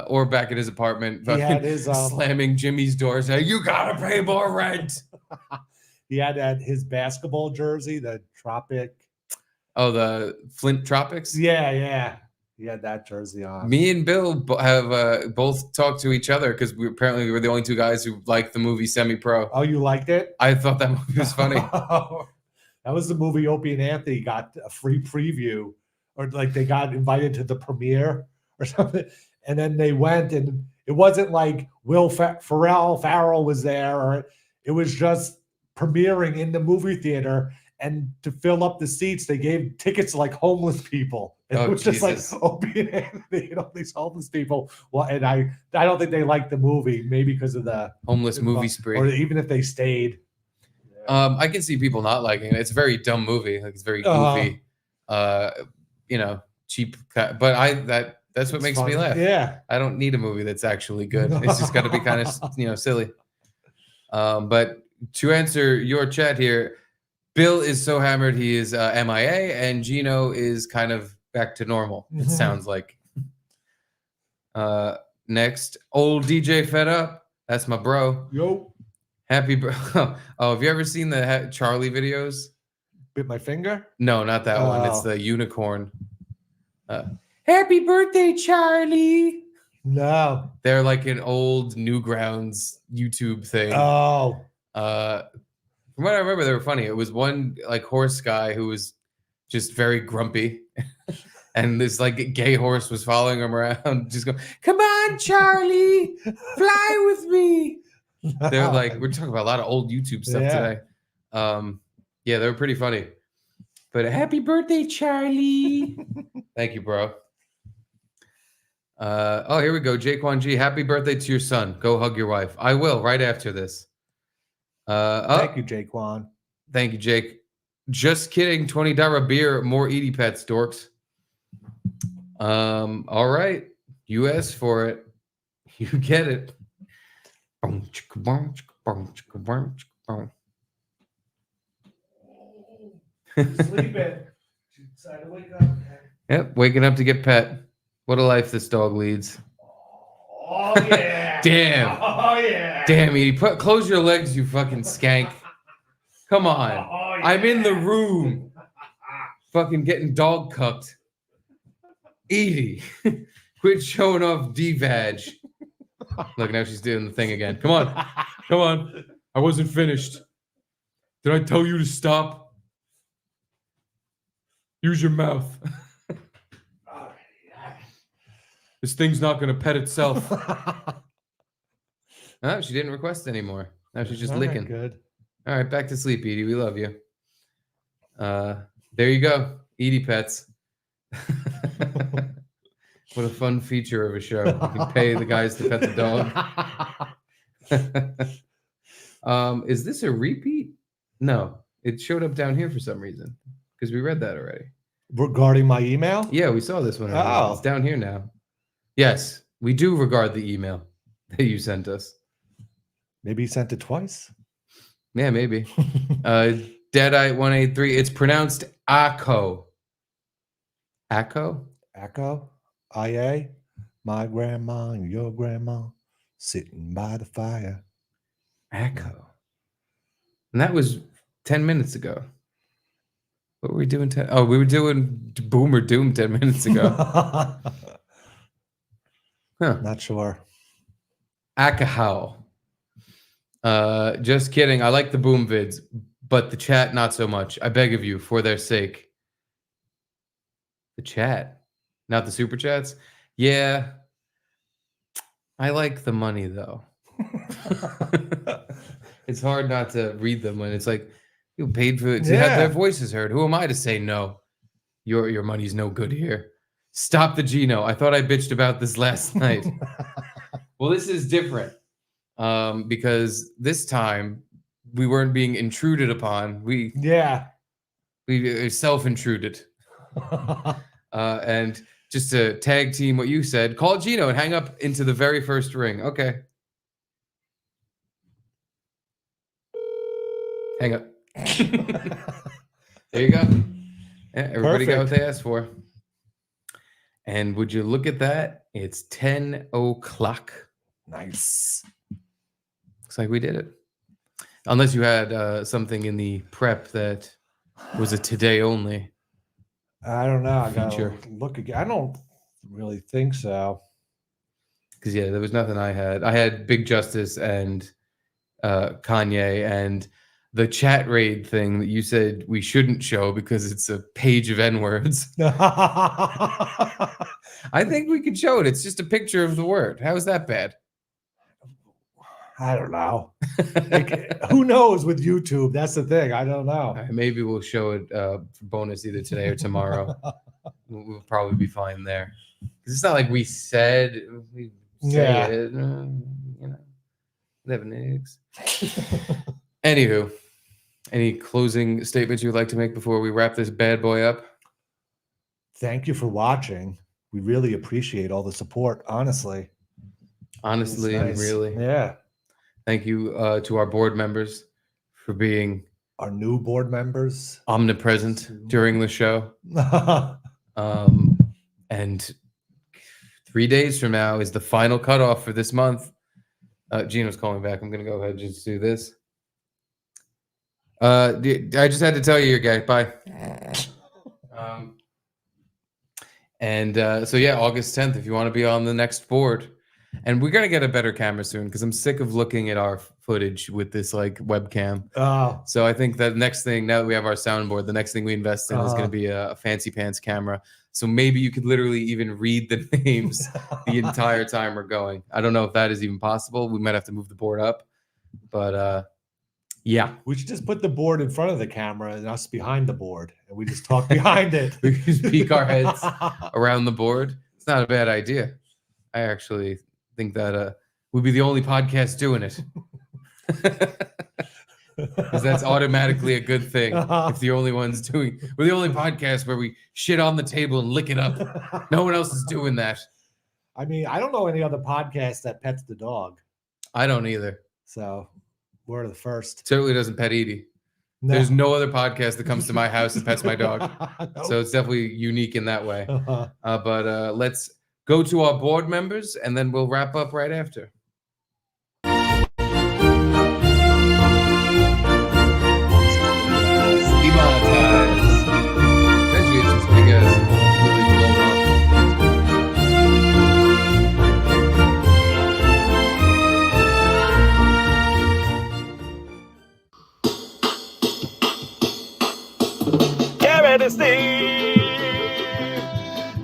Or back at his apartment, he had his, slamming Jimmy's door, saying, "You gotta pay more rent." He had his basketball jersey, the Tropic. Oh, the Flint Tropics. Yeah. He had that jersey on. Me and Bill have both talked to each other because we were the only 2 guys who liked the movie Semi-Pro. Oh, you liked it? I thought that movie was funny. That was the movie Opie and Anthony got a free preview, or like they got invited to the premiere or something. And then they went, and it wasn't like Farrell was there, or it was just premiering in the movie theater. And to fill up the seats, they gave tickets to like homeless people. And it was just like Opie and Anthony and all these homeless people. Well, and I don't think they liked the movie, maybe because of the homeless movie spree, or even if they stayed. I can see people not liking it. It's a very dumb movie. Like it's very goofy, cheap. But that's what makes me laugh. Yeah. I don't need a movie that's actually good. It's just got to be kind of, silly. But to answer your chat here, Bill is so hammered he is MIA, and Gino is kind of back to normal. It sounds like. Next, old DJ Fed Up. That's my bro. Yo. Happy bro. Oh, have you ever seen the Charlie videos? Bit my finger? No, not that one. It's the unicorn. Happy birthday, Charlie. No. They're like an old Newgrounds YouTube thing. Oh. From what I remember, they were funny. It was one like horse guy who was just very grumpy. And this like gay horse was following him around, just going, "Come on, Charlie, fly with me." They're like, we're talking about a lot of old YouTube stuff today. Yeah, they were pretty funny. But happy birthday, Charlie. Thank you, bro. Here we go. Jaquan G, happy birthday to your son. Go hug your wife. I will right after this. Thank you, Jaquan. Thank you, Jake. Just kidding. $20 beer. More Edie pets, dorks. All right. You asked for it. You get it. Sleeping. Decided to wake up. Yep, waking up to get pet. What a life this dog leads. Oh yeah. Damn. Oh yeah. Damn, Edie. Close your legs, you fucking skank. Come on. Oh, yeah. I'm in the room. Fucking getting dog cucked. Edie. Quit showing off D-vag. Look, now she's doing the thing again. Come on. Come on. I wasn't finished. Did I tell you to stop? Use your mouth. This thing's not going to pet itself. Oh, she didn't request anymore. Now she's just licking. Good. All right, back to sleep, Edie. We love you. There you go. Edie pets. What a fun feature of a show. You can pay the guys to pet the dog. Is this a repeat? No. It showed up down here for some reason because we read that already. Regarding my email? Yeah, we saw this one. Oh. It's down here now. Yes, we do regard the email that you sent us. Maybe you sent it twice? Yeah, maybe. Deadite183. It's pronounced Akko. Akko? Akko? IA? My grandma and your grandma sitting by the fire. Akko. And that was 10 minutes ago. What were we doing? We were doing Boom or Doom 10 minutes ago. Huh. Not sure. Akahow. Just kidding. I like the Boom vids, but the chat not so much. I beg of you, for their sake. The chat, not the super chats. Yeah. I like the money though. It's hard not to read them when it's like you paid to have their voices heard. Who am I to say no? Your money's no good here. Stop the Gino. I thought I bitched about this last night. Well, this is different because this time we weren't being intruded upon. We self-intruded. And just to tag team what you said, call Gino and hang up into the very first ring. Okay. Hang up. There you go. Yeah, everybody got what they asked for. And would you look at that? It's 10 o'clock. Nice. Looks like we did it. Unless you had something in the prep that was a today only. I don't know. I gotta look again. I don't really think so. Because there was nothing I had. I had Big Justice and Kanye and the chat raid thing that you said we shouldn't show because it's a page of N-words. I think we could show it. It's just a picture of the word. How is that bad? I don't know. Who knows with YouTube? That's the thing. I don't know. Maybe we'll show it for bonus either today or tomorrow. We'll probably be fine there. Because it's not like we said it. Never nicks. Anywho, any closing statements you'd like to make before we wrap this bad boy up? Thank you for watching. We really appreciate all the support, honestly. Honestly, nice. And really. Yeah. Thank you to our board members for being our new board members omnipresent during the show. And 3 days from now is the final cutoff for this month. Gino's calling back. I'm going to go ahead and just do this. I just had to tell you, guy. Bye. So yeah, August 10th, if you want to be on the next board. And we're going to get a better camera soon because I'm sick of looking at our footage with this like webcam. Oh. So I think that next thing, now that we have our soundboard, the next thing we invest in is going to be a fancy pants camera. So maybe you could literally even read the names the entire time we're going. I don't know if that is even possible. We might have to move the board up. But yeah. We should just put the board in front of the camera and us behind the board. And we just talk behind it. We just peek our heads around the board. It's not a bad idea. I actually think that would be the only podcast doing it. because that's automatically a good thing. If the only one's doing, we're the only podcast where we shit on the table and lick it up. No one else is doing that. I mean, I don't know any other podcast that pets the dog. I don't either. So we're the first. Certainly doesn't pet Edie. No. There's no other podcast that comes to my house and pets my dog. Nope. So it's definitely unique in that way. But let's go to our board members, and then we'll wrap up right after. Garrett and Steve.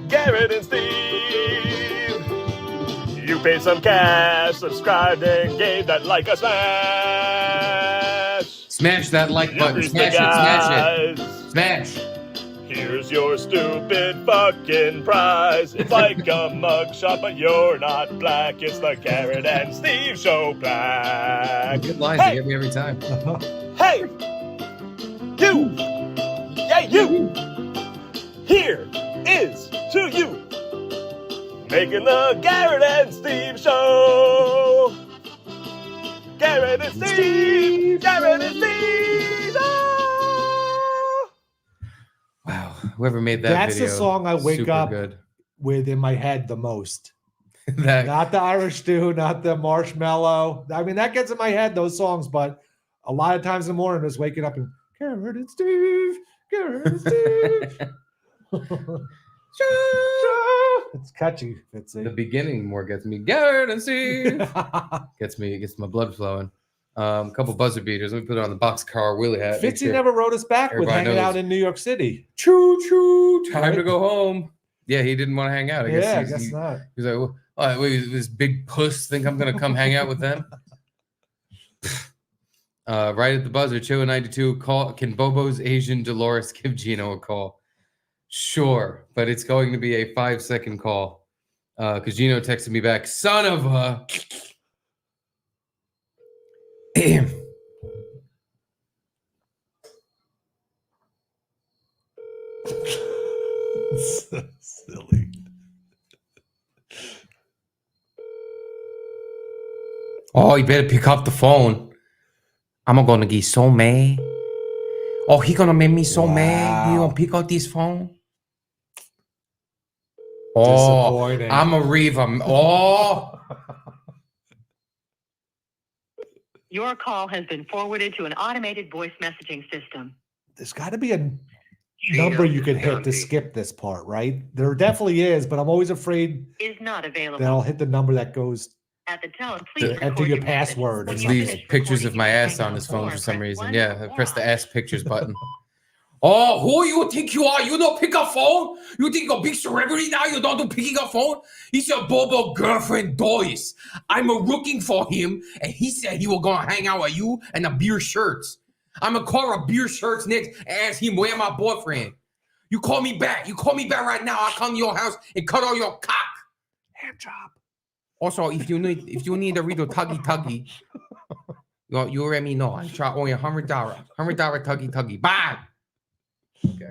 Garrett and Steve. You paid some cash, subscribed, and gave that like a smash. Smash that like button. Smash it. Smash. Here's your stupid fucking prize. It's like a mugshot, but you're not black. It's the Garrett and Steve Show black. Good lines. You get me every time. Hey! You! Yeah, you! Here is to you! Making the Garrett and Steve Show! Garrett and Steve! Garrett and Steve! Oh! Wow, whoever made that That's video, the song I wake up with in my head the most. Not the Irish stew, not the marshmallow. I mean, that gets in my head, those songs, but a lot of times in the morning, just waking up and Garrett and Steve, Garrett and Steve. It's catchy. The beginning more gets me. Garrett and Steve gets my blood flowing. A couple buzzer beaters. Let me put it on the boxcar Willie hat. Fitzy never wrote us back with hanging out in New York City. Choo choo, time to go home. Yeah, he didn't want to hang out. I guess not. He's like, well, wait, this big puss think I'm gonna come hang out with them? Right at the buzzer, Chill92 call. Can Bobo's Asian Dolores give Gino a call? Sure, but it's going to be a 5-second call. Because Gino texted me back, son of a. So silly. Oh, you better pick up the phone. I'm gonna get so mad. Oh, he gonna make me so mad. He gonna pick up this phone. Oh, I'm a Reva. Oh. Your call has been forwarded to an automated voice messaging system. There's got to be a number you can hit to skip this part, right? There definitely is, but I'm always afraid is not available. that I'll hit the number that goes at the tone. Please enter your password. It leaves pictures of my ass on his phone for some reason. Yeah, I press the ass pictures button. Oh, who you think you are? You don't pick up phone? You think you're a big celebrity now? You don't do picking up phone? He's your Bobo girlfriend, Doris. I'm looking for him, and he said he was gonna hang out with you and the beer shirts. I'm gonna call her beer shirts next and ask him where my boyfriend. You call me back. You call me back right now. I'll come to your house and cut all your cock. Hand job. Also, if you need a little tuggy, you let me know. I try only $100. $100 tuggy. Bye. Okay.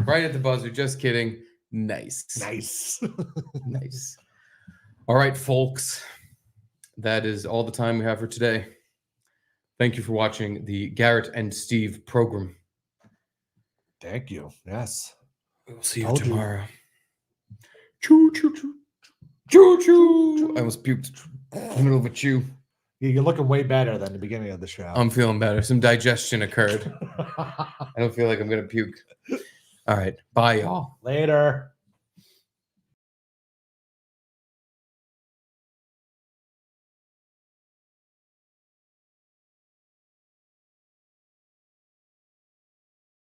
Right at the buzzer. Just kidding. Nice. Nice. All right, folks. That is all the time we have for today. Thank you for watching the Garrett and Steve program. Thank you. Yes. We'll see you tomorrow. Choo choo choo. Choo choo. I almost puked in the middle of a chew. You're looking way better than the beginning of the show. I'm feeling better. Some digestion occurred. I don't feel like I'm going to puke. All right. Bye, y'all. Later.